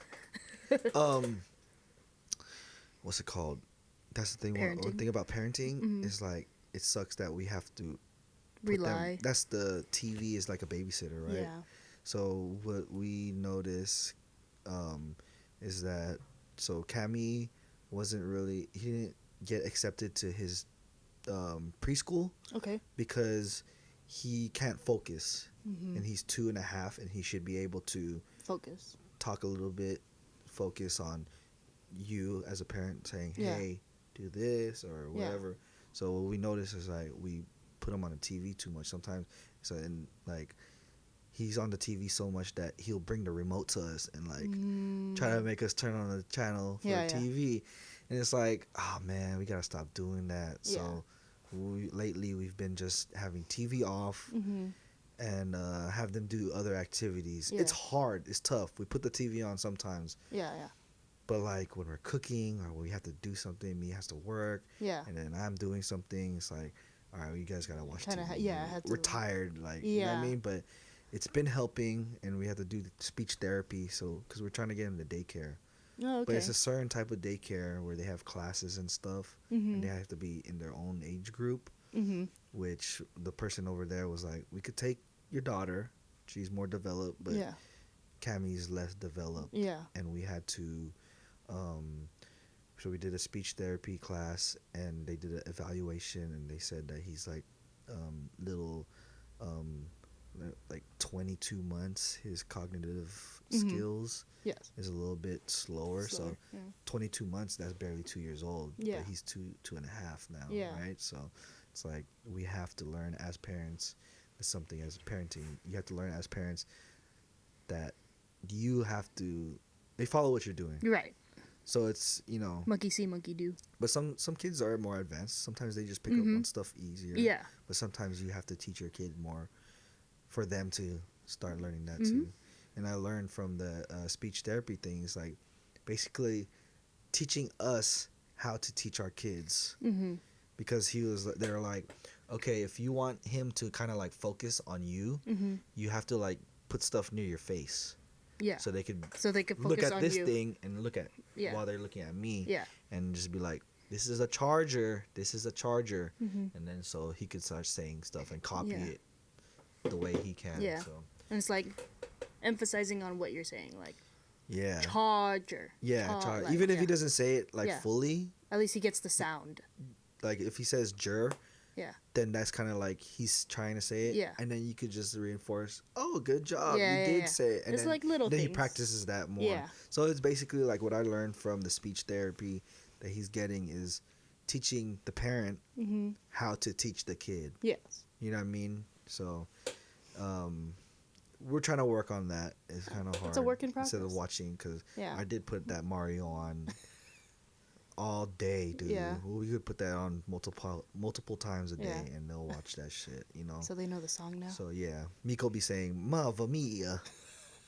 Speaker 3: What's it called? That's the thing. One
Speaker 4: Parenting.
Speaker 3: thing about parenting
Speaker 4: Mhm.
Speaker 3: is like it sucks that we have to put
Speaker 4: Rely.
Speaker 3: them. That's the TV is like a babysitter, right?
Speaker 4: Yeah.
Speaker 3: So what we notice is that Cammy wasn't really he didn't get accepted to his preschool
Speaker 4: Okay.
Speaker 3: because he can't focus
Speaker 4: Mm-hmm.
Speaker 3: and he's 2.5 and he should be able to
Speaker 4: Focus.
Speaker 3: talk a little bit, focus on you as a parent saying,
Speaker 4: Yeah.
Speaker 3: hey, do this or
Speaker 4: Yeah.
Speaker 3: whatever. So what we notice is like we put him on the TV too much sometimes. So and like he's on the TV so much that he'll bring the remote to us and like try to make us turn on the channel for
Speaker 4: Yeah,
Speaker 3: the
Speaker 4: yeah.
Speaker 3: TV. And it's like, oh man, we gotta stop doing that.
Speaker 4: Yeah.
Speaker 3: So lately we've been just having TV off.
Speaker 4: Mm-hmm.
Speaker 3: And have them do other activities.
Speaker 4: Yeah.
Speaker 3: It's hard. It's tough. We put the TV on sometimes,
Speaker 4: Yeah, yeah.
Speaker 3: but like when we're cooking or we have to do something, me has to work,
Speaker 4: Yeah.
Speaker 3: and then I'm doing something. It's like, all right, well, you guys gotta watch
Speaker 4: Kinda
Speaker 3: TV.
Speaker 4: I had to.
Speaker 3: We're tired, like you know what I
Speaker 4: Yeah.
Speaker 3: mean. But it's been helping, and we have to do speech therapy. So because we're trying to get into daycare,
Speaker 4: Oh, okay.
Speaker 3: but it's a certain type of daycare where they have classes and stuff,
Speaker 4: Mm-hmm.
Speaker 3: and they have to be in their own age group.
Speaker 4: Mm-hmm.
Speaker 3: Which the person over there was like, we could take your daughter, she's more developed, but
Speaker 4: Yeah.
Speaker 3: Cammy's less developed.
Speaker 4: Yeah.
Speaker 3: And we had to so we did a speech therapy class and they did an evaluation and they said that he's like little like 22 months his cognitive
Speaker 4: Mhm.
Speaker 3: skills
Speaker 4: Yes.
Speaker 3: is a little bit slower. So
Speaker 4: Yeah.
Speaker 3: 22 months, that's barely 2 years old.
Speaker 4: Yeah.
Speaker 3: But he's 2.5 now,
Speaker 4: Yeah.
Speaker 3: right? So it's like we have to learn as parents. It's something as parenting. You have to learn as parents that you have to. They follow what you're doing.
Speaker 4: You're right.
Speaker 3: So it's
Speaker 4: Monkey see, monkey do.
Speaker 3: but some kids are more advanced. Sometimes they just pick up
Speaker 4: Mhm.
Speaker 3: on stuff easier.
Speaker 4: Yeah.
Speaker 3: But sometimes you have to teach your kid more for them to start learning that
Speaker 4: Mhm.
Speaker 3: too. And I learned from the speech therapy things, like basically teaching us how to teach our kids.
Speaker 4: Mm-hmm.
Speaker 3: Because they're like, okay, if you want him to kind of like focus on you,
Speaker 4: Mm-hmm.
Speaker 3: you have to like put stuff near your face.
Speaker 4: Yeah.
Speaker 3: So they could
Speaker 4: So they could focus
Speaker 3: look at
Speaker 4: on
Speaker 3: this
Speaker 4: you.
Speaker 3: thing and look at
Speaker 4: Yeah.
Speaker 3: while they're looking at me.
Speaker 4: Yeah.
Speaker 3: And just be like, this is a charger. This is a charger.
Speaker 4: Mhm.
Speaker 3: And then so he could start saying stuff and copy
Speaker 4: Yeah.
Speaker 3: it the way he can.
Speaker 4: Yeah.
Speaker 3: So
Speaker 4: And it's like emphasizing on what you're saying, like
Speaker 3: yeah.
Speaker 4: charger.
Speaker 3: Yeah,
Speaker 4: Like,
Speaker 3: even if
Speaker 4: yeah.
Speaker 3: he doesn't say it like
Speaker 4: Yeah.
Speaker 3: fully,
Speaker 4: At least he gets the sound.
Speaker 3: like if he says jur,
Speaker 4: Yeah.
Speaker 3: then that's kind of like he's trying to say it.
Speaker 4: Yeah.
Speaker 3: And then you could just reinforce, oh, good job.
Speaker 4: Yeah,
Speaker 3: you
Speaker 4: yeah,
Speaker 3: did
Speaker 4: yeah.
Speaker 3: say it. And
Speaker 4: It's
Speaker 3: then,
Speaker 4: like little
Speaker 3: then he
Speaker 4: things.
Speaker 3: practices that more.
Speaker 4: Yeah.
Speaker 3: So it's basically like what I learned from the speech therapy that he's getting is teaching the parent
Speaker 4: Mm-hmm.
Speaker 3: how to teach the kid.
Speaker 4: Yes.
Speaker 3: You know what I mean? So we're trying to work on that. It's kind of hard.
Speaker 4: It's a work in
Speaker 3: Instead of
Speaker 4: progress.
Speaker 3: watching, because
Speaker 4: Yeah.
Speaker 3: I did put that Mario on all day, dude.
Speaker 4: Yeah.
Speaker 3: We could put that on multiple times a day,
Speaker 4: Yeah.
Speaker 3: and they'll watch that shit. You know.
Speaker 4: So they know the song now.
Speaker 3: So yeah, Miko be saying "Mava Mia,"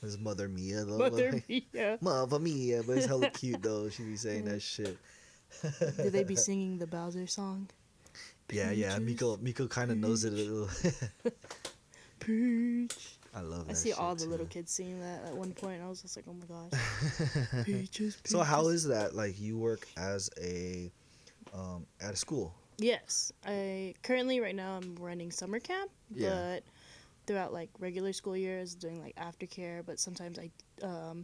Speaker 3: his mother Mia though.
Speaker 4: Mother
Speaker 3: like,
Speaker 4: Mia.
Speaker 3: Mava Mia, but it's hella cute though. She be saying that shit.
Speaker 4: Do they be singing the Bowser song?
Speaker 3: Yeah, yeah.
Speaker 4: Peaches,
Speaker 3: Miko kind of knows it a little.
Speaker 4: Peach.
Speaker 3: I love that.
Speaker 4: I see
Speaker 3: shit
Speaker 4: all the
Speaker 3: too.
Speaker 4: little kids singing that at one point. I was just like, oh my gosh. Peaches,
Speaker 3: So how
Speaker 4: peaches.
Speaker 3: is that? Like you work as a at a school.
Speaker 4: Yes, I currently right now I'm running summer camp,
Speaker 3: Yeah.
Speaker 4: but throughout like regular school years doing like aftercare. But sometimes I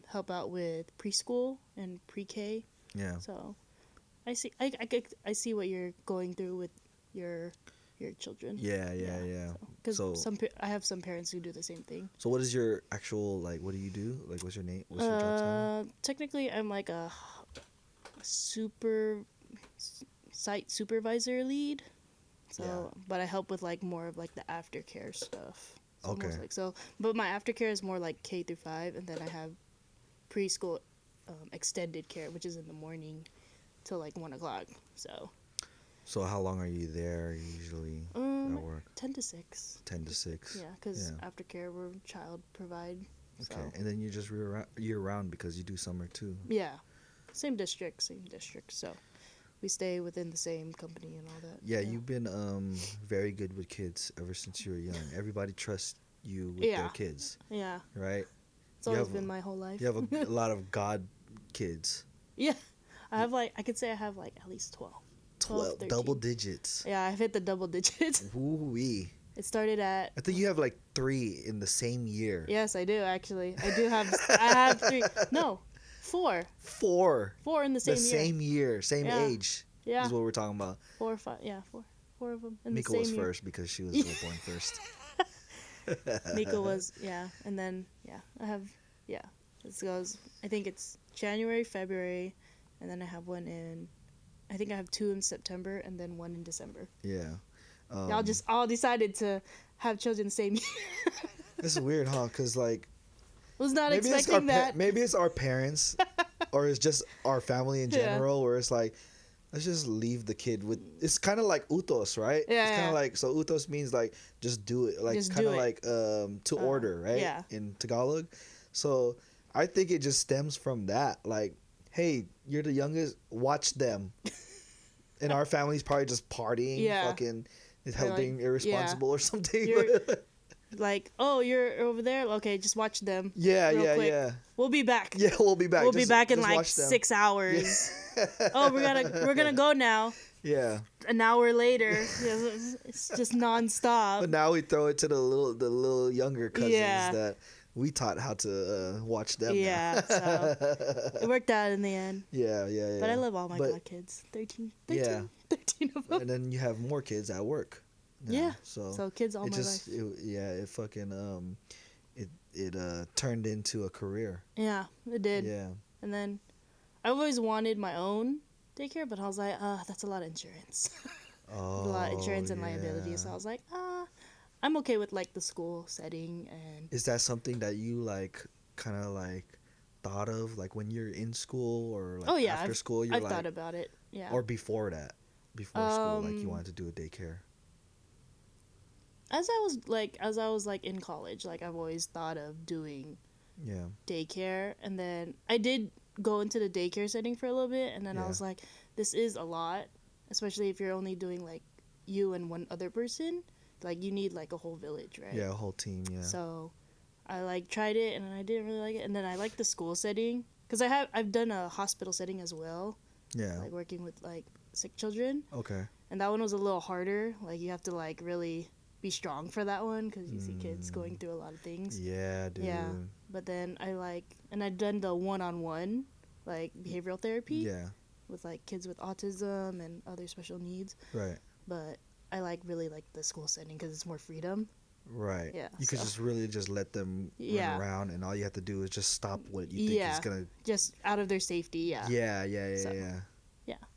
Speaker 4: help out with preschool and pre-K.
Speaker 3: Yeah.
Speaker 4: So I see I see what you're going through with your children.
Speaker 3: Yeah, yeah.
Speaker 4: Because
Speaker 3: So-
Speaker 4: I have some parents who do the same thing.
Speaker 3: So what is your actual like? What do you do? Like, what's your name? What's your job title?
Speaker 4: Technically, I'm like a site supervisor lead. So,
Speaker 3: Yeah.
Speaker 4: but I help with like more of like the aftercare stuff. So
Speaker 3: Okay.
Speaker 4: Almost like so, but my aftercare is more like K through 5, and then I have preschool extended care, which is in the morning till like 1 o'clock. So
Speaker 3: So how long are you there usually at work?
Speaker 4: 10 to 6.
Speaker 3: 10 to 6.
Speaker 4: Yeah, because
Speaker 3: Yeah.
Speaker 4: aftercare we're child provide.
Speaker 3: Okay,
Speaker 4: So
Speaker 3: and then you just year round because you do summer too.
Speaker 4: yeah, same district. So we stay within the same company and all that.
Speaker 3: Yeah, you've been very good with kids ever since you were young. Everybody trusts you with
Speaker 4: Yeah.
Speaker 3: their kids,
Speaker 4: Yeah,
Speaker 3: right?
Speaker 4: it's
Speaker 3: You
Speaker 4: always
Speaker 3: have
Speaker 4: been my whole life.
Speaker 3: You have a lot of god kids.
Speaker 4: Yeah, I have like I could say I have like at least 12.
Speaker 3: 12
Speaker 4: 13.
Speaker 3: double digits.
Speaker 4: Yeah, I've hit the double digits.
Speaker 3: Woo-wee.
Speaker 4: It started at
Speaker 3: I think you have like 3 in the same year.
Speaker 4: yes, I do actually. I have 3. No, 4.
Speaker 3: 4.
Speaker 4: 4 in the
Speaker 3: The
Speaker 4: same year.
Speaker 3: same year, same
Speaker 4: Yeah.
Speaker 3: age.
Speaker 4: Yeah,
Speaker 3: Is what we're talking about.
Speaker 4: 4 or 5. Yeah, 4. 4 of them in
Speaker 3: Miko
Speaker 4: the
Speaker 3: was
Speaker 4: same year.
Speaker 3: first because she was born first.
Speaker 4: Miko was and then I have This goes. I think it's January, February, and then I have one in. I think I have 2 in September and then 1 in December.
Speaker 3: Yeah.
Speaker 4: Y'all just all decided to have children same year.
Speaker 3: This is weird, huh? Because like
Speaker 4: Was not
Speaker 3: maybe it's
Speaker 4: expecting that.
Speaker 3: maybe it's our parents, or it's just our family in
Speaker 4: Yeah.
Speaker 3: general, where it's like, let's just leave the kid with. It's kind of like utos, right?
Speaker 4: Yeah,
Speaker 3: It's kind
Speaker 4: yeah.
Speaker 3: of like so utos means like just do it, like
Speaker 4: Just
Speaker 3: kind of
Speaker 4: do it.
Speaker 3: like to order, right?
Speaker 4: yeah.
Speaker 3: In Tagalog, so I think it just stems from that. Like, hey, you're the youngest, watch them. And our family's probably just partying,
Speaker 4: Yeah.
Speaker 3: fucking,
Speaker 4: like,
Speaker 3: being irresponsible or something.
Speaker 4: You're- Like, oh, you're over there. Okay, just watch them.
Speaker 3: yeah,
Speaker 4: real
Speaker 3: yeah,
Speaker 4: quick.
Speaker 3: yeah.
Speaker 4: We'll be back.
Speaker 3: Yeah, we'll be back.
Speaker 4: We'll be
Speaker 3: Just-
Speaker 4: back in
Speaker 3: just
Speaker 4: like
Speaker 3: watch them.
Speaker 4: 6 hours. Oh, we're gonna go now.
Speaker 3: Yeah,
Speaker 4: An hour later, it's just nonstop.
Speaker 3: but now we throw it to the little younger cousins
Speaker 4: Yeah.
Speaker 3: that we taught how to watch them. now.
Speaker 4: Yeah, so it worked out in the end.
Speaker 3: yeah, yeah, yeah.
Speaker 4: But I love all my
Speaker 3: But-
Speaker 4: god kids. 13
Speaker 3: Yeah.
Speaker 4: 13 of them.
Speaker 3: And then you have more kids at work. now,
Speaker 4: Yeah.
Speaker 3: So,
Speaker 4: So kids all
Speaker 3: it
Speaker 4: my
Speaker 3: just
Speaker 4: life.
Speaker 3: it fucking it turned into a career.
Speaker 4: Yeah, it did.
Speaker 3: Yeah.
Speaker 4: And then I always wanted my own daycare, but I was like, that's a lot of insurance.
Speaker 3: Oh.
Speaker 4: A lot of insurance and liability.
Speaker 3: yeah.
Speaker 4: So I was like, I'm okay with like the school setting and
Speaker 3: Is that something that you like kind of like thought of like when you're in school or like
Speaker 4: oh yeah,
Speaker 3: after school you're
Speaker 4: I've
Speaker 3: like
Speaker 4: thought about it. Yeah.
Speaker 3: or before that? Before school like you
Speaker 4: Um,
Speaker 3: wanted to do a daycare.
Speaker 4: as I was like in college, like I've always thought of doing
Speaker 3: Yeah.
Speaker 4: daycare, and then I did go into the daycare setting for a little bit, and then I
Speaker 3: Yeah.
Speaker 4: was like, this is a lot, especially if you're only doing like you and one other person. Like you need like a whole village, right?
Speaker 3: Yeah, a whole team, yeah.
Speaker 4: So I like tried it and I didn't really like it, and then I like the school setting because I've done a hospital setting as well,
Speaker 3: Yeah.
Speaker 4: like working with like sick children,
Speaker 3: Okay.
Speaker 4: and that one was a little harder. Like you have to like really be strong for that one because you see kids going through a lot of things.
Speaker 3: Yeah, dude.
Speaker 4: Yeah, but then I've done the one-on-one like behavioral therapy
Speaker 3: Yeah.
Speaker 4: with like kids with autism and other special needs.
Speaker 3: Right.
Speaker 4: But I really like the school setting because it's more freedom.
Speaker 3: Right.
Speaker 4: Yeah,
Speaker 3: You could
Speaker 4: so-
Speaker 3: just really just let them
Speaker 4: Yeah.
Speaker 3: run around, and all you have to do is just stop what you think
Speaker 4: Yeah.
Speaker 3: is gonna.
Speaker 4: Just out of their safety. Yeah.
Speaker 3: Yeah. Yeah.
Speaker 4: So-
Speaker 3: Yeah.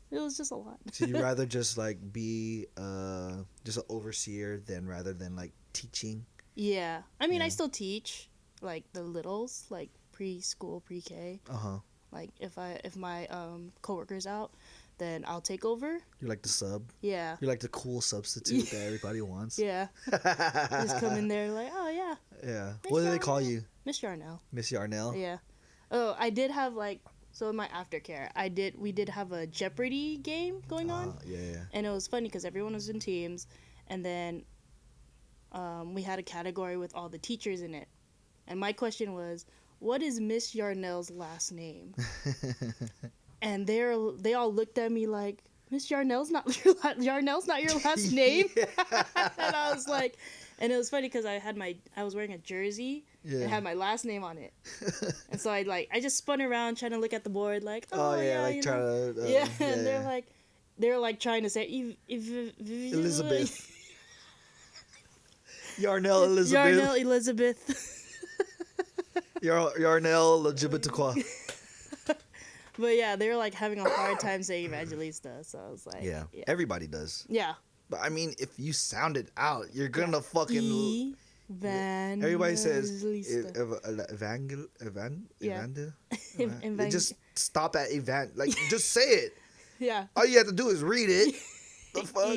Speaker 4: It was just a lot.
Speaker 3: So you'd rather just like be just an overseer rather than like teaching.
Speaker 4: Yeah. I mean, I
Speaker 3: Yeah.
Speaker 4: still teach like the littles, like preschool, pre-K.
Speaker 3: Uh-huh.
Speaker 4: Like if my coworker's out, then I'll take over.
Speaker 3: You're like the sub.
Speaker 4: Yeah.
Speaker 3: You're like the cool substitute that everybody wants.
Speaker 4: Yeah. Just come in there like, oh yeah,
Speaker 3: Yeah.
Speaker 4: Miss
Speaker 3: What do they call
Speaker 4: Yarnel.
Speaker 3: you?
Speaker 4: Miss Yarnel.
Speaker 3: Miss Yarnel?
Speaker 4: Yeah. Oh, I did have like so in my aftercare, we did have a Jeopardy game going on,
Speaker 3: Yeah.
Speaker 4: and it was funny because everyone was in teams, and then we had a category with all the teachers in it, and my question was, what is Miss Yarnell's last name? And they all looked at me like, Miss Yarnell's not Yarnell's not your last name. And I was like, and it was funny because I was wearing a jersey and it had my last name on it, and so I just spun around trying to look at the board like,
Speaker 3: Oh, yeah, like
Speaker 4: you
Speaker 3: trying
Speaker 4: know.
Speaker 3: to.
Speaker 4: Yeah, and they're like trying to say
Speaker 3: Elizabeth. Yarnell Elizabeth.
Speaker 4: Yarnell Elizabeth.
Speaker 3: Yarnell Legibiticua.
Speaker 4: But yeah, they were like having a hard time saying Evangelista, so I was like,
Speaker 3: Yeah. Everybody does.
Speaker 4: yeah.
Speaker 3: But I mean, if you sound it out, you're gonna fucking. Everybody says
Speaker 4: Evangelista. Yeah.
Speaker 3: They just stop at event. Like, just say it.
Speaker 4: Yeah.
Speaker 3: All you have to do is read it. The fuck?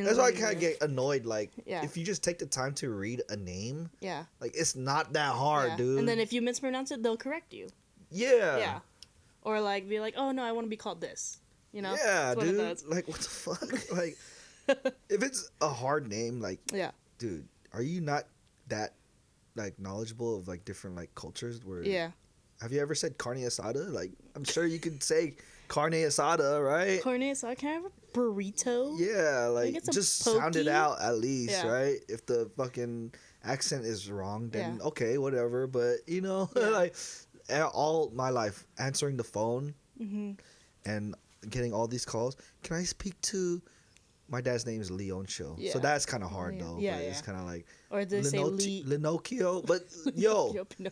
Speaker 3: That's why I kind of
Speaker 4: Evangelista.
Speaker 3: get annoyed. Like,
Speaker 4: Yeah.
Speaker 3: if you just take the time to read a name,
Speaker 4: Yeah.
Speaker 3: like, it's not that hard,
Speaker 4: Yeah.
Speaker 3: dude.
Speaker 4: And then if you mispronounce it, they'll correct you.
Speaker 3: yeah.
Speaker 4: Yeah. Or like be like, oh no, I want to be called this. You know?
Speaker 3: Yeah,
Speaker 4: It's one of
Speaker 3: dude.
Speaker 4: those.
Speaker 3: Like, what the fuck? Like, if it's a hard name, like,
Speaker 4: Yeah.
Speaker 3: dude, are you not that, like, knowledgeable of, like, different, like, cultures? Where
Speaker 4: Yeah.
Speaker 3: Have you ever said carne asada? Like, I'm sure you could say carne asada, right?
Speaker 4: Carne asada, can I have a burrito?
Speaker 3: Yeah, like,
Speaker 4: get some
Speaker 3: just sound it
Speaker 4: pokey?
Speaker 3: out at least,
Speaker 4: Yeah.
Speaker 3: right? If the fucking accent is wrong, then
Speaker 4: Yeah.
Speaker 3: okay, whatever. But, you know,
Speaker 4: Yeah.
Speaker 3: like, all my life, answering the phone
Speaker 4: Mm-hmm.
Speaker 3: and getting all these calls, can I speak to... My dad's name is Leoncio,
Speaker 4: Yeah.
Speaker 3: so that's kind of hard,
Speaker 4: Leon.
Speaker 3: though.
Speaker 4: Yeah,
Speaker 3: but it's
Speaker 4: yeah.
Speaker 3: kind of like...
Speaker 4: Or they say Lee.
Speaker 3: Linocchio, but, yo,
Speaker 4: Yup, no.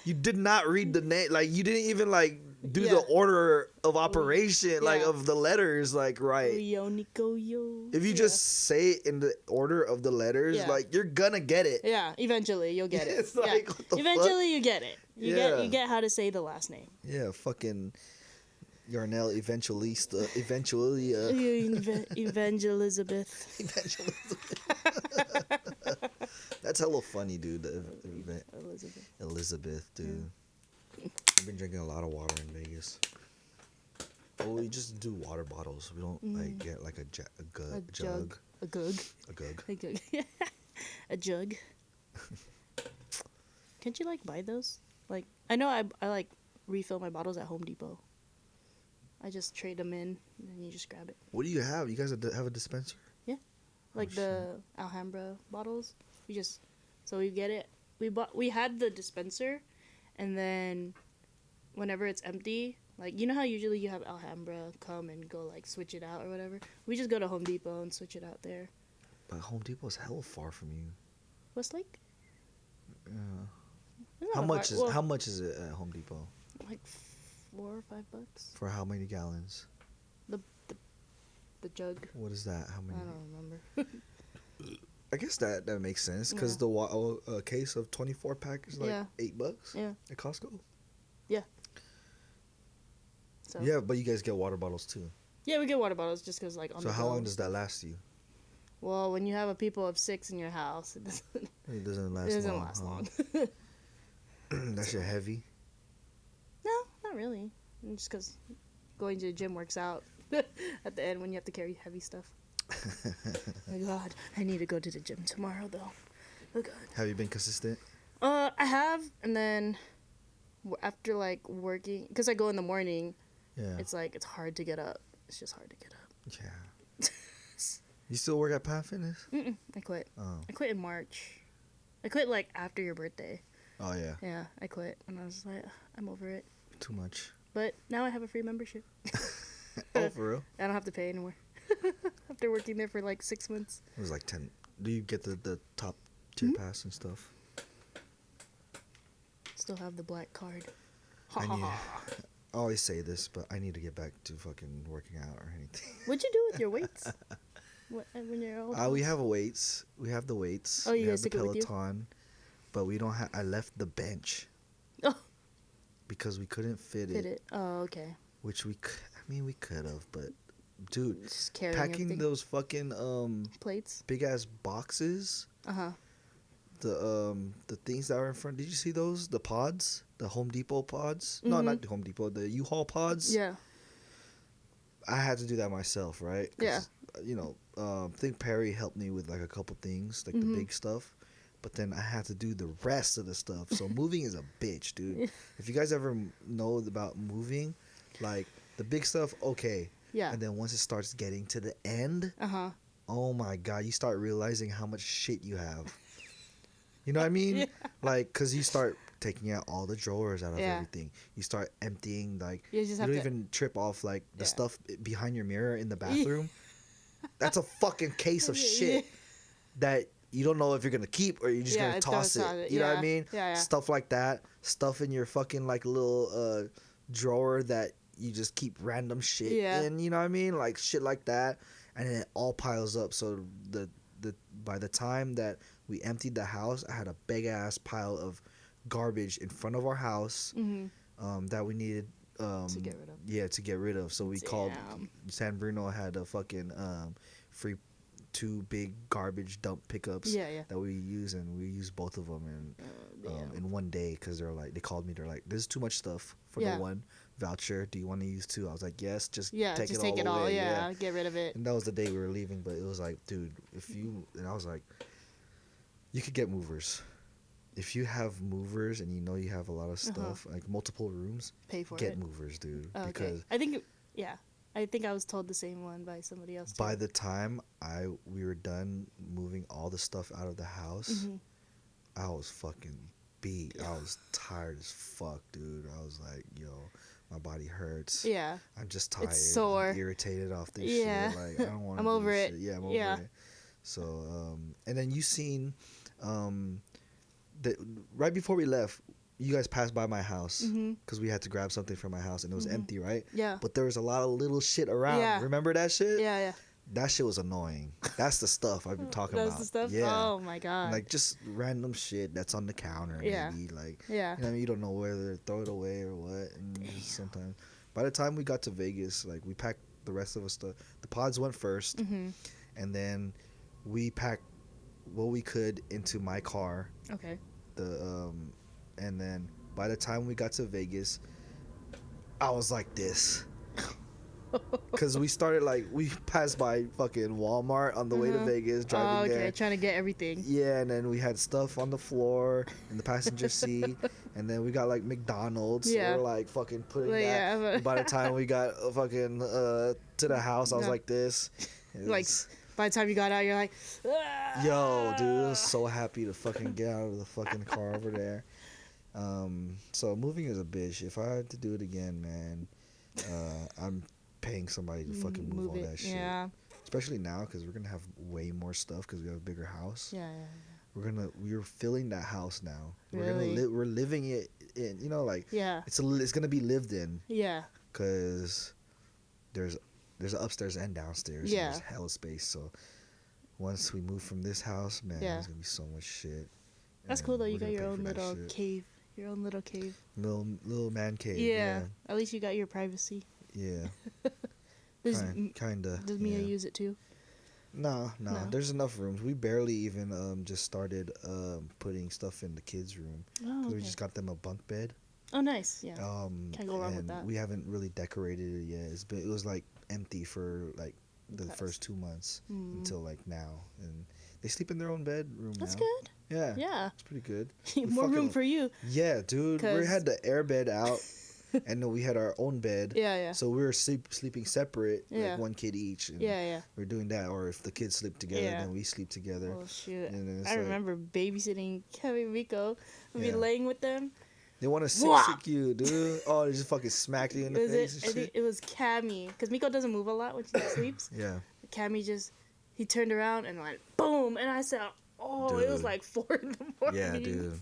Speaker 3: you did not read the name. Like, you didn't even, like, do
Speaker 4: Yeah.
Speaker 3: the order of operation, like,
Speaker 4: Yeah.
Speaker 3: of the letters, like, right.
Speaker 4: Leonico, yo.
Speaker 3: If you just say it in the order of the letters,
Speaker 4: Yeah.
Speaker 3: like, you're gonna get it.
Speaker 4: Yeah, eventually you'll get it.
Speaker 3: It's like,
Speaker 4: yeah.
Speaker 3: what the
Speaker 4: Eventually you get it. You
Speaker 3: Yeah.
Speaker 4: get how to say the last name.
Speaker 3: Yeah, fucking Yarnell Eventualista, eventually,
Speaker 4: Evangelizabeth.
Speaker 3: That's hella funny, dude.
Speaker 4: Elizabeth.
Speaker 3: Elizabeth, dude. I've been drinking a lot of water in Vegas. Well, we just do water bottles. We don't like get like a jug.
Speaker 4: A jug. A gug.
Speaker 3: A gug.
Speaker 4: A gug. A jug. Can't you like buy those? Like I know I like refill my bottles at Home Depot. I just trade them in and then you just grab it.
Speaker 3: What do you have? You guys have a dispenser?
Speaker 4: Like the Alhambra bottles. We get it. We had the dispenser, and then whenever it's empty, like you know how usually you have Alhambra come and go like switch it out or whatever. We just go to Home Depot and switch it out there.
Speaker 3: But Home Depot is hella far from you.
Speaker 4: Westlake?
Speaker 3: Yeah.
Speaker 4: It's
Speaker 3: How
Speaker 4: not
Speaker 3: much
Speaker 4: far-
Speaker 3: is
Speaker 4: well,
Speaker 3: how much is it at Home Depot?
Speaker 4: like $4 or $5
Speaker 3: For how many gallons?
Speaker 4: the jug.
Speaker 3: What is that? How
Speaker 4: I
Speaker 3: many?
Speaker 4: don't remember.
Speaker 3: I guess that makes sense because
Speaker 4: Yeah.
Speaker 3: the case of 24 pack is like
Speaker 4: Yeah.
Speaker 3: $8
Speaker 4: Yeah.
Speaker 3: at Costco.
Speaker 4: So
Speaker 3: Yeah, but you guys get water bottles too.
Speaker 4: yeah, we get water bottles just because like on
Speaker 3: So
Speaker 4: the
Speaker 3: how
Speaker 4: go.
Speaker 3: long does that last you?
Speaker 4: Well, when you have a people of 6 in your house, it doesn't last long.
Speaker 3: huh? That shit heavy.
Speaker 4: No, not really. Just because going to the gym works out at the end when you have to carry heavy stuff. My God, I need to go to the gym tomorrow though. Oh God.
Speaker 3: Have you been consistent?
Speaker 4: I I have, and then after like working, because I go in the morning,
Speaker 3: Yeah.
Speaker 4: it's like it's hard to get up. It's just hard to get up.
Speaker 3: Yeah. You still work at Path Fitness?
Speaker 4: I quit.
Speaker 3: Oh.
Speaker 4: I quit in March. I quit like after your birthday.
Speaker 3: Oh yeah.
Speaker 4: Yeah, I quit, and I was like, I'm over it.
Speaker 3: Too much.
Speaker 4: But now I have a free membership.
Speaker 3: Oh, for real?
Speaker 4: I don't have to pay anymore. After working there for like 6 months.
Speaker 3: It was like 10. Do you get the top tier pass and stuff?
Speaker 4: Still have the black card.
Speaker 3: I always say this, but I need to get back to fucking working out or anything.
Speaker 4: What'd you do with your weights? When you're old?
Speaker 3: We have weights. We have the weights.
Speaker 4: Oh, you
Speaker 3: we
Speaker 4: guys
Speaker 3: have the
Speaker 4: took it with you?
Speaker 3: Peloton, but we don't have. I left the bench.
Speaker 4: Oh.
Speaker 3: Because we couldn't fit
Speaker 4: Did
Speaker 3: it.
Speaker 4: it? Oh, okay.
Speaker 3: Which we we could have, but dude,
Speaker 4: Just carrying
Speaker 3: packing
Speaker 4: everything.
Speaker 3: those fucking
Speaker 4: Plates.
Speaker 3: big ass boxes.
Speaker 4: Uh-huh.
Speaker 3: The things that are in front. Did you see those? The pods, the Home Depot pods. No, not the Home Depot. The U-Haul pods.
Speaker 4: Yeah.
Speaker 3: I had to do that myself, right? 'Cause,
Speaker 4: Yeah.
Speaker 3: You know, I think Perry helped me with like a couple things, like the big stuff. But then I had to do the rest of the stuff. So moving is a bitch, dude. If you guys ever know about moving, like the big stuff, okay.
Speaker 4: Yeah.
Speaker 3: And then once it starts getting to the end,
Speaker 4: Uh-huh.
Speaker 3: oh my God, you start realizing how much shit you have. You know what I mean?
Speaker 4: Yeah.
Speaker 3: Like, because you start taking out all the drawers out of
Speaker 4: Yeah.
Speaker 3: everything. You start emptying, like,
Speaker 4: You just
Speaker 3: you
Speaker 4: have
Speaker 3: don't
Speaker 4: to-
Speaker 3: even trip off, like, the
Speaker 4: Yeah.
Speaker 3: stuff behind your mirror in the bathroom. That's a fucking case of shit that you don't know if you're going to keep or you're just going to toss it. You know what I mean?
Speaker 4: Yeah, yeah.
Speaker 3: Stuff like that. Stuff in your fucking, like, little drawer that you just keep random shit
Speaker 4: Yeah.
Speaker 3: in. You know what I mean? Like, shit like that. And then it all piles up. So by the time that we emptied the house, I had a big ass pile of garbage in front of our house that we needed
Speaker 4: To get rid of.
Speaker 3: Yeah, to get rid of. So we called
Speaker 4: Damn.
Speaker 3: San Bruno had a fucking free 2 big garbage dump pickups
Speaker 4: Yeah, yeah.
Speaker 3: that we use, and we used both of them in one day because they called me. They're like, "This is too much stuff for
Speaker 4: Yeah.
Speaker 3: the one voucher. Do you want to use 2?" I was like, "Yes, just
Speaker 4: Yeah,
Speaker 3: take
Speaker 4: just
Speaker 3: it
Speaker 4: take
Speaker 3: all
Speaker 4: it all.
Speaker 3: away."
Speaker 4: Yeah, get rid of it.
Speaker 3: And that was the day we were leaving, but it was like, dude, and I was like, you could get movers. If you have movers and you know you have a lot of stuff, like multiple rooms,
Speaker 4: Pay for
Speaker 3: get
Speaker 4: it.
Speaker 3: movers, dude.
Speaker 4: Oh, okay.
Speaker 3: Because
Speaker 4: I think, I think I was told the same one by somebody else too.
Speaker 3: by the time we were done moving all the stuff out of the house, I was fucking beat. I was tired as fuck, dude. I was like, yo, my body hurts.
Speaker 4: Yeah.
Speaker 3: I'm just tired.
Speaker 4: It's sore.
Speaker 3: I'm irritated off this
Speaker 4: Yeah.
Speaker 3: shit. Like, I don't want to
Speaker 4: I'm over it.
Speaker 3: Yeah, I'm
Speaker 4: Yeah.
Speaker 3: over it. So, and then you seen, that right before we left, you guys passed by my house because we had to grab something from my house and it was empty, right?
Speaker 4: Yeah.
Speaker 3: But there was a lot of little shit around.
Speaker 4: Yeah.
Speaker 3: Remember that shit?
Speaker 4: Yeah, yeah.
Speaker 3: That shit was annoying. That's the stuff I've been talking
Speaker 4: That's
Speaker 3: about.
Speaker 4: the stuff?
Speaker 3: Yeah.
Speaker 4: Oh my god.
Speaker 3: Like just random shit that's on the counter.
Speaker 4: Yeah.
Speaker 3: Maybe like
Speaker 4: Yeah.
Speaker 3: you know, you don't know whether to throw it away or what. And just sometimes, by the time we got to Vegas, like we packed the rest of us stuff. The pods went first, and then we packed what we could into my car.
Speaker 4: Okay.
Speaker 3: And then by the time we got to Vegas, I was like this. Because we started we passed by fucking Walmart on the way to Vegas, driving
Speaker 4: Oh, okay.
Speaker 3: there.
Speaker 4: Trying to get everything.
Speaker 3: Yeah, and then we had stuff on the floor in the passenger seat, and then we got like McDonald's.
Speaker 4: Yeah.
Speaker 3: So we're like fucking putting
Speaker 4: Like,
Speaker 3: that.
Speaker 4: yeah, but-
Speaker 3: By the time we got fucking to the house, I was
Speaker 4: Yeah.
Speaker 3: like this. It
Speaker 4: Like,
Speaker 3: was-
Speaker 4: by the time you got out, you're like, "Ah."
Speaker 3: yo, dude, I was so happy to fucking get out of the fucking car over there. So moving is a bitch. If I had to do it again, man, I'm paying somebody to fucking move all
Speaker 4: it.
Speaker 3: that shit.
Speaker 4: Yeah.
Speaker 3: Especially now, because we're gonna have way more stuff because we have a bigger house.
Speaker 4: Yeah, yeah.
Speaker 3: We're filling that house now.
Speaker 4: Really?
Speaker 3: We're living it in. You know, like
Speaker 4: Yeah.
Speaker 3: it's gonna be lived in
Speaker 4: Yeah.
Speaker 3: because there's an upstairs and downstairs.
Speaker 4: Yeah.
Speaker 3: And there's hella space. So once we move from this house, man,
Speaker 4: Yeah.
Speaker 3: there's gonna be so much shit.
Speaker 4: That's
Speaker 3: and
Speaker 4: cool though.
Speaker 3: we're
Speaker 4: You got
Speaker 3: gonna
Speaker 4: your
Speaker 3: pay
Speaker 4: own
Speaker 3: for that
Speaker 4: little
Speaker 3: shit.
Speaker 4: cave. Your own little cave.
Speaker 3: Little man cave.
Speaker 4: Yeah. At least you got your privacy.
Speaker 3: Yeah.
Speaker 4: Does,
Speaker 3: Kinda.
Speaker 4: does Mia
Speaker 3: yeah.
Speaker 4: use it too?
Speaker 3: No.
Speaker 4: No?
Speaker 3: There's enough rooms. We barely even just started putting stuff in the kids' room.
Speaker 4: Oh,
Speaker 3: 'Cause
Speaker 4: okay.
Speaker 3: we just got them a bunk bed.
Speaker 4: Oh, nice. Yeah.
Speaker 3: Can't
Speaker 4: go wrong with that.
Speaker 3: We haven't really decorated it yet. It was like empty for like the
Speaker 4: That's-
Speaker 3: first 2 months
Speaker 4: Mm.
Speaker 3: until like now, and they sleep in their own bedroom
Speaker 4: That's
Speaker 3: now.
Speaker 4: good.
Speaker 3: Yeah.
Speaker 4: Yeah.
Speaker 3: It's pretty good.
Speaker 4: More room
Speaker 3: fucking-
Speaker 4: for you.
Speaker 3: Yeah, dude. We
Speaker 4: 'Cause-
Speaker 3: had the air bed out, and then we had our own bed.
Speaker 4: Yeah, yeah.
Speaker 3: So we were sleeping separate,
Speaker 4: Yeah.
Speaker 3: like one kid each. And
Speaker 4: Yeah, yeah.
Speaker 3: we're doing that, or if the kids sleep together,
Speaker 4: Yeah.
Speaker 3: then we sleep together.
Speaker 4: Oh shoot!
Speaker 3: And then it's
Speaker 4: I
Speaker 3: like-
Speaker 4: remember babysitting Kevin and Rico. We'd be
Speaker 3: Yeah.
Speaker 4: laying with them.
Speaker 3: They want to
Speaker 4: Wah!
Speaker 3: sick you, dude. Oh, they just fucking smacked you in the
Speaker 4: Was
Speaker 3: face
Speaker 4: it?
Speaker 3: and
Speaker 4: I think
Speaker 3: shit.
Speaker 4: it was Cammy, because Miko doesn't move a lot when she sleeps.
Speaker 3: Yeah.
Speaker 4: Cammy he turned around and went boom, and I said, "Oh, it was
Speaker 3: Dude.
Speaker 4: like 4 in the morning."
Speaker 3: Yeah, dude.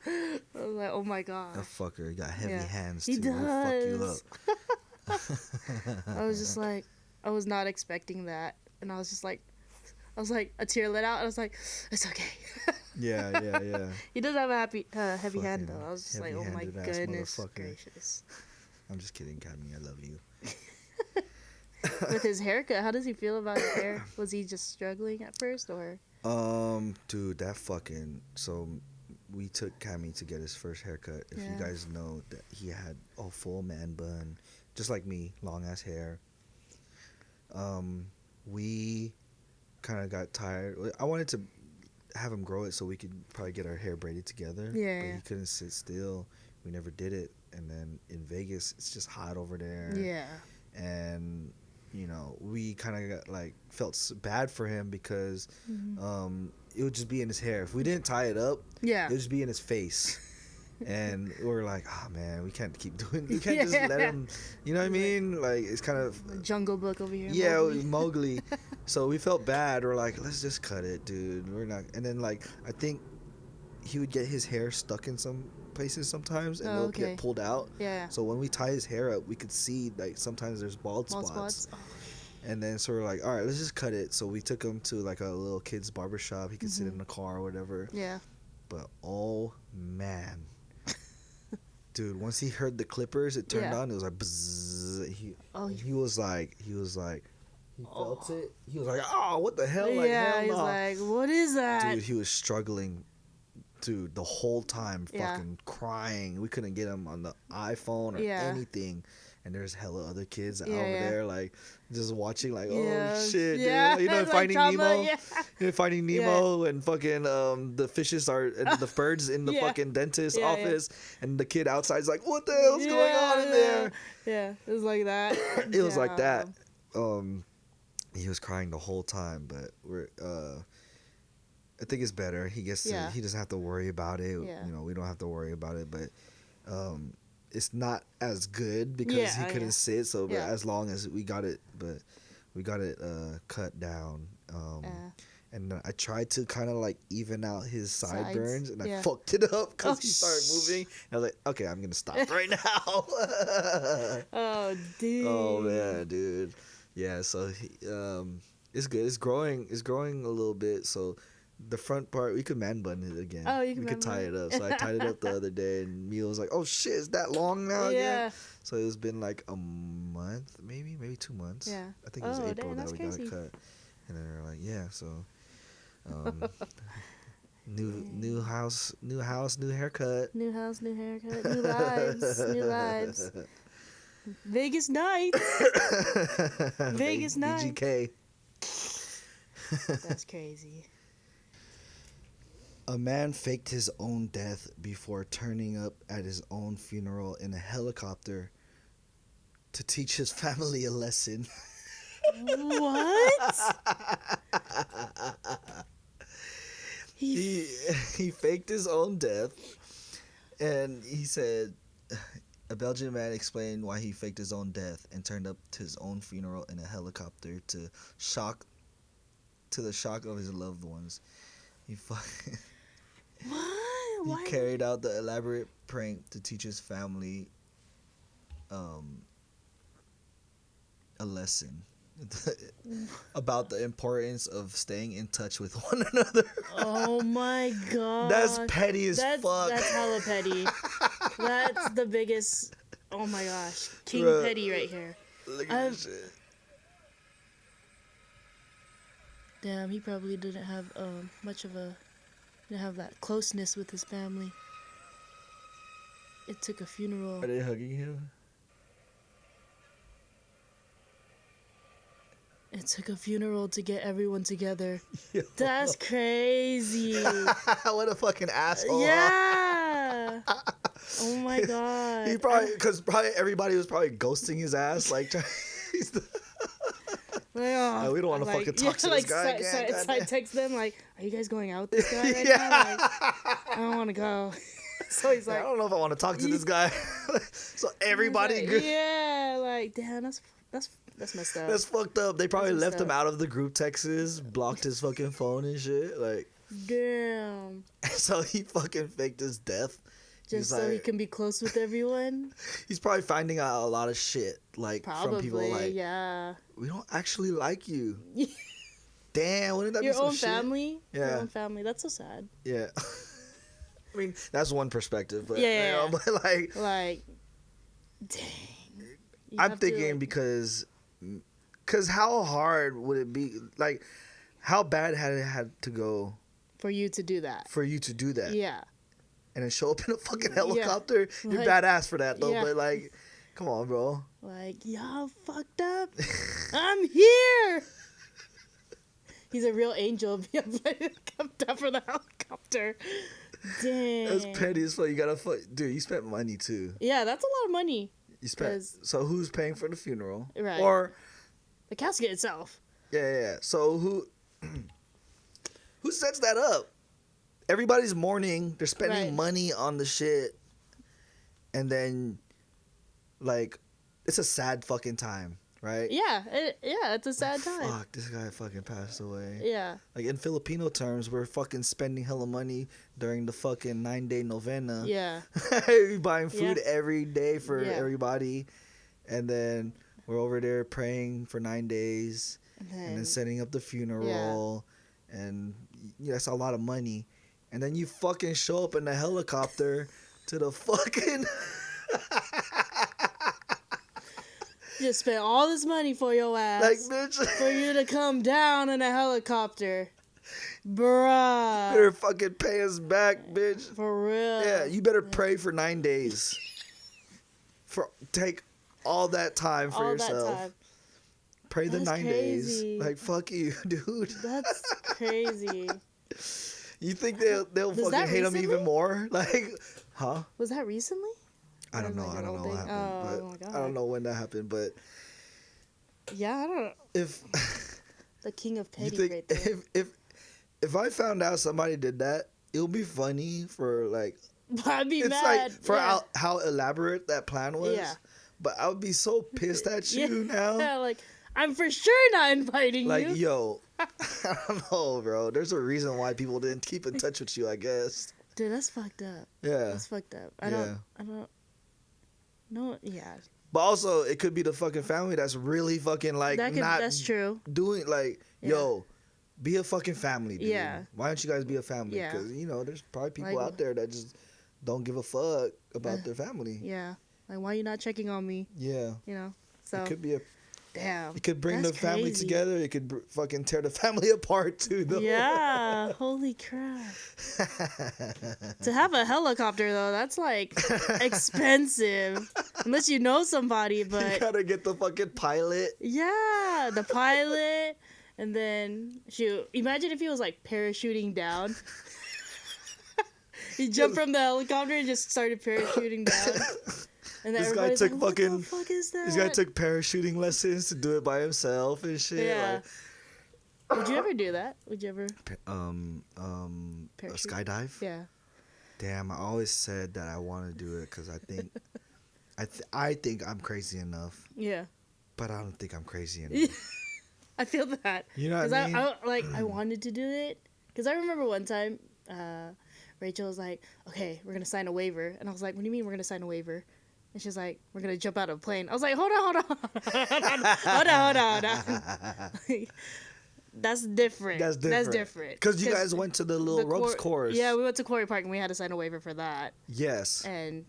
Speaker 4: I was like, "Oh my god."
Speaker 3: That fucker got heavy
Speaker 4: Yeah.
Speaker 3: hands
Speaker 4: He
Speaker 3: too. He'll fuck you
Speaker 4: does.
Speaker 3: up.
Speaker 4: I was just like, I was not expecting that, and I was like, a tear let out. I was like, "It's okay."
Speaker 3: Yeah.
Speaker 4: He does have a heavy hand
Speaker 3: Fucking
Speaker 4: though. I was just like, "Oh my
Speaker 3: heavy-handed ass
Speaker 4: goodness
Speaker 3: motherfucker.
Speaker 4: gracious."
Speaker 3: I'm just kidding, Cammy. I love you.
Speaker 4: With his haircut, how does he feel about his hair? Was he just struggling at first, or?
Speaker 3: Dude, that fucking. So, we took Cammy to get his first haircut. If
Speaker 4: Yeah.
Speaker 3: you guys know that he had a full man bun, just like me, long ass hair. We kind of got tired. I wanted to have him grow it so we could probably get our hair braided together.
Speaker 4: Yeah,
Speaker 3: But
Speaker 4: yeah.
Speaker 3: he couldn't sit still. We never did it. And then in Vegas, it's just hot over there.
Speaker 4: Yeah.
Speaker 3: And we kind of got like felt bad for him because it would just be in his hair. If we didn't tie it up,
Speaker 4: Yeah.
Speaker 3: it would just be in his face. And we were like, oh man, we can't keep doing. We can't just let him. You know what I mean? Like it's kind of
Speaker 4: Jungle Book over here.
Speaker 3: yeah,
Speaker 4: Mowgli.
Speaker 3: Mowgli. So we felt bad. We're like, let's just cut it, dude. We're not. And then like I think he would get his hair stuck in some places sometimes, and
Speaker 4: Oh,
Speaker 3: it'll
Speaker 4: okay.
Speaker 3: get pulled out.
Speaker 4: Yeah.
Speaker 3: So when we tie his hair up, we could see like sometimes there's bald
Speaker 4: Bald
Speaker 3: spots.
Speaker 4: spots.
Speaker 3: And then so we're like, all right, let's just cut it. So we took him to like a little kid's barber shop. He could sit
Speaker 4: Mm-hmm.
Speaker 3: in the car or whatever.
Speaker 4: Yeah.
Speaker 3: But oh man, dude, once he heard the clippers, it turned
Speaker 4: Yeah.
Speaker 3: on. It was like, bzzz. He
Speaker 4: Oh,
Speaker 3: was like, he felt it. He was like, oh, what the hell? Like,
Speaker 4: yeah.
Speaker 3: hell
Speaker 4: He's
Speaker 3: no.
Speaker 4: like, what is that?
Speaker 3: Dude, he was struggling, dude, the whole time,
Speaker 4: Yeah.
Speaker 3: fucking crying. We couldn't get him on the iPhone or
Speaker 4: Yeah.
Speaker 3: anything. And there's hella other kids
Speaker 4: Yeah,
Speaker 3: over
Speaker 4: yeah.
Speaker 3: there, like, just watching, like,
Speaker 4: Yeah.
Speaker 3: oh, shit,
Speaker 4: Yeah.
Speaker 3: dude. You know,
Speaker 4: It's like
Speaker 3: Finding
Speaker 4: trauma,
Speaker 3: Nemo?
Speaker 4: yeah.
Speaker 3: You know, Finding Nemo and fucking, the fishes are, and the birds in the
Speaker 4: Yeah.
Speaker 3: fucking dentist
Speaker 4: Yeah, yeah.
Speaker 3: office. And the kid outside's like, what the hell's going on in there?
Speaker 4: Yeah, it was like that.
Speaker 3: It was like that.
Speaker 4: Damn.
Speaker 3: He was crying the whole time, but I think it's better. He gets
Speaker 4: Yeah.
Speaker 3: to, he doesn't have to worry about it.
Speaker 4: Yeah.
Speaker 3: You know, we don't have to worry about it, but it's not as good because
Speaker 4: Yeah,
Speaker 3: he couldn't
Speaker 4: yeah.
Speaker 3: sit. So, but
Speaker 4: Yeah.
Speaker 3: as long as we got it cut down. And I tried to kind of like even out his sideburns, and I
Speaker 4: yeah.
Speaker 3: fucked it up because
Speaker 4: Oh,
Speaker 3: he started moving. And I was like, okay, I'm gonna stop right now.
Speaker 4: Oh, dude.
Speaker 3: Oh man, dude. Yeah, so it's good. It's growing a little bit. So the front part we could man bun it again.
Speaker 4: Oh, you can
Speaker 3: we could
Speaker 4: man
Speaker 3: tie
Speaker 4: bun
Speaker 3: it
Speaker 4: it.
Speaker 3: up. So I tied it up the other day, and Mia was like, "Oh shit, is that long now
Speaker 4: Yeah.
Speaker 3: again?" So it's been like a month, maybe 2 months.
Speaker 4: Yeah.
Speaker 3: I think it was
Speaker 4: Oh,
Speaker 3: April
Speaker 4: damn,
Speaker 3: that
Speaker 4: that's
Speaker 3: we
Speaker 4: crazy.
Speaker 3: got it cut, and then we were like, "Yeah." So new house, new haircut.
Speaker 4: New house, new haircut, new lives, new lives. Vegas night. Vegas night.
Speaker 3: VGK.
Speaker 4: That's crazy.
Speaker 3: A man faked his own death before turning up at his own funeral in a helicopter to teach his family a lesson.
Speaker 4: What?
Speaker 3: He faked his own death, and he said a Belgian man explained why he faked his own death and turned up to his own funeral in a helicopter to the shock of his loved ones. He fucking
Speaker 4: What? Why?
Speaker 3: He carried out the elaborate prank to teach his family a lesson about the importance of staying in touch with one another.
Speaker 4: Oh my god.
Speaker 3: That's petty as fuck.
Speaker 4: That's hella petty. That's the biggest. Oh my gosh, King
Speaker 3: Bruh.
Speaker 4: Petty right here.
Speaker 3: Look at this shit.
Speaker 4: Damn, he probably didn't have didn't have that closeness with his family. It took a funeral.
Speaker 3: Are they hugging him?
Speaker 4: It took a funeral to get everyone together. That's crazy.
Speaker 3: What a fucking asshole.
Speaker 4: Yeah. Oh my god.
Speaker 3: He probably, because probably everybody was probably ghosting his ass. Like, he's the,
Speaker 4: Like,
Speaker 3: we don't want to fucking talk to this guy again.
Speaker 4: I text them like, "Are you guys going out with this guy right
Speaker 3: Yeah.
Speaker 4: now?" Like, I don't want to go. So he's
Speaker 3: I
Speaker 4: like,
Speaker 3: don't know if I want to talk to this guy. So everybody,
Speaker 4: like, yeah, like damn, that's messed up.
Speaker 3: that's fucked up. They probably
Speaker 4: That's
Speaker 3: left
Speaker 4: messed
Speaker 3: him out of the group texts, blocked his fucking phone and shit. Like,
Speaker 4: Damn.
Speaker 3: so he fucking faked his death.
Speaker 4: Just
Speaker 3: He's
Speaker 4: so he
Speaker 3: like-
Speaker 4: can be close with everyone.
Speaker 3: He's probably finding out a lot of shit, like
Speaker 4: Probably,
Speaker 3: from people like,
Speaker 4: yeah.
Speaker 3: we don't actually like you. Damn, wouldn't that
Speaker 4: Your
Speaker 3: be some
Speaker 4: own
Speaker 3: shit?
Speaker 4: family. Your
Speaker 3: Yeah.
Speaker 4: own family. That's so sad.
Speaker 3: Yeah. I mean, that's one perspective, but
Speaker 4: Yeah,
Speaker 3: you know, but like,
Speaker 4: Like, dang. You
Speaker 3: I'm
Speaker 4: have to,
Speaker 3: thinking
Speaker 4: like-
Speaker 3: because how hard would it be? Like, how bad had it had to go
Speaker 4: for you to do that.
Speaker 3: for you to do that?
Speaker 4: Yeah.
Speaker 3: And then show up in a fucking helicopter? You're
Speaker 4: Like,
Speaker 3: badass for that, though.
Speaker 4: yeah.
Speaker 3: But like, come on, bro.
Speaker 4: Like, y'all fucked up. I'm here. He's a real angel. Come down for the helicopter. Dang.
Speaker 3: That's petty as fuck. You gotta dude. You spent money too.
Speaker 4: Yeah, that's a lot of money.
Speaker 3: You spent.
Speaker 4: 'Cause-
Speaker 3: So who's paying for the funeral?
Speaker 4: Right.
Speaker 3: Or
Speaker 4: The casket itself.
Speaker 3: yeah. So who sets that up? Everybody's mourning. They're spending
Speaker 4: Right.
Speaker 3: money on the shit, and then like it's a sad fucking time, right?
Speaker 4: Yeah, it's a sad time.
Speaker 3: Fuck, this guy fucking passed away.
Speaker 4: Yeah.
Speaker 3: Like in Filipino terms, we're fucking spending hella money during the fucking 9-day novena.
Speaker 4: Yeah.
Speaker 3: We buying food
Speaker 4: Yeah.
Speaker 3: every day for
Speaker 4: Yeah.
Speaker 3: everybody, and then we're over there praying for 9 days, and then
Speaker 4: And
Speaker 3: setting up the funeral, and that's a lot of money. And then you fucking show up in a helicopter to the fucking
Speaker 4: just spent all this money for your ass.
Speaker 3: like bitch.
Speaker 4: For you to come down in a helicopter. Bruh.
Speaker 3: Better fucking pay us back, bitch.
Speaker 4: For real.
Speaker 3: Yeah, you better pray for 9 days. Take all that time for
Speaker 4: all
Speaker 3: yourself.
Speaker 4: that time.
Speaker 3: Pray the
Speaker 4: That's
Speaker 3: 9
Speaker 4: crazy.
Speaker 3: days. Like fuck you, dude.
Speaker 4: That's crazy.
Speaker 3: You think they'll
Speaker 4: Was
Speaker 3: fucking
Speaker 4: that
Speaker 3: hate him even
Speaker 4: recently?
Speaker 3: more? Like, huh?
Speaker 4: Was that recently?
Speaker 3: I don't
Speaker 4: Or
Speaker 3: know.
Speaker 4: like
Speaker 3: I
Speaker 4: an
Speaker 3: don't know
Speaker 4: old
Speaker 3: what
Speaker 4: thing?
Speaker 3: happened.
Speaker 4: Oh,
Speaker 3: but
Speaker 4: my
Speaker 3: I don't
Speaker 4: God.
Speaker 3: know when that happened. But
Speaker 4: Yeah, I don't know.
Speaker 3: if
Speaker 4: The king of
Speaker 3: you
Speaker 4: petty
Speaker 3: think
Speaker 4: right there.
Speaker 3: if I found out somebody did that, it'll be funny for like
Speaker 4: I'd be
Speaker 3: it's
Speaker 4: mad.
Speaker 3: like for
Speaker 4: yeah.
Speaker 3: how elaborate that plan was.
Speaker 4: Yeah.
Speaker 3: But I would be so pissed at you now.
Speaker 4: Yeah, like, I'm for sure not inviting
Speaker 3: Like,
Speaker 4: you.
Speaker 3: yo, I don't know, bro. There's a reason why people didn't keep in touch with you, I guess.
Speaker 4: Dude, that's fucked up.
Speaker 3: Yeah.
Speaker 4: That's fucked up. I
Speaker 3: Yeah.
Speaker 4: don't. No, yeah.
Speaker 3: But also, it could be the fucking family that's really fucking like not
Speaker 4: That's true.
Speaker 3: doing like,
Speaker 4: Yeah.
Speaker 3: yo, be a fucking family, dude.
Speaker 4: Yeah.
Speaker 3: Why don't you guys be a family?
Speaker 4: Yeah.
Speaker 3: Because there's probably people
Speaker 4: Like-
Speaker 3: out there that just don't give a fuck about their family.
Speaker 4: Yeah. Like, why you not checking on me?
Speaker 3: Yeah.
Speaker 4: So,
Speaker 3: It could be
Speaker 4: damn.
Speaker 3: it could bring
Speaker 4: That's
Speaker 3: the family
Speaker 4: crazy.
Speaker 3: together. It could fucking tear the family apart too, though.
Speaker 4: Yeah. Holy crap. To have a helicopter, though, that's like expensive. Unless you know somebody,
Speaker 3: You
Speaker 4: but
Speaker 3: gotta get the fucking pilot.
Speaker 4: yeah, the pilot. And then, shoot, imagine if he was like parachuting down. He jumped from the helicopter and just started parachuting down. And then
Speaker 3: This guy
Speaker 4: everybody's
Speaker 3: took
Speaker 4: like, what
Speaker 3: fucking-
Speaker 4: the fuck is that?
Speaker 3: This guy took parachuting lessons to do it by himself and shit.
Speaker 4: Yeah. Would you ever do that? Would you ever?
Speaker 3: Like, a
Speaker 4: Parachute?
Speaker 3: skydive.
Speaker 4: Yeah.
Speaker 3: Damn, I always said that I want to do it because I think, I think I'm crazy enough,
Speaker 4: Yeah.
Speaker 3: but I don't think I'm crazy enough.
Speaker 4: I feel that.
Speaker 3: You know what
Speaker 4: Because
Speaker 3: I mean?
Speaker 4: I wanted to do it. Because I remember one time, Rachel was like, okay, we're going to sign a waiver. And I was like, what do you mean we're going to sign a waiver? And she's like, we're going to jump out of a plane. I was like, hold on. Hold on. That's different.
Speaker 3: That's different. Because you guys went to the little ropes course.
Speaker 4: Yeah, we went to Quarry Park and we had to sign a waiver for that.
Speaker 3: Yes.
Speaker 4: And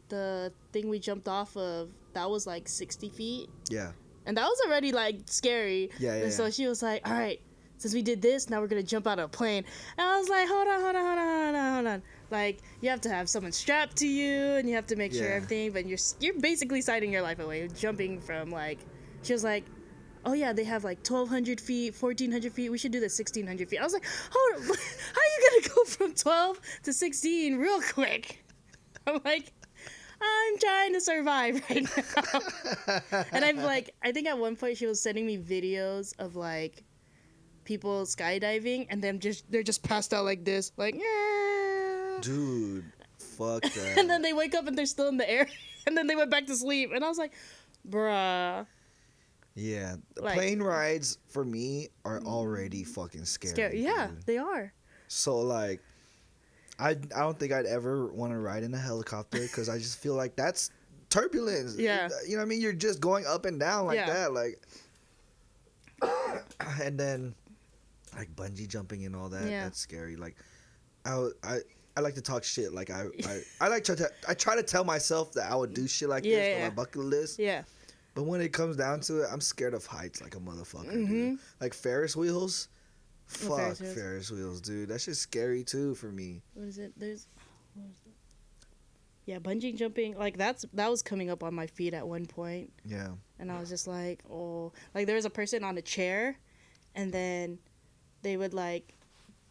Speaker 4: the thing we jumped off of, that was like 60 feet.
Speaker 3: Yeah.
Speaker 4: And that was already like scary.
Speaker 3: Yeah, yeah,
Speaker 4: And so
Speaker 3: yeah.
Speaker 4: she was like, all right, since we did this, now we're going to jump out of a plane. And I was like, hold on. Like, you have to have someone strapped to you and you have to make sure
Speaker 3: Yeah.
Speaker 4: everything. But you're basically signing your life away. Jumping from like, she was like, oh yeah, they have like 1,200 feet, 1,400 feet. We should do the 1,600 feet. I was like, hold on, how are you gonna go from 12 to 16 real quick? I'm like, I'm trying to survive right now. And I think at one point she was sending me videos of like people skydiving and them they're just passed out like this, like, yeah.
Speaker 3: Dude, fuck that.
Speaker 4: And then they wake up and they're still in the air, and then they went back to sleep, and I was like, bruh.
Speaker 3: Yeah,
Speaker 4: Like-
Speaker 3: plane rides for me are already fucking scary.
Speaker 4: Scary. Yeah,
Speaker 3: dude.
Speaker 4: they are.
Speaker 3: So like, I don't think I'd ever want to ride in a helicopter because I just feel like that's turbulence.
Speaker 4: Yeah.
Speaker 3: You know what I mean? You're just going up and down like
Speaker 4: Yeah.
Speaker 3: that, like, and then like bungee jumping and all that.
Speaker 4: Yeah.
Speaker 3: That's scary. Like, I like to talk shit. Like I try to tell myself that I would do shit like this for
Speaker 4: Yeah.
Speaker 3: my bucket list.
Speaker 4: Yeah.
Speaker 3: But when it comes down to it, I'm scared of heights like a motherfucker,
Speaker 4: Mm-hmm.
Speaker 3: dude. Like Ferris wheels.
Speaker 4: Oh,
Speaker 3: Fuck
Speaker 4: Ferris wheels.
Speaker 3: Ferris wheels, dude. That shit's scary too for me.
Speaker 4: What is it? What is it? Yeah, bungee jumping. Like that was coming up on my feet at one point,
Speaker 3: Yeah.
Speaker 4: and I was just like, oh, like there was a person on a chair, and then they would like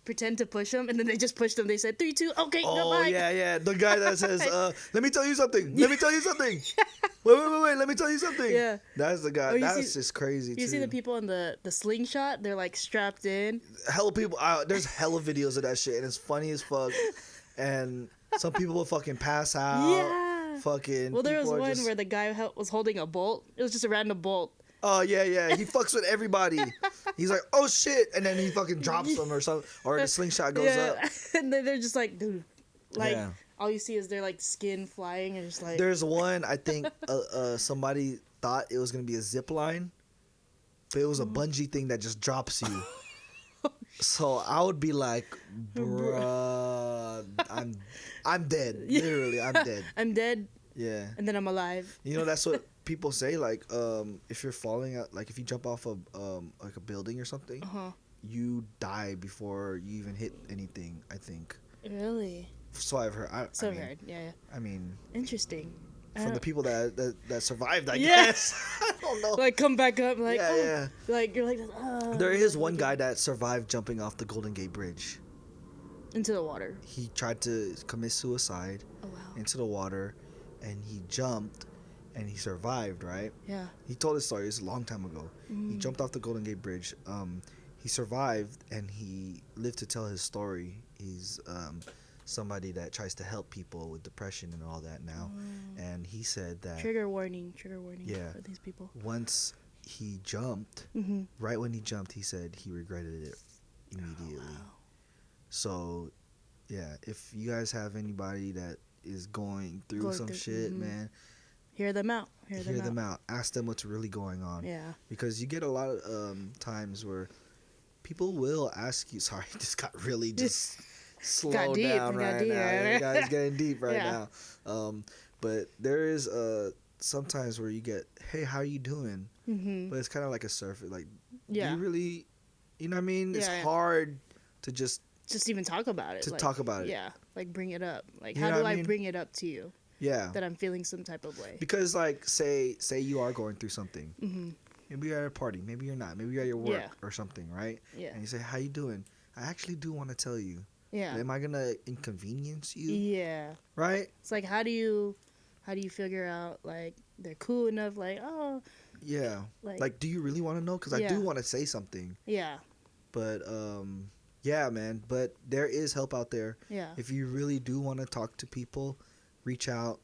Speaker 4: pretend to push them, and then they just pushed them. They said 3, 2, okay,
Speaker 3: Oh
Speaker 4: goodbye.
Speaker 3: yeah. The guy that says, "Let me tell you something. Let me tell you something. Wait. Let me tell you something."
Speaker 4: Yeah.
Speaker 3: That's the guy.
Speaker 4: Or you
Speaker 3: That's
Speaker 4: see-
Speaker 3: just crazy.
Speaker 4: You
Speaker 3: too.
Speaker 4: see the people in the slingshot? They're like strapped in.
Speaker 3: Hella people. There's hella videos of that shit, and it's funny as fuck. And some people will fucking pass out.
Speaker 4: Yeah.
Speaker 3: Fucking.
Speaker 4: Well, there was
Speaker 3: people are
Speaker 4: one
Speaker 3: just-
Speaker 4: where the guy was holding a bolt. It was just a random bolt.
Speaker 3: Oh yeah. He fucks with everybody. He's like, oh shit, and then he fucking drops them or something, or the slingshot goes up.
Speaker 4: And then they're just like, dude, like
Speaker 3: Yeah.
Speaker 4: all you see is their like skin flying, and just like
Speaker 3: There's one I think somebody thought it was gonna be a zip line, but it was a bungee thing that just drops you. So I would be like, bruh, I'm dead. Literally, I'm dead.
Speaker 4: I'm dead,
Speaker 3: Yeah.
Speaker 4: and then I'm alive.
Speaker 3: You know, that's what people say. Like, if you're falling out, like if you jump off of like a building or something,
Speaker 4: Uh-huh.
Speaker 3: you die before you even hit anything. I think.
Speaker 4: Really?
Speaker 3: So I've heard.
Speaker 4: So
Speaker 3: I mean,
Speaker 4: hard. Yeah.
Speaker 3: I mean,
Speaker 4: Interesting.
Speaker 3: from the people that survived, I
Speaker 4: Yeah.
Speaker 3: guess. I don't know.
Speaker 4: Like come back up, like
Speaker 3: Yeah,
Speaker 4: oh.
Speaker 3: yeah.
Speaker 4: Like you're like
Speaker 3: There is one guy that survived jumping off the Golden Gate Bridge.
Speaker 4: into the water.
Speaker 3: He tried to commit suicide
Speaker 4: Oh wow.
Speaker 3: into the water, and he jumped, and he survived. Right?
Speaker 4: Yeah.
Speaker 3: He told his story. It's a long time ago. He jumped off the Golden Gate Bridge. He survived, and he lived to tell his story. He's somebody that tries to help people with depression and all that now. And he said that
Speaker 4: Trigger warning. Trigger warning.
Speaker 3: Yeah.
Speaker 4: For these people.
Speaker 3: once he jumped,
Speaker 4: Mm-hmm.
Speaker 3: right when he jumped, he said he regretted it immediately.
Speaker 4: Wow.
Speaker 3: So, yeah, if you guys have anybody that is going through
Speaker 4: Going
Speaker 3: some
Speaker 4: through-
Speaker 3: shit,
Speaker 4: mhm.
Speaker 3: man,
Speaker 4: Hear them out. Hear them out.
Speaker 3: Ask them what's really going on.
Speaker 4: Yeah.
Speaker 3: Because you get a lot of times where people will ask you. Sorry, this got really just slow
Speaker 4: deep,
Speaker 3: down
Speaker 4: it got
Speaker 3: right
Speaker 4: deep,
Speaker 3: now.
Speaker 4: right?
Speaker 3: You guys getting deep right
Speaker 4: Yeah.
Speaker 3: now. But there is sometimes where you get, hey, how you doing?
Speaker 4: Mm-hmm.
Speaker 3: But it's kind of like a surface. Like,
Speaker 4: Yeah.
Speaker 3: do you really, you know what I mean? It's
Speaker 4: Yeah, yeah.
Speaker 3: hard to just
Speaker 4: Just even talk about it.
Speaker 3: to
Speaker 4: like,
Speaker 3: talk about it.
Speaker 4: Yeah. Like bring it up. Like
Speaker 3: You
Speaker 4: how
Speaker 3: know
Speaker 4: do
Speaker 3: what I
Speaker 4: I
Speaker 3: mean?
Speaker 4: bring it up to you
Speaker 3: Yeah.
Speaker 4: that I'm feeling some type of way?
Speaker 3: Because like say you are going through something.
Speaker 4: Mm-hmm.
Speaker 3: Maybe you're at a party. Maybe you're not. Maybe you're at your work
Speaker 4: Yeah.
Speaker 3: or something, right?
Speaker 4: Yeah.
Speaker 3: And you say, "How you doing?" I actually do want to tell you.
Speaker 4: Yeah.
Speaker 3: Am I gonna inconvenience you?
Speaker 4: Yeah.
Speaker 3: Right?
Speaker 4: It's like how do you figure out like they're cool enough like oh
Speaker 3: Yeah.
Speaker 4: like,
Speaker 3: Like, do you really want to know? Because I
Speaker 4: Yeah.
Speaker 3: do want to say something.
Speaker 4: yeah
Speaker 3: But yeah, man. But there is help out there.
Speaker 4: yeah
Speaker 3: If you really do want to talk to people, reach out,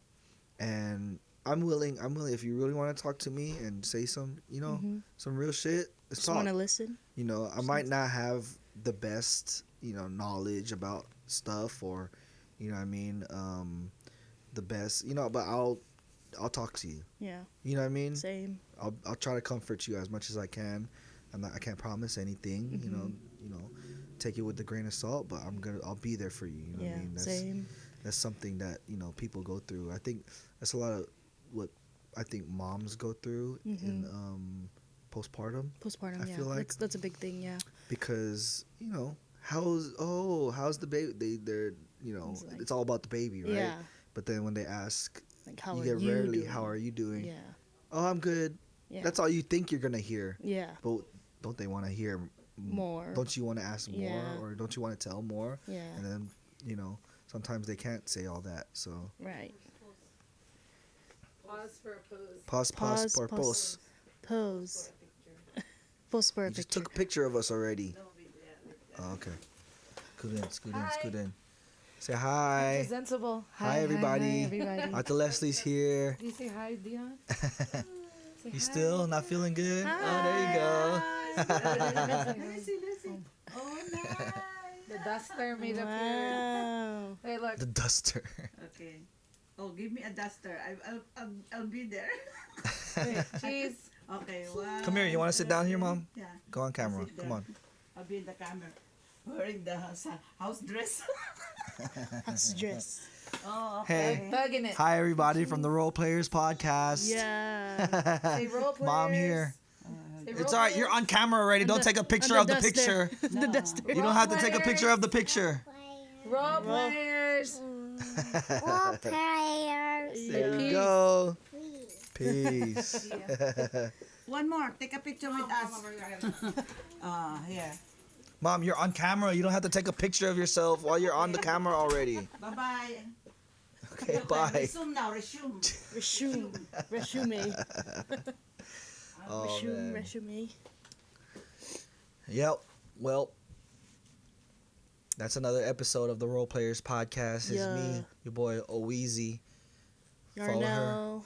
Speaker 3: and I'm willing. If you really want to talk to me and say some,
Speaker 4: Mhm.
Speaker 3: some real shit, let's
Speaker 4: just
Speaker 3: talk.
Speaker 4: want to listen.
Speaker 3: You know, I might not have the best, knowledge about stuff or, what I mean, the best, but I'll talk to you.
Speaker 4: Yeah.
Speaker 3: You know what I mean?
Speaker 4: Same.
Speaker 3: I'll try to comfort you as much as I can. I can't promise anything. Take it with a grain of salt, but I'll be there for you. You know
Speaker 4: Yeah.
Speaker 3: what I mean?
Speaker 4: Same.
Speaker 3: That's something that people go through. I think that's a lot of what I think moms go through in postpartum,
Speaker 4: Postpartum.
Speaker 3: I
Speaker 4: Yeah.
Speaker 3: feel like-
Speaker 4: that's a big thing. Yeah.
Speaker 3: because how's the baby? They're
Speaker 4: It's like-
Speaker 3: it's all about the baby, right?
Speaker 4: Yeah.
Speaker 3: But then when they ask,
Speaker 4: Like how
Speaker 3: you
Speaker 4: are
Speaker 3: get
Speaker 4: you
Speaker 3: rarely,
Speaker 4: doing?
Speaker 3: how are you doing?
Speaker 4: Yeah.
Speaker 3: Oh, I'm good.
Speaker 4: Yeah.
Speaker 3: That's all you think you're gonna hear.
Speaker 4: Yeah.
Speaker 3: But don't they want to hear
Speaker 4: More.
Speaker 3: Don't you want to ask more,
Speaker 4: Yeah.
Speaker 3: or don't you want to tell more?
Speaker 4: Yeah.
Speaker 3: And then sometimes they can't say all that. So
Speaker 4: Right.
Speaker 5: Pause for a pose.
Speaker 3: pause for
Speaker 4: Pause. Pose. Post for a
Speaker 3: You just
Speaker 4: picture.
Speaker 3: took a picture of us already. Oh, okay. Scoot in. Say hi.
Speaker 5: Presentable.
Speaker 3: Hi, everybody.
Speaker 5: Hi, everybody.
Speaker 3: Arthur Leslie's here.
Speaker 5: Do you say hi, Dion? Say
Speaker 3: You still not feeling good? Oh, there you go.
Speaker 5: Let me see. Oh, nice. The duster made up here.
Speaker 4: Wow.
Speaker 5: Hey, look.
Speaker 3: The duster.
Speaker 6: Okay. Oh, give me a duster. I'll be there.
Speaker 5: Hey, cheese.
Speaker 6: Okay. One.
Speaker 3: Come here. You want to sit down here, Mom?
Speaker 6: Yeah.
Speaker 3: Go on camera.
Speaker 6: sit
Speaker 3: Come
Speaker 6: there.
Speaker 3: on.
Speaker 6: I'll be in the camera, wearing the house dress.
Speaker 4: House dress.
Speaker 6: Oh, okay.
Speaker 3: Hey.
Speaker 5: Thugging it.
Speaker 3: Hi, everybody from the Role Playerz podcast.
Speaker 4: Yeah.
Speaker 5: Say role players.
Speaker 3: Mom here.
Speaker 5: Say
Speaker 3: It's
Speaker 5: role
Speaker 3: all right. You're on camera already. Don't take a picture of the
Speaker 4: duster.
Speaker 3: picture.
Speaker 4: The duster.
Speaker 3: You don't have to take a picture of the picture.
Speaker 5: Role players.
Speaker 7: Role players.
Speaker 3: There you
Speaker 5: Peace.
Speaker 3: go. Peace.
Speaker 6: One more. Take a picture with us. Here.
Speaker 3: Mom, you're on camera. You don't have to take a picture of yourself while you're on the camera already.
Speaker 6: Bye-bye.
Speaker 3: Okay, bye.
Speaker 6: Resume now. Resume.
Speaker 4: Resume.
Speaker 3: Oh, man.
Speaker 4: Resume.
Speaker 3: Yep. Well, that's another episode of the Role Playerz podcast. It's
Speaker 4: Yeah.
Speaker 3: me, your boy Oweezy. Follow her
Speaker 4: Yarnel.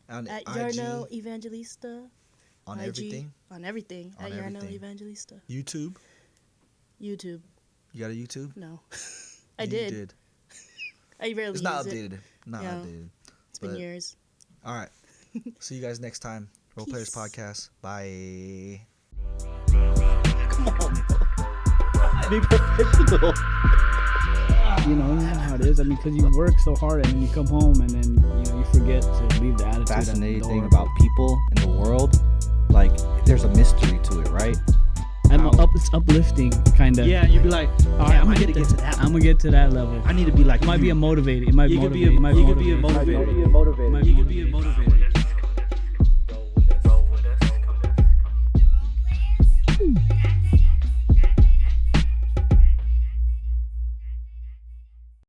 Speaker 3: on
Speaker 4: At
Speaker 3: IG,
Speaker 4: Yarnel Evangelista.
Speaker 3: on
Speaker 4: IG,
Speaker 3: everything.
Speaker 4: On everything.
Speaker 3: On
Speaker 4: At Yarnel
Speaker 3: everything.
Speaker 4: Evangelista.
Speaker 3: YouTube.
Speaker 4: YouTube.
Speaker 3: You got a YouTube?
Speaker 4: No. I
Speaker 3: You
Speaker 4: did. I rarely
Speaker 3: It's not
Speaker 4: use it.
Speaker 3: updated. Not
Speaker 4: Yeah.
Speaker 3: updated.
Speaker 4: It's been
Speaker 3: but-
Speaker 4: years.
Speaker 3: All right. See you guys next time. Role Playerz
Speaker 4: Peace.
Speaker 3: podcast. Bye.
Speaker 1: Be professional.
Speaker 2: You know how it is. I mean, because you work so hard and then you come home and then you forget to leave the attitude
Speaker 1: Fascinating
Speaker 2: at the
Speaker 1: thing
Speaker 2: door.
Speaker 1: about people in the world, like there's a mystery to it, right?
Speaker 2: I don't know, it's uplifting, kind of.
Speaker 1: Yeah, you'd be like,
Speaker 2: All right,
Speaker 1: damn, I need to get to that.
Speaker 2: I'm gonna get to that level.
Speaker 1: I need to be like
Speaker 2: It might be
Speaker 1: you.
Speaker 2: a motivator. It might
Speaker 1: You could be a
Speaker 2: motivate. It might
Speaker 1: you could be a
Speaker 2: motivate.
Speaker 1: motivator.
Speaker 2: Might
Speaker 1: You could be a motivator.